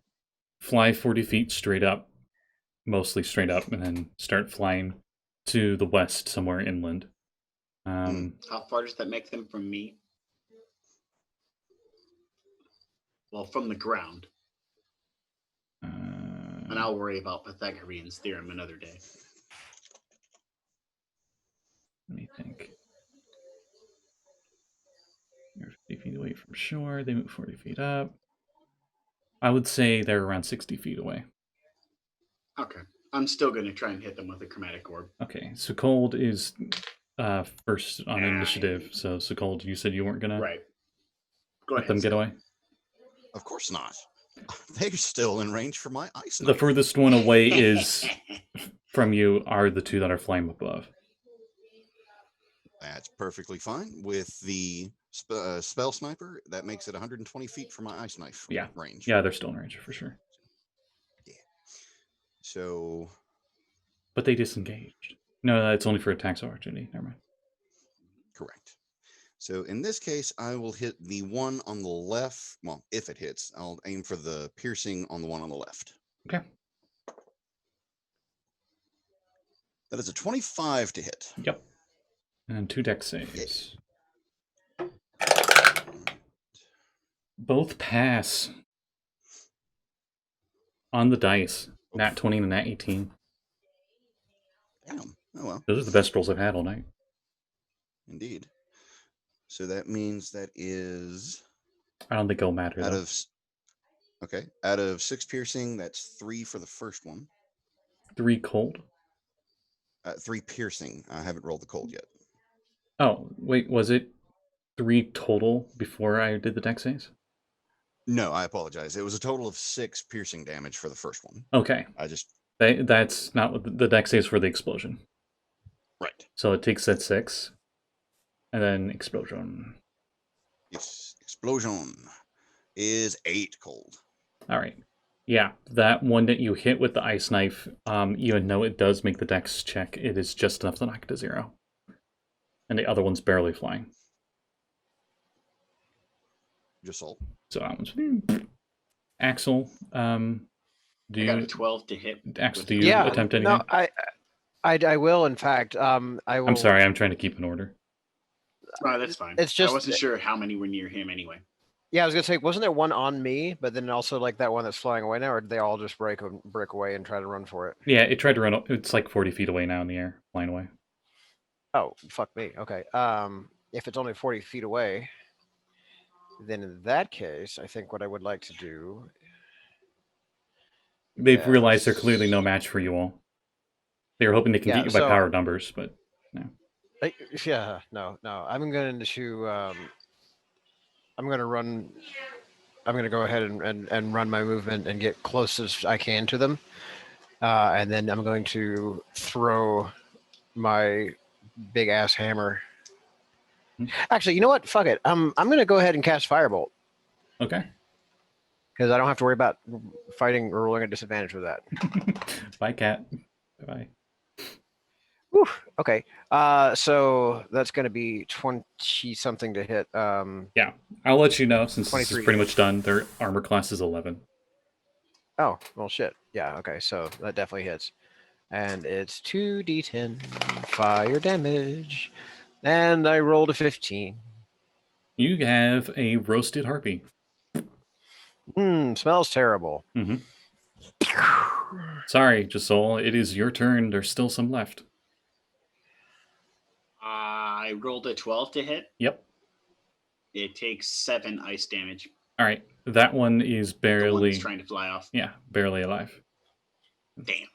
fly 40 feet straight up, mostly straight up, and then start flying to the west, somewhere inland.
How far does that make them from me? Well, from the ground. And I'll worry about Pythagorean's theorem another day.
Let me think. They're 50 feet away from shore. They move 40 feet up. I would say they're around 60 feet away.
Okay. I'm still going to try and hit them with a chromatic orb.
Okay. Sekald is first on initiative. So, Sekald, you said you weren't going to let them get away?
Of course not. They're still in range for my ice knife.
The furthest one away is from you are the 2 that are flying above.
That's perfectly fine. With the spell sniper, that makes it 120 feet from my ice knife range.
Yeah, they're still in range for sure.
Yeah. So...
But they disengaged. No, it's only for attacks of opportunity. Never mind.
Correct. So in this case, I will hit the one on the left. Well, if it hits, I'll aim for the piercing on the one on the left.
Okay.
That is a 25 to hit.
Yep. And 2 dex saves. Both pass. On the dice. Nat 20 and Nat 18.
Damn. Oh well.
Those are the best rolls I've had all night.
Indeed. So that means that is...
I don't think it'll matter, though.
Out of 6 piercing, that's 3 for the first one.
3 cold?
3 piercing. I haven't rolled the cold yet.
Oh, wait, was it 3 total before I did the dex saves?
No, I apologize. It was a total of 6 piercing damage for the first one.
Okay. That's not what the dex saves for the explosion.
Right.
So it takes that 6. And then explosion.
Yes, explosion is 8 cold.
All right. Yeah, that one that you hit with the ice knife, even though it does make the dex check, it is just enough to knock it to 0. And the other one's barely flying.
Josul.
So that one's... Axel, do
I got a
you...
12 to hit.
Axel,
with
do
it.
you
Yeah,
attempt anything?
no, I will. In fact, I will.
I'm sorry, I'm trying to keep an order.
Oh, that's fine.
It's just-
I wasn't sure how many were near him anyway.
Yeah, I was gonna say, wasn't there one on me, but then also like that one that's flying away now, or did they all just break away and try to run for it?
Yeah, it tried to run... It's like 40 feet away now in the air, flying away.
Oh, fuck me. Okay. If it's only 40 feet away, then in that case, I think what I would like to do.
They've realized they're
Yes.
clearly no match for you all. They were hoping they can
Yeah,
get you by
so-
power of numbers, but...
Yeah, no. I'm going to. I'm going to run. I'm going to go ahead and run my movement and get close as I can to them, and then I'm going to throw my big ass hammer.
Hmm.
Actually, you know what? Fuck it. I'm going to go ahead and cast Firebolt
Okay.
because I don't have to worry about fighting or rolling a disadvantage with that.
Bye, cat. Bye-bye.
Whew, okay. So that's going to be 20 something to hit.
I'll let you know, since this is
23.
pretty much done. Their armor class is 11.
Oh, well, shit. Yeah, okay. So that definitely hits. And it's 2d10 fire damage. And I rolled a 15.
You have a roasted harpy.
Smells terrible.
Mm-hmm. Sorry, Josul, it is your turn. There's still some left.
I rolled a 12 to hit.
Yep.
It takes 7 ice damage.
All right. That one is
The one
barely...
that's trying to fly off.
Yeah, barely alive.
Damn.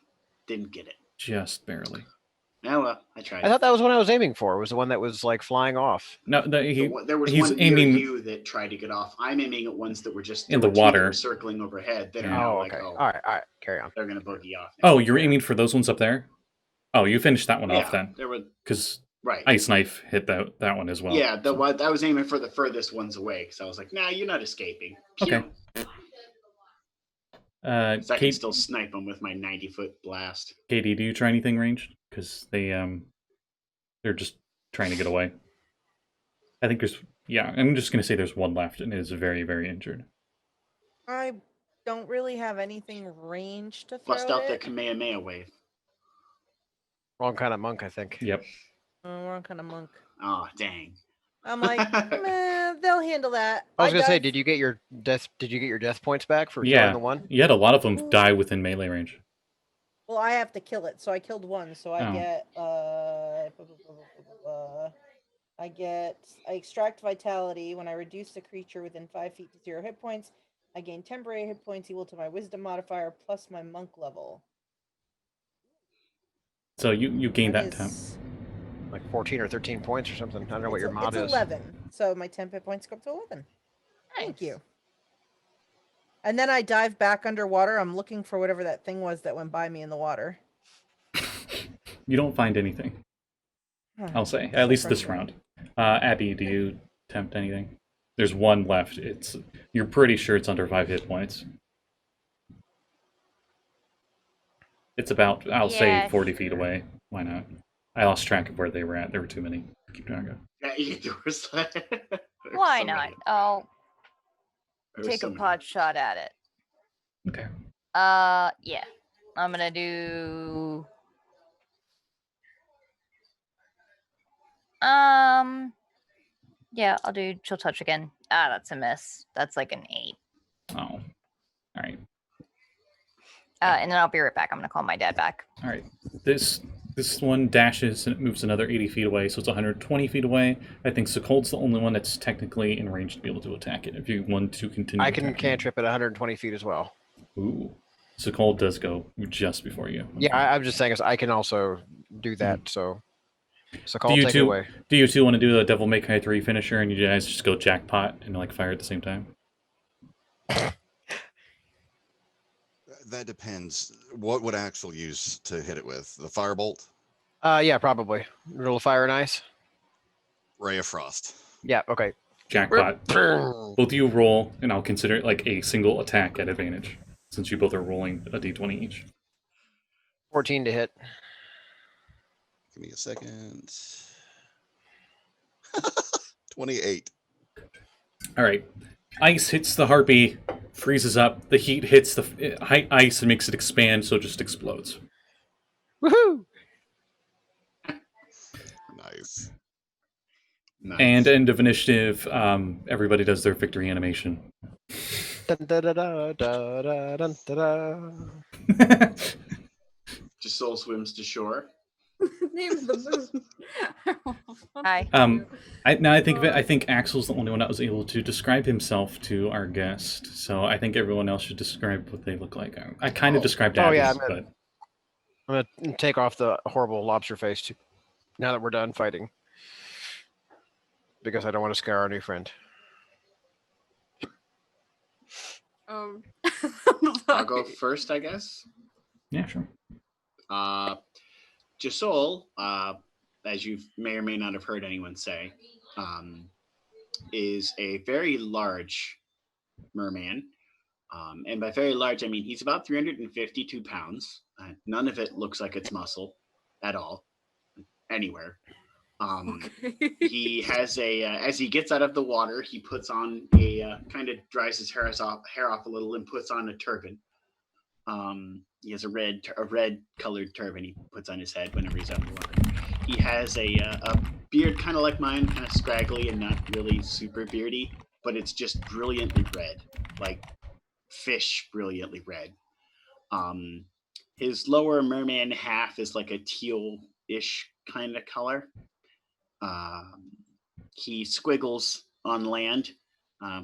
Didn't get it.
Just barely.
No, I tried.
I thought that was what I was aiming for. Was the one that was like flying off.
No,
There was
he's
one
aiming-
near you that tried to get off. I'm aiming at ones that were just
In
there
the
were two that
water.
were circling overhead. That are
Yeah.
now
Oh,
like,
okay.
oh,
All right. Carry on.
they're gonna bogey off. now.
Oh, you're aiming for those ones up there? Oh, you finished that one
yeah,
off then.
there were
Because
right.
Ice Knife hit that one as well.
Yeah, I was aiming for the furthest ones away because I was like, nah, you're not escaping. Pew.
Okay.
'Cause I can
Kate,
still snipe them with my 90-foot blast.
Katie, do you try anything ranged? Because they're just trying to get away. I think I'm just gonna say there's one left and it is very, very injured.
I don't really have anything ranged to throw
Bust out the
it.
Kamehameha wave.
Wrong kind of monk, I think.
Yep.
Wrong kind of monk.
Oh, dang.
I'm like, meh, they'll handle that.
I was gonna say,
dive-
did you get your death points back for
Yeah.
killing the one?
You had a lot of them die within melee range.
Well, I have to kill it, so I killed one. So I
Oh.
get I extract vitality when I reduce the creature within 5 feet to 0 hit points. I gain temporary hit points equal to my wisdom modifier plus my monk level.
So you gain that temp.
is-
Like 14 or 13 points or something. I don't know what your mod
it's
is.
11. So my temp hit points go up to 11. Thank
Nice.
you. And then I dive back underwater. I'm looking for whatever that thing was that went by me in the water.
You don't find anything, I'll say.
So
At least this
frustrating.
round. Abby, do you tempt anything? There's one left. You're pretty sure it's under 5 hit points. It's about, I'll say,
Yeah.
40 feet away. Why not? I lost track of where they were at. There were too many. Keep track of.
Yeah, there was there were
Why
so
not?
many.
I'll
There were
take
so
a
many.
pot shot at it.
Okay.
Yeah. I'm gonna do. Yeah, I'll do chill touch again. Ah, that's a miss. That's like an 8.
Oh. All right.
And then I'll be right back. I'm gonna call my dad back.
All right. This one dashes and it moves another 80 feet away, so it's 120 feet away. I think Sekold's the only one that's technically in range to be able to attack it. If you want to continue,
I can
attacking it.
cantrip at 120 feet as well.
Ooh. Sekold does go just before you.
Yeah, I'm just saying is I can also do that. So call
you
take it
two-
away.
Do you two want to do the Devil May Cry 3 finisher and you guys just go jackpot and like fire at the same time?
That depends. What would Axel use to hit it with? The firebolt?
Yeah, probably. Roll of fire and ice.
Ray of Frost.
Yeah. Okay.
Jackpot. Both of you roll, and I'll consider it like a single attack at advantage. since you both are rolling a d20 each.
14 to hit.
Give me a second. 28.
All right. Ice hits the harpy, freezes up. The heat hits the ice and makes it expand, so it just explodes.
Woohoo!
Nice.
Nice.
And end of initiative. Everybody does their victory animation.
Dun, da, da, da, da, da, dun, da, da.
Josul swims to shore.
Name of the moon.
Hi.
Now I think of it, I think Axel's the only one that was able to describe himself to our guest. So I think everyone else should describe what they look like. I kind of described
Oh,
Abby's,
yeah,
but
I'm gonna take off the horrible lobster face too. Now that we're done fighting, because I don't want to scare our new friend.
I'll go first, I guess.
yeah, sure.
Josul, as you may or may not have heard anyone say, is a very large merman. And by very large, I mean he's about 352 pounds. None of it looks like it's muscle at all, anywhere. He has as he gets out of the water, he puts on kind of dries his hair off a little and puts on a turban. He has a red colored turban he puts on his head whenever he's out in the water. He has a beard kind of like mine, kind of scraggly and not really super beardy, but it's just brilliantly red, like fish brilliantly red. His lower merman half is like a teal-ish kind of color. He squiggles on land,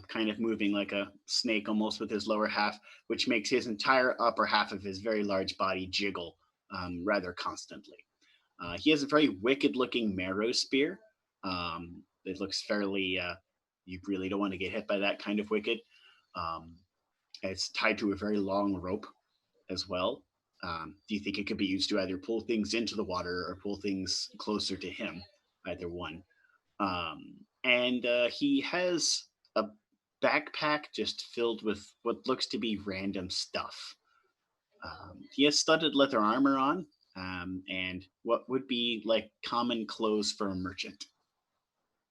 kind of moving like a snake almost with his lower half, which makes his entire upper half of his very large body jiggle rather constantly. He has a very wicked-looking marrow spear. It looks fairly, you really don't want to get hit by that kind of wicked. It's tied to a very long rope as well. Do you think it could be used to either pull things into the water or pull things closer to him? Either one. And he has a backpack just filled with what looks to be random stuff. He has studded leather armor on, and what would be like common clothes for a merchant.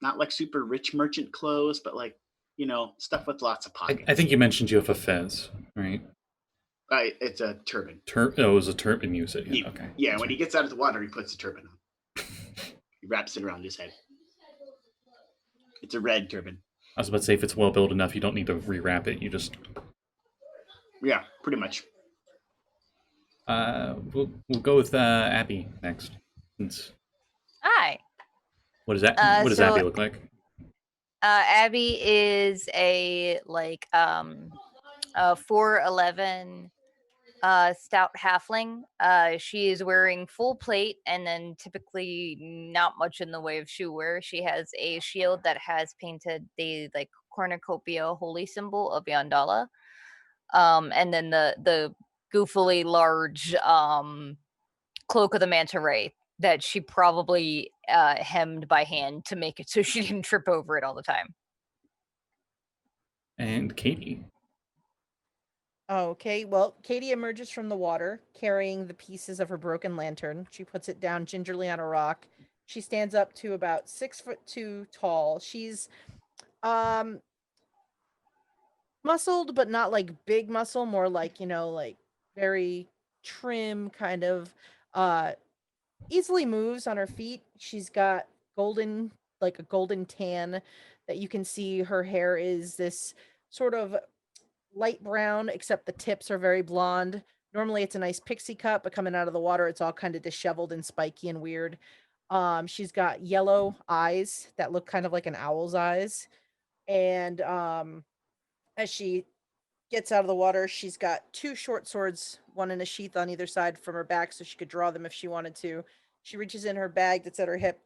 Not like super rich merchant clothes, but like, stuff with lots of pockets.
I think you mentioned you have a fez, right?
It's a turban.
It was a turban you said. Yeah, okay.
Yeah, when he gets out of the water, he puts a turban on. He wraps it around his head. It's a red turban.
I was about to say, if it's well built enough, you don't need to rewrap it. You just...
Yeah, pretty much.
We'll go with Abby next.
Hi.
What does that? What does Abby look like?
Abby is a 4'11" stout halfling. She is wearing full plate and then typically not much in the way of shoe wear. She has a shield that has painted the cornucopia holy symbol of Yandala. And then the goofily large cloak of the manta ray that she probably hemmed by hand to make it so she didn't trip over it all the time.
And Katie.
Okay, well, Katie emerges from the water carrying the pieces of her broken lantern. She puts it down gingerly on a rock. She stands up to about 6'2" tall. She's muscled, but not like big muscle, more like, like very trim, kind of easily moves on her feet. She's got a golden tan that you can see. Her hair is this sort of light brown, except the tips are very blonde. Normally it's a nice pixie cut, but coming out of the water, it's all kind of disheveled and spiky and weird. She's got yellow eyes that look kind of like an owl's eyes. And as she gets out of the water, she's got two short swords, one in a sheath on either side from her back, so she could draw them if she wanted to. She reaches in her bag that's at her hip,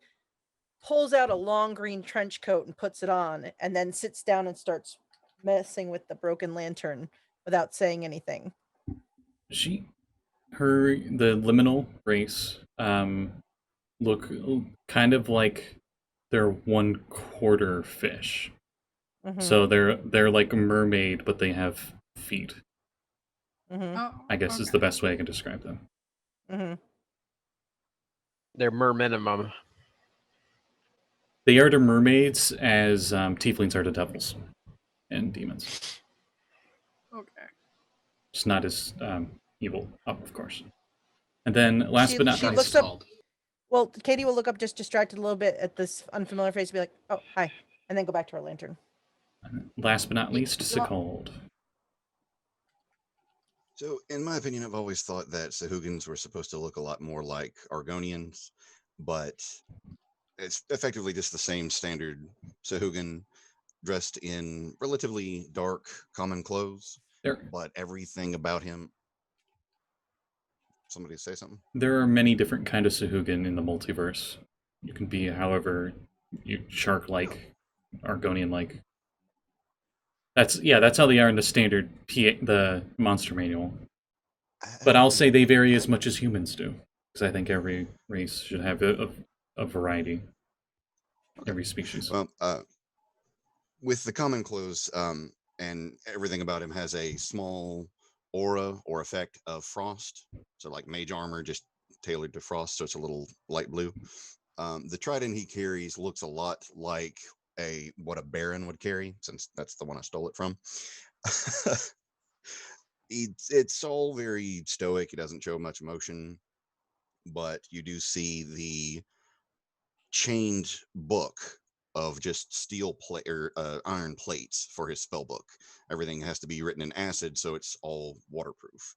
pulls out a long green trench coat and puts it on, and then sits down and starts messing with the broken lantern without saying anything.
The Liminal race look kind of like they're 1/4 fish.
Mm-hmm.
So they're like a mermaid, but they have feet.
Mm-hmm.
Oh,
I guess is
okay.
the best way I can describe them.
Mm-hmm.
They're mer minimum.
They are to mermaids as tieflings are to devils and demons.
Okay.
Just not as evil, of course. And then, last but not
She
Dice
looks up.
called.
Well, Katie will look up just distracted a little bit at this unfamiliar face and be like, "Oh, hi," and then go back to her lantern.
last but not least,
Well-
Sekald.
So, in my opinion, I've always thought that Sahuagins were supposed to look a lot more like Argonians, but it's effectively just the same standard Sahuagin dressed in relatively dark, common clothes,
There,
but everything about him. Somebody say something?
there are many different kind of Sahuagin in the multiverse. You can be however shark-like, Argonian-like. That's how they are in the standard the monster manual. But I'll say they vary as much as humans do, because I think every race should have a variety. Every species.
Well, with the common clothes, and everything about him has a small aura or effect of frost. So, like mage armor, just tailored to frost, so it's a little light blue. The trident he carries looks a lot like what a baron would carry, since that's the one I stole it from. It's all very stoic. He doesn't show much emotion, but you do see the chained book of just steel plate or iron plates for his spell book. Everything has to be written in acid, so it's all waterproof.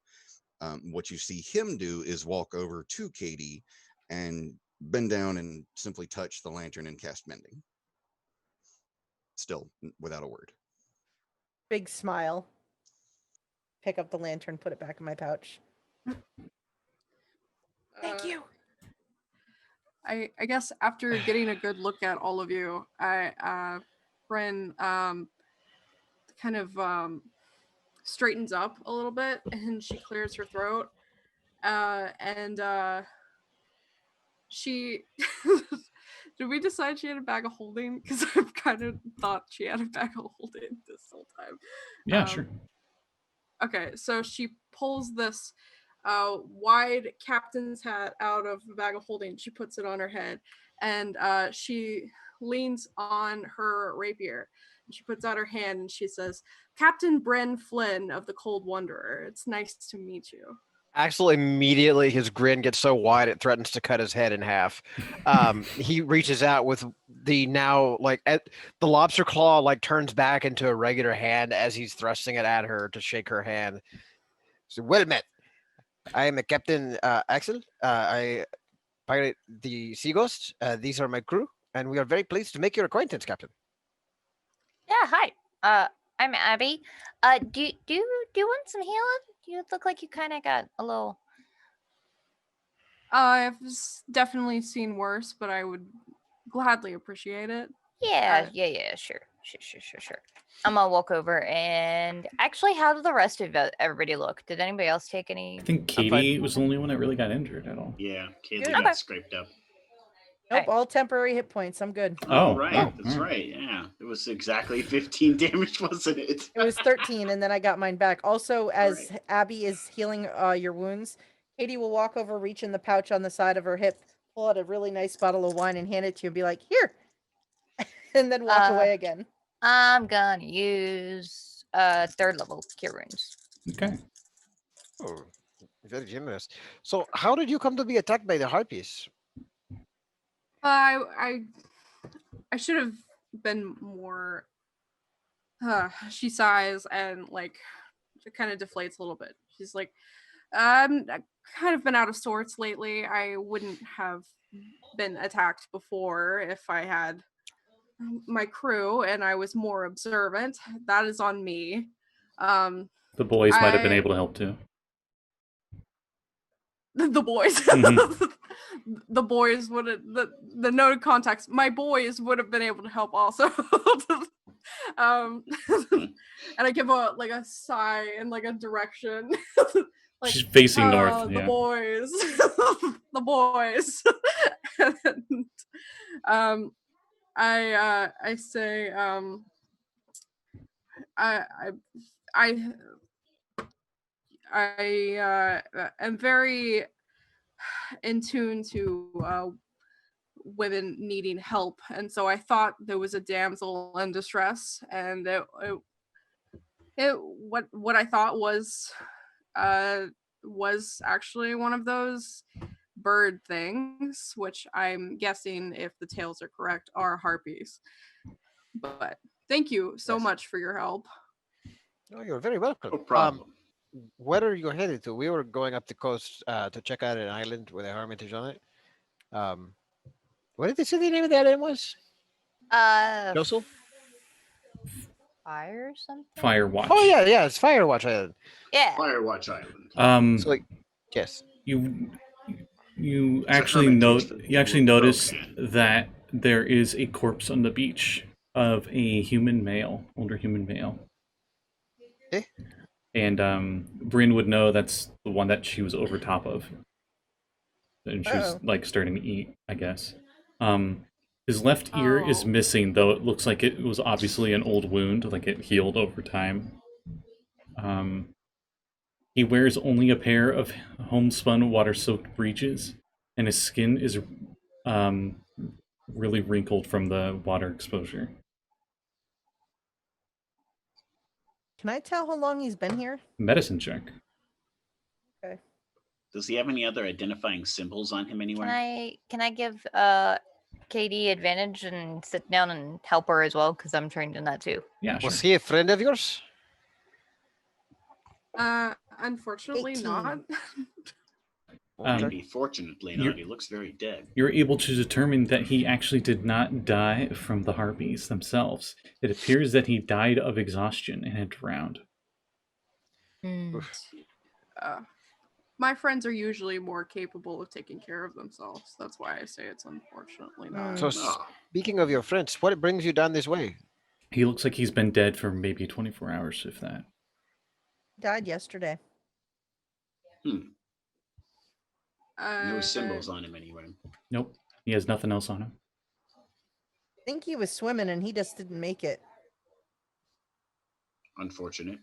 What you see him do is walk over to Kade and bend down and simply touch the lantern and cast mending. Still without a word.
Big smile. Pick up the lantern, put it back in my pouch. Thank you.
I guess after getting a good look at all of you, Bryn kind of straightens up a little bit and she clears her throat. And she did we decide she had a bag of holding? Because I've kind of thought she had a bag of holding this whole time.
Yeah, sure.
Okay, so she pulls this wide captain's hat out of the bag of holding. She puts it on her head, and she leans on her rapier. She puts out her hand and she says, "Captain Bryn Flynn of the Cold Wanderer. It's nice to meet you."
Axel immediately, his grin gets so wide it threatens to cut his head in half. He reaches out with the now the lobster claw turns back into a regular hand as he's thrusting it at her to shake her hand. So, well met. I am a Captain Axel. I pilot the Sea Ghost. These are my crew, and we are very pleased to make your acquaintance, Captain.
Yeah, hi. I'm Abby. Do you want some healing? You look like you kind of got a little.
I've definitely seen worse, but I would gladly appreciate it.
Yeah, sure. I'm gonna walk over and actually, how did the rest of everybody look? Did anybody else take any?
I think Kade was the only one that really got injured at all.
Yeah, Kaylee
Good.
got
Okay.
scraped up.
Nope,
Right.
all temporary hit points. I'm good.
Oh,
right.
oh,
That's
all
right. Yeah. It was exactly 15 damage, wasn't it?
It was 13, and then I got mine back. Also, as
Right.
Abby is healing your wounds, Katie will walk over, reach in the pouch on the side of her hip, pull out a really nice bottle of wine, and hand it to you and be like, "Here," and then walk away again.
I'm gonna use 3rd level cure wounds.
Okay.
Oh, very generous. So, how did you come to be attacked by the harpies?
I should have been more. She sighs and it kind of deflates a little bit. She's like, I've kind of been out of sorts lately. I wouldn't have been attacked before if I had my crew and I was more observant. That is on me.
The boys might have been
I-
able to help too.
The boys.
Mhm.
The boys would have the noted context. My boys would have been able to help also. And I give a sigh and a direction.
She's facing north.
The
Yeah.
boys. The boys. And, I say I am very in tune to women needing help, and so I thought there was a damsel in distress, and what I thought was actually one of those bird things, which I'm guessing, if the tales are correct, are harpies. But thank you so
Yes.
much for your help.
Oh, you're very welcome.
No problem.
Where are you headed to? We were going up the coast to check out an island with a hermitage on it. What did they say the name of the island was? Josul?
Fire something.
Firewatch.
Oh yeah, it's Firewatch Island.
Yeah.
Firewatch Island.
So yes.
You
It's a
actually
hermitage for
notice
Broken.
that there is a corpse on the beach of a human male, older human male.
Eh?
And Bryn would know that's the one that she was over top of. And she was like starting to eat, I guess. His left ear is
Oh.
missing, though it looks like it was obviously an old wound, like it healed over time. He wears only a pair of homespun water-soaked breeches, and his skin is really wrinkled from the water exposure.
Can I tell how long he's been here?
Medicine check.
Okay.
Does he have any other identifying symbols on him anywhere?
Can I give Katie advantage and sit down and help her as well, because I'm trained in that too.
Yeah, sure.
Was he a friend of yours?
Unfortunately
18.
not.
Maybe fortunately not. He looks very dead.
You're able to determine that he actually did not die from the harpies themselves. It appears that he died of exhaustion and had drowned.
My friends are usually more capable of taking care of themselves. That's why I say it's unfortunately not.
So speaking of your friends, what brings you down this way?
He looks like he's been dead for maybe 24 hours, if that.
Died yesterday.
No symbols on him anywhere.
Nope. He has nothing else on him.
I think he was swimming and he just didn't make it.
Unfortunate.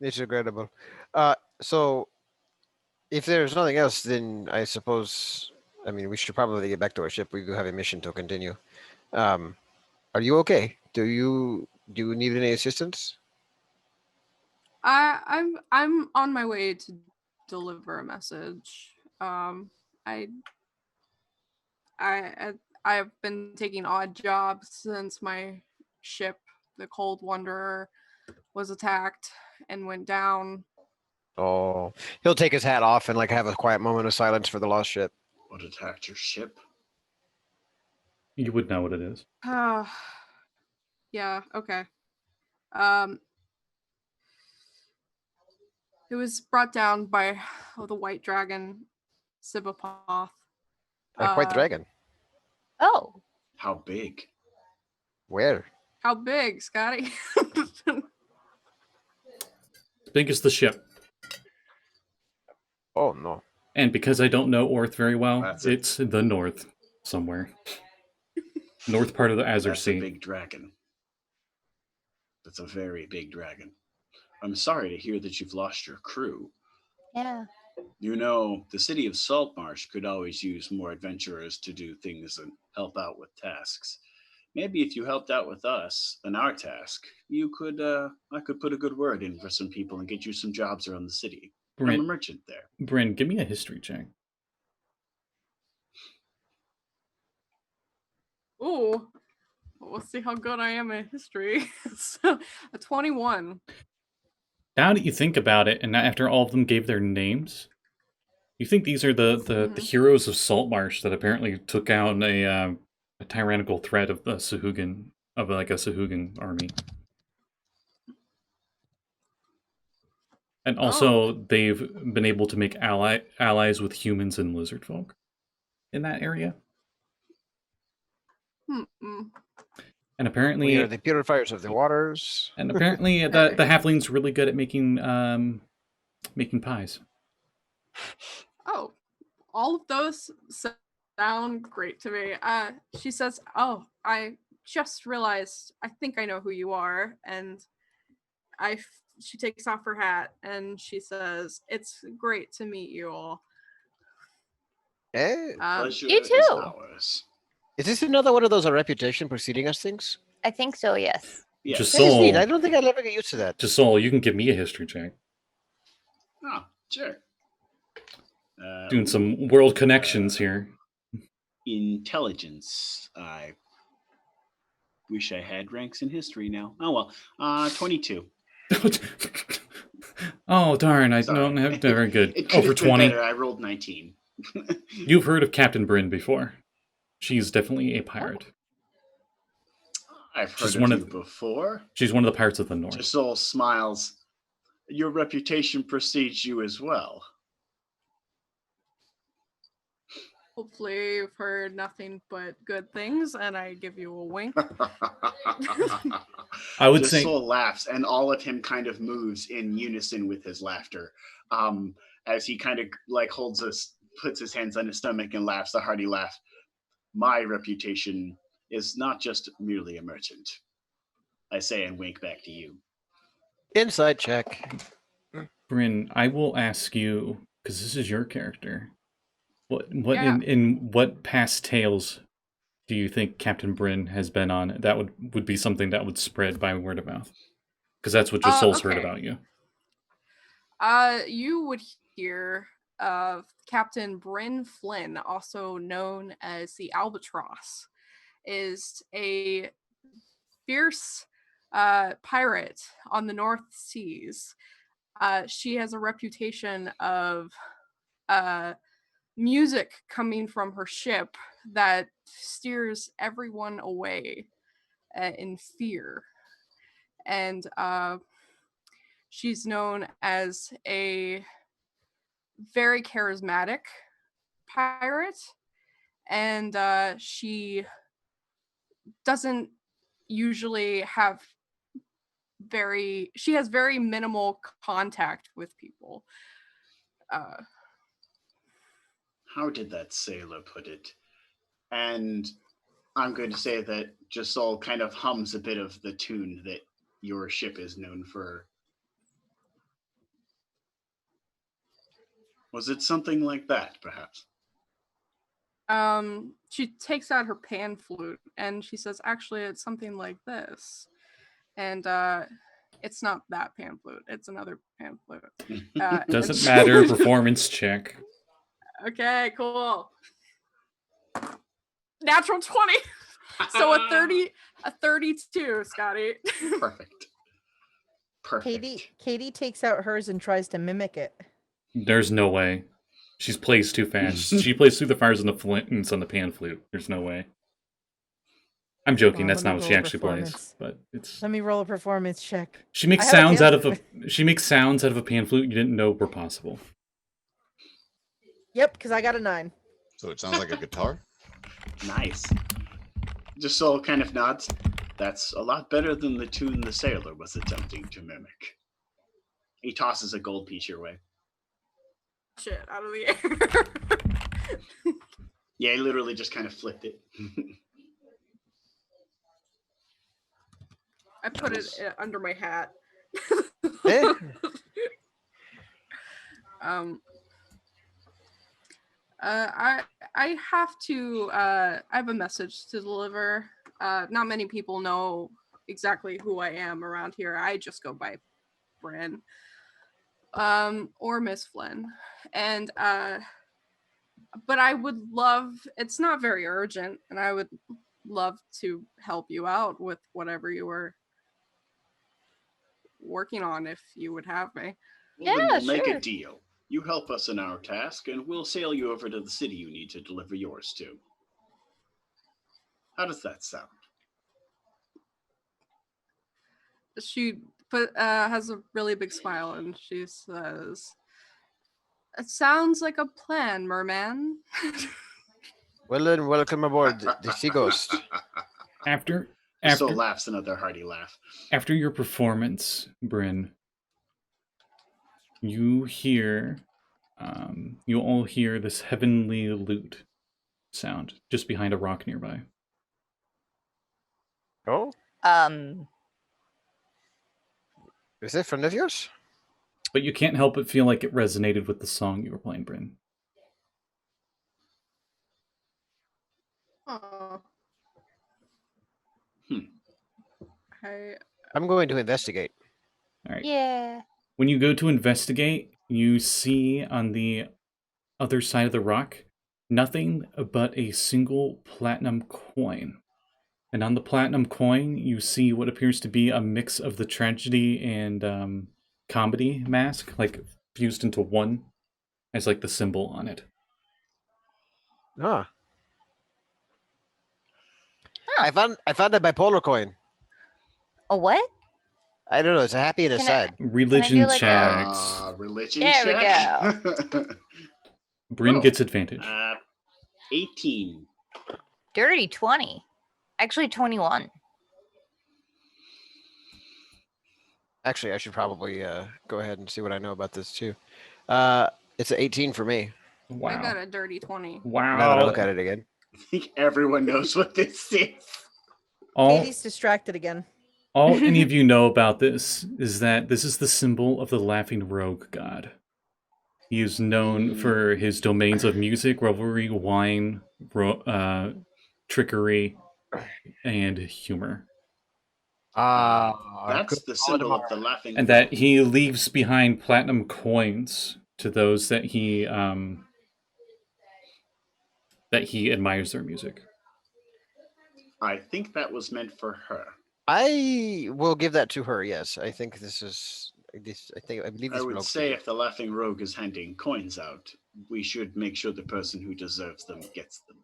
It's regrettable. So if there's nothing else, then I suppose, I mean, we should probably get back to our ship. We do have a mission to continue. Are you okay? Do you need any assistance?
I'm on my way to deliver a message. I've been taking odd jobs since my ship, the Cold Wanderer, was attacked and went down.
Oh, he'll take his hat off and like have a quiet moment of silence for the lost ship.
What attacked your ship?
You would know what it is.
Yeah, okay. It was brought down by the white dragon, Sibapoth.
A white dragon.
Oh.
How big?
Where?
How big, Scotty?
Big as the ship.
Oh no.
And because I don't know Orth very well,
That's it.
it's the north somewhere. North part of the Azure
That's
Sea.
a big dragon. That's a very big dragon. I'm sorry to hear that you've lost your crew.
Yeah.
You know, the city of Saltmarsh could always use more adventurers to do things and help out with tasks. Maybe if you helped out with us and our task, you could I could put a good word in for some people and get you some jobs around the city. I'm a merchant there.
Bryn, give me a history check.
Ooh. We'll see how good I am at history. So, a 21.
Now that you think about it, and after all of them gave their names, you think these are the heroes of Saltmarsh that apparently took out a tyrannical threat of the Sahuagin, of like a Sahuagin army. And also, they've been able to make allies with humans and lizard folk in that area. And apparently,
we are the purifiers of the waters.
And apparently, the halfling's really good at making pies.
Oh, all of those sound great to me. She says, "Oh, I just realized. I think I know who you are." And she takes off her hat and she says, "It's great to meet you all."
Eh?
Pleasure
you
is
too.
ours.
Is this another one of those reputation preceding us things?
I think so, yes.
Yes.
Just
That is neat.
Soul.
I don't think I'll ever get used to that.
Soul, you can give me a history check.
Oh, sure.
Doing some world connections here.
Intelligence. I wish I had ranks in history now. Oh well. 22.
Oh darn! I
Sorry.
don't have very good.
It could
Over
have been
20.
better. I rolled 19.
You've heard of Captain Bryn before. She's definitely a pirate.
I've
She's
heard
one
of
of
you before.
She's one of the pirates of the North.
Josul smiles. Your reputation precedes you as well.
Hopefully, you've heard nothing but good things, and I give you a wink.
I would say
Josul laughs, and all of him kind of moves in unison with his laughter. As he kind of like puts his hands on his stomach and laughs a hearty laugh. My reputation is not just merely a merchant. I say and wink back to you.
Inside check.
Bryn, I will ask you because this is your character. What
Yeah.
in what past tales do you think Captain Bryn has been on? That would be something that would spread by word of mouth, because that's what Josul's heard
Okay.
about you.
You would hear of Captain Bryn Flynn, also known as the Albatross, is a fierce pirate on the North Seas. She has a reputation of music coming from her ship that steers everyone away in fear. And she's known as a very charismatic pirate, and she doesn't usually have she has very minimal contact with people.
How did that sailor put it? And I'm going to say that Josul kind of hums a bit of the tune that your ship is known for. Was it something like that, perhaps?
She takes out her pan flute and she says, actually, it's something like this. And it's not that pan flute, it's another pan flute.
Doesn't matter. Performance check.
Okay, cool. Natural 20. So a 32, Scotty.
Perfect.
Katie takes out hers and tries to mimic it.
There's no way. She plays too fast. She plays through the fires and the flints on the pan flute. There's no way. I'm joking.
Well,
That's
let
not
me
what she
roll
actually plays.
performance.
But it's.
Let me roll a performance check.
She makes
I have a
sounds
pan
out of a.
flute.
She makes sounds out of a pan flute you didn't know were possible.
Yep, because I got a 9.
So it sounds like a guitar.
Nice. Josul kind of nods. That's a lot better than the tune the sailor was attempting to mimic. He tosses a gold piece your way.
Shit, out of the air.
Yeah, he literally just kind of flipped it.
I put it under my hat.
Eh?
I have to I have a message to deliver. Not many people know exactly who I am around here. I just go by Bryn. Or Miss Flynn. And but I would love, it's not very urgent, and I would love to help you out with whatever you were working on if you would have me.
Well, then
Yeah,
we'll make
sure.
a deal. You help us in our task, and we'll sail you over to the city you need to deliver yours to. How does that sound?
She has a really big smile and she says, "It sounds like a plan, merman."
Well then, welcome aboard the Sea Ghost.
After
Josul laughs another hearty laugh.
After your performance, Bryn, you all hear this heavenly lute sound just behind a rock nearby.
Oh, Is it a friend of yours?
But you can't help but feel like it resonated with the song you were playing, Bryn.
Oh. Okay.
I'm going to investigate.
All right.
Yeah.
When you go to investigate, you see on the other side of the rock nothing but a single platinum coin. And on the platinum coin, you see what appears to be a mix of the tragedy and comedy mask, like fused into one, as like the symbol on it.
Ah.
Huh.
I found a bipolar coin.
A what?
I don't know. It's a happy and a
Can I-
sad.
Religion
like a-
checks.
Religion
There we
check.
Bryn
Oh.
gets advantage.
18.
Dirty 20. Actually, 21.
Actually, I should probably go ahead and see what I know about this too. It's an 18 for me.
I got
Wow.
a dirty 20.
Wow.
Now that I look at it again.
I think everyone knows what this is.
All,
Katie's distracted again.
all any of you know about this is that this is the symbol of the laughing rogue god. He is known for his domains of music, revelry, wine, trickery, and humor.
That's
good
the symbol
Voldemort.
of the laughing.
And that he leaves behind platinum coins to those that he admires their music.
I think that was meant for her.
I will give that to her. Yes, I think this is this. I believe this
I would
belongs to
say
you.
if the laughing rogue is handing coins out, we should make sure the person who deserves them gets them.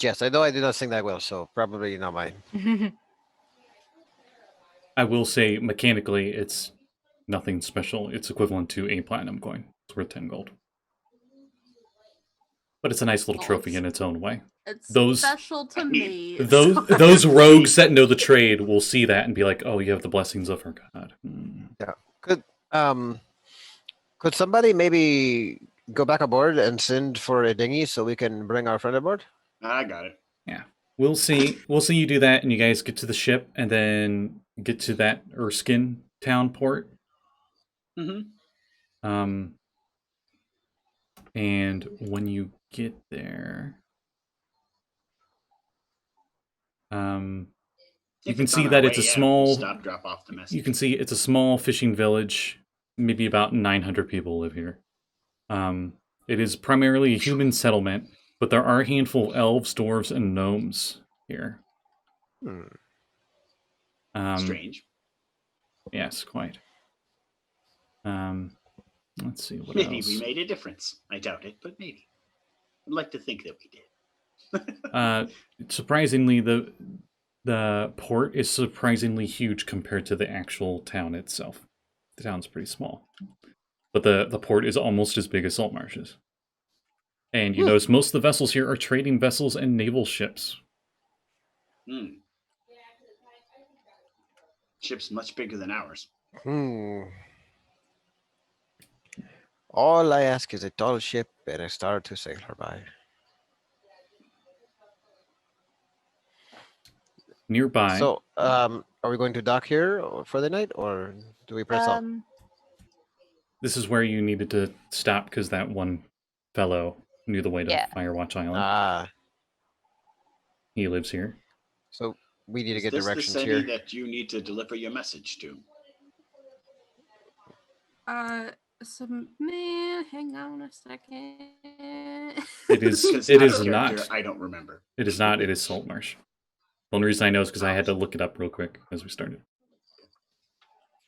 Yes, I know I do not sing that well, so probably not mine.
I will say mechanically it's nothing special. It's equivalent to a platinum coin. It's worth 10 gold. But it's a nice little
Oh,
trophy
it's-
in its own way.
It's
Those-
special to me.
Those rogues that know the trade will see that and be like, "Oh, you have the blessings of our god."
Could somebody maybe go back aboard and send for a dinghy so we can bring our friend aboard?
I got it.
We'll see. We'll see you do that, and you guys get to the ship, and then get to that Erskine town port.
Mm-hmm.
And when you get there, you can see that it's a small.
Stop, drop off the message.
You can see it's a small fishing village. Maybe about 900 people live here. It is primarily a human settlement, but there are a handful of elves, dwarves, and gnomes here.
Strange.
Yes, quite. Let's see what
Maybe
else.
we made a difference. I doubt it, but maybe. I'd like to think that we did.
Surprisingly, the port is surprisingly huge compared to the actual town itself. The town's pretty small, but the port is almost as big as Saltmarsh is. And you notice most of the vessels here are trading vessels and naval ships.
Ship's much bigger than ours.
All I ask is a tall ship and a star to sail her by.
Nearby,
So, are we going to dock here for the night, or do we press on?
this is where you needed to stop because that one fellow knew the way to
Yeah.
Firewatch Island.
Ah,
He lives here.
so we need to
Is
get
this
directions
the
here.
city that you need to deliver your message to?
So man, hang on a second.
It is.
Because
It
out
is
of
not.
character, I don't remember.
It is not. It is Saltmarsh. The only reason I know is because I had to look it up real quick as we started.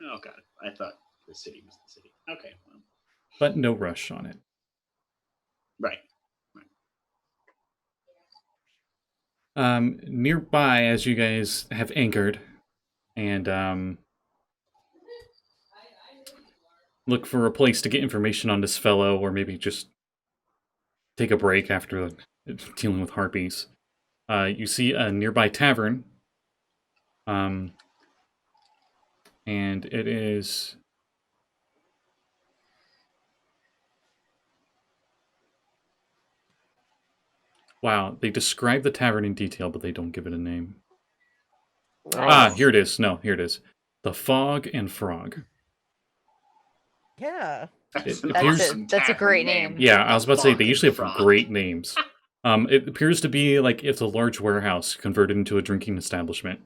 Oh, got it. I thought the city was the city. Okay. Well,
But no rush on it.
right.
Nearby, as you guys have anchored, and look for a place to get information on this fellow, or maybe just take a break after dealing with harpies. You see a nearby tavern, and it is. Wow, they describe the tavern in detail, but they don't give it a name.
Oh.
Here it is. No, here it is. The Fog and Frog.
Yeah.
That's, an
appears-
awesome
That's a great
tavern
name.
Yeah, I was about to say they
Fucking
usually have
frog.
great names. It appears to be like it's a large warehouse converted into a drinking establishment.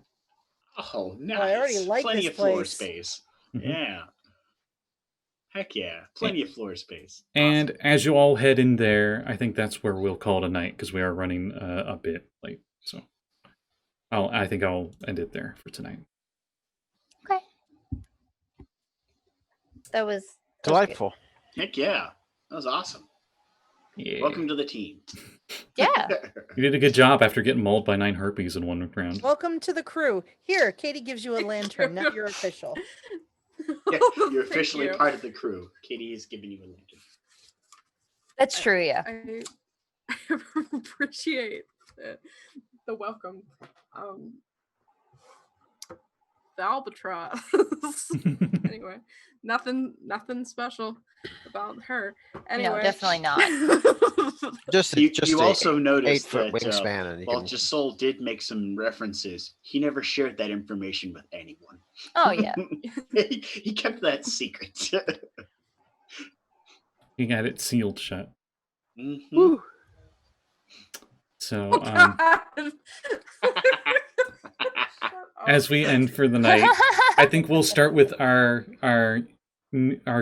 Oh, nice.
I already like
Plenty
this
of floor
place.
space.
Mhm.
Yeah. Heck yeah. Plenty of floor space.
And
Awesome.
as you all head in there, I think that's where we'll call it a night because we are running a bit late. So I think I'll end it there for tonight.
Okay. That was good.
Delightful.
Heck yeah. That was awesome.
Yeah.
Welcome to the team.
Yeah.
You did a good job after getting mauled by 9 harpies in one round.
Welcome to the crew. Here, Katie gives you a lantern. Now you're official.
Yeah, you're
Thank
officially
you.
part of the crew. Katie is giving you a lantern.
That's true, yeah.
I appreciate the welcome. The albatross. Anyway, nothing special about her. Anyway,
No, definitely not.
Just
You,
just
you
a
also noticed
8-foot
that
wingspan, and you
while
can
Josul did make some references, he never shared that information with anyone.
Oh yeah.
he kept that secret.
He got it sealed shut.
Mhm.
Woo.
So
Oh, God.
as we end for the night, I think we'll start with our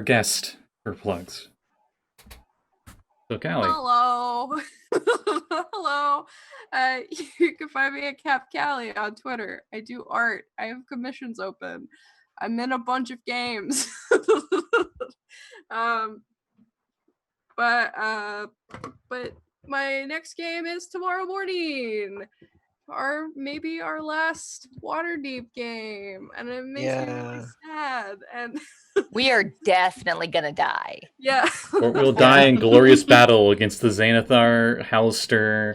guest for plugs. So Callie.
Hello. Hello. You can find me at Cap Callie on Twitter. I do art. I have commissions open. I'm in a bunch of games. But my next game is tomorrow morning. Or maybe our last Waterdeep game. And it makes me really
Yeah.
sad. And
We are definitely gonna die.
yeah.
We'll die in glorious battle against the Xanathar, Halister,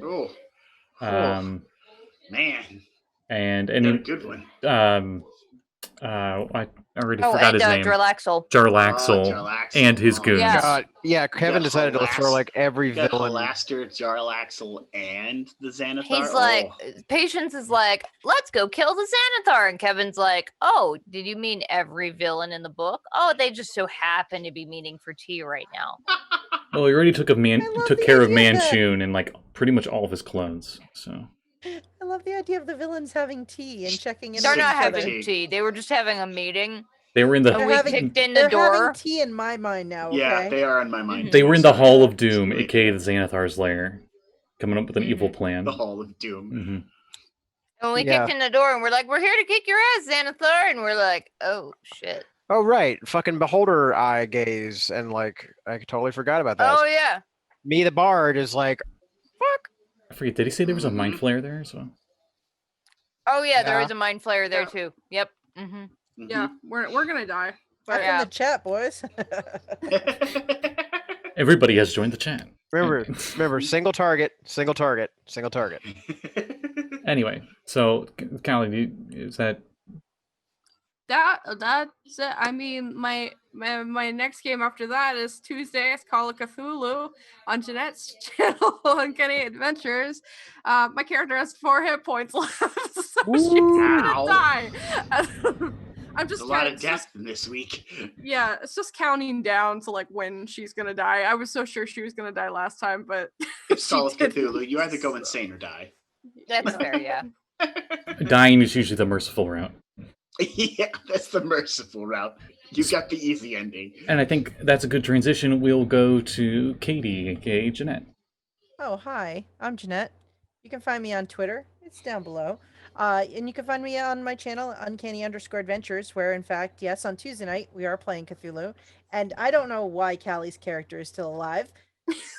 Oh, man,
and
got a
any
good one.
I already
Oh,
forgot
and
his name.
Jarlaxle.
Jarlaxle
Jarlaxle.
and his
Oh,
goons.
Yeah.
God, yeah. Kevin
got
decided to throw
Halas-
like every
You got
villain.
Halaster, Jarlaxle, and the Xanathar.
He's like, Patience is like, let's go kill the Xanathar. And Kevin's like, oh, did you mean every villain in the book? Oh, they just so happen to be meeting for tea right now.
Well, he already took
I love
took
the
care of
idea that-
Manchun and like pretty much all of his clones. So
I love the idea of the villains having tea and checking in
They're
with
not
each other.
having tea. They were just having a meeting.
they were in
And
the
we
having-
kicked in the
They're
door.
having tea in my mind now, okay?
Yeah, they are on my mind.
they were in the
Sorry.
Hall of Doom,
Great.
aka the Xanathar's lair, coming up with an evil plan.
The Hall of Doom.
Mhm.
And we
Yeah.
kicked in the door and we're like, we're here to kick your ass, Xanathar. And we're like, oh, shit.
Oh right, fucking beholder eye gaze, and like I totally forgot about that.
Oh, yeah.
Me, the bard, is like, fuck.
I forget. Did he say there was a mind
Mhm.
flare there as well?
Oh, yeah, there
Yeah.
is a mind flayer there,
Yeah.
too. Yep. Mm-hmm.
Mhm.
Yeah, we're gonna die.
Back
Yeah.
in the chat, boys.
Everybody has joined the chat.
Remember, single target, single target, single target.
Anyway, so Callie, is that
That's it. I mean, my next game after that is Tuesday. It's Call of Cthulhu on Jeanette's channel on Kenny Adventures. My character has 4 hit points left, so she's gonna
Ow.
die. I'm
There's
just
a lot
counting-
of death in this week.
yeah, it's just counting down to like when she's gonna die. I was so sure she was gonna die last time, but
It's
she
Call of
didn't.
Cthulhu. You either go insane or die.
That's fair, yeah.
dying is usually the merciful route?
Yeah, that's the merciful route. You got the easy ending.
And I think that's a good transition. We'll go to Katie, aka Jeanette.
Oh, hi. I'm Jeanette. You can find me on Twitter. It's down below. And you can find me on my channel, Uncanny_Adventures, where, in fact, yes, on Tuesday night, we are playing Cthulhu. And I don't know why Callie's character is still alive.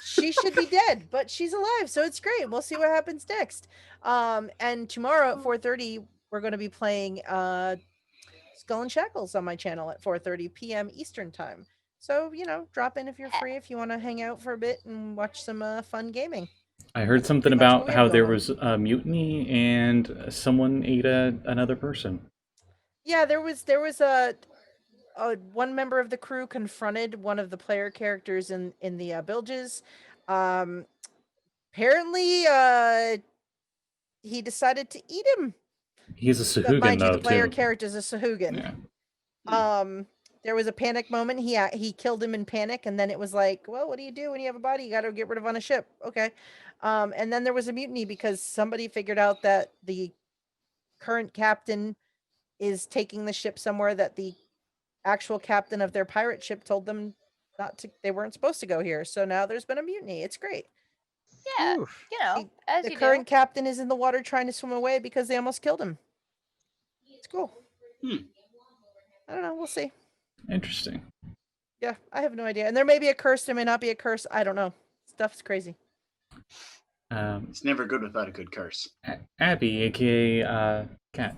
She should be dead, but she's alive, so it's great. We'll see what happens next. And tomorrow at 4:30, we're going to be playing Skull and Shackles on my channel at 4:30 p.m. Eastern Time. So, drop in if you're free, if you want to hang out for a bit and watch some fun gaming.
I heard something
pretty much what
about
we
how
have
there
going on.
was a mutiny and someone ate another person.
Yeah, there was a one member of the crew confronted one of the player characters in the bilges. Apparently, he decided to eat him.
He's a
But
Sahuagin
mind you,
though
the player
too.
character is a Sahuagin.
Yeah.
there was a panic moment. He killed him in panic, and then it was like, well, what do you do when you have a body? You got to get rid of on a ship. Okay. And then there was a mutiny because somebody figured out that the current captain is taking the ship somewhere that the actual captain of their pirate ship told them not to. They weren't supposed to go here. So now there's been a mutiny. It's great.
Yeah,
Oof.
you know,
The,
as
the
you
current
do.
captain is in the water trying to swim away because they almost killed him. It's cool.
Hmm.
I don't know. We'll see.
Interesting.
Yeah, I have no idea. And there may be a curse. There may not be a curse. I don't know. Stuff's crazy.
It's never good without a good curse.
Abby, aka Cat.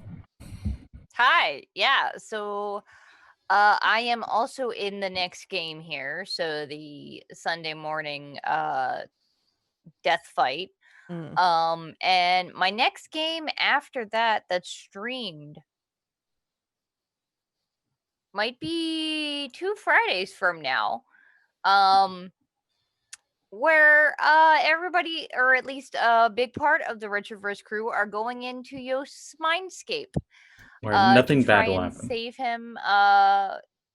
Hi. Yeah. So I am also in the next game here. So the Sunday morning death fight. And my next game after that that's streamed might be 2 Fridays from now. Where everybody, or at least a big part of the Retroverse crew, are going into Yost's mindscape.
Where nothing
to try
bad will
and
happen.
save him.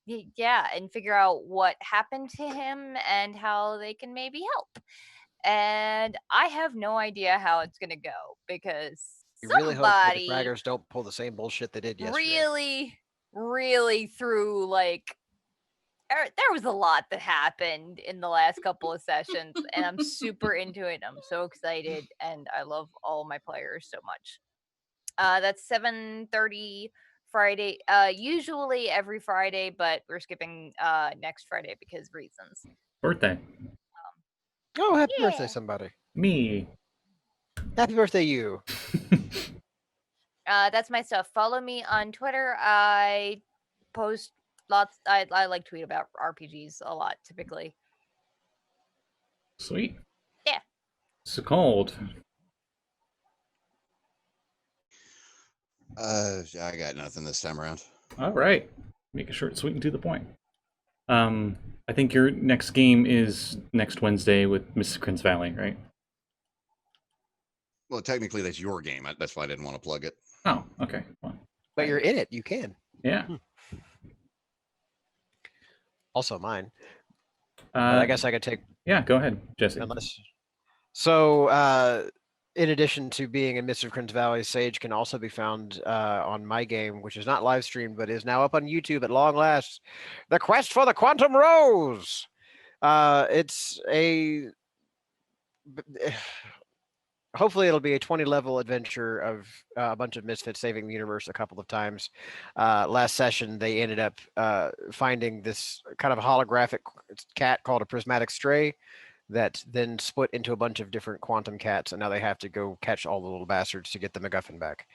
Yeah, and figure out what happened to him and how they can maybe help. And I have no idea how it's gonna go because
You really hope that the
somebody
fraggers don't pull the same bullshit they did yesterday.
really threw like there was a lot that happened in the last couple of sessions, and I'm super into it. I'm so excited, and I love all my players so much. That's 7:30 Friday. Usually every Friday, but we're skipping next Friday because reasons.
Birthday.
Oh, happy birthday,
Yeah.
somebody.
Me.
Happy birthday, you.
That's my stuff. Follow me on Twitter. I post lots. I like tweet about RPGs a lot typically.
Sweet.
Yeah.
Sekald.
I got nothing this time around.
All right. Make it short, sweet, and to the point. I think your next game is next Wednesday with Mrs. Crin's Valley, right?
Well, technically, that's your game. That's why I didn't want to plug it.
Oh, okay. Well,
But you're in it. You can.
yeah.
Also mine. But I guess I could take
Yeah, go ahead, Jesse.
unless. So, in addition to being in Mr. Crin's Valley, Saege can also be found on my game, which is not live streamed, but is now up on YouTube at long last. The Quest for the Quantum Rose. It's a. Hopefully, it'll be a 20-level adventure of a bunch of misfits saving the universe a couple of times. Last session, they ended up finding this kind of holographic cat called a prismatic stray that then split into a bunch of different quantum cats, and now they have to go catch all the little bastards to get the MacGuffin back.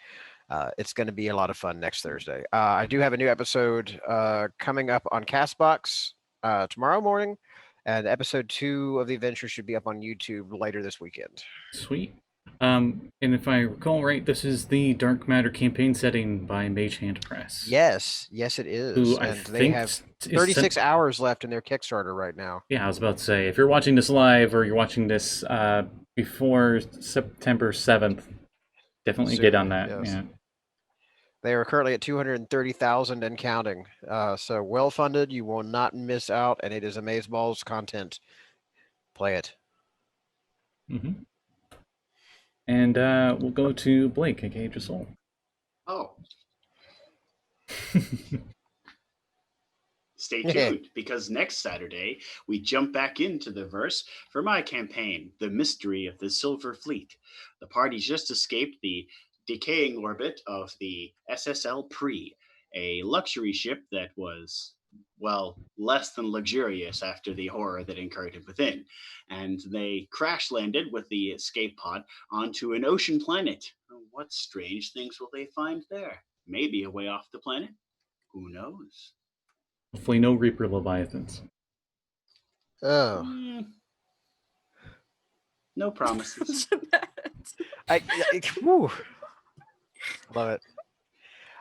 It's going to be a lot of fun next Thursday. I do have a new episode coming up on Castbox tomorrow morning, and episode 2 of the adventure should be up on YouTube later this weekend.
Sweet. And if I recall right, this is the Dark Matter campaign setting by Mage Hand Press.
Yes, it is.
Who I
And they
think
have
is
36 hours left in their Kickstarter right now.
Yeah, I was about to say, if you're watching this live or you're watching this before September 7th, definitely get on that.
Yes.
Yeah.
They are currently at 230,000 and counting. So well funded, you will not miss out, and it is amazeballs content. Play it.
Mm-hmm. And we'll go to Blake, aka Josul.
Oh, stay
Yeah.
tuned, because next Saturday we jump back into the verse for my campaign, The Mystery of the Silver Fleet. The party's just escaped the decaying orbit of the SSL Pre, a luxury ship that was, well, less than luxurious after the horror that incurred within. And they crash landed with the escape pod onto an ocean planet. What strange things will they find there? Maybe a way off the planet? Who knows?
Hopefully no Reaper Leviathans.
Oh.
No promises.
Whew. Love it.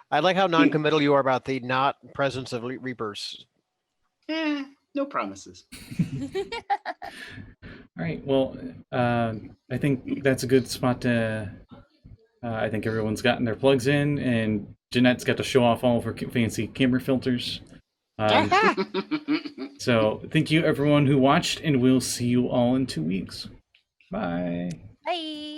I like how non-committal you are about the not presence of Reapers.
No promises.
All right. Well, I think that's a good spot to. I think everyone's gotten their plugs in, and Jeanette's got to show off all of her fancy camera filters. So thank you everyone who watched, and we'll see you all in 2 weeks. Bye.
Bye.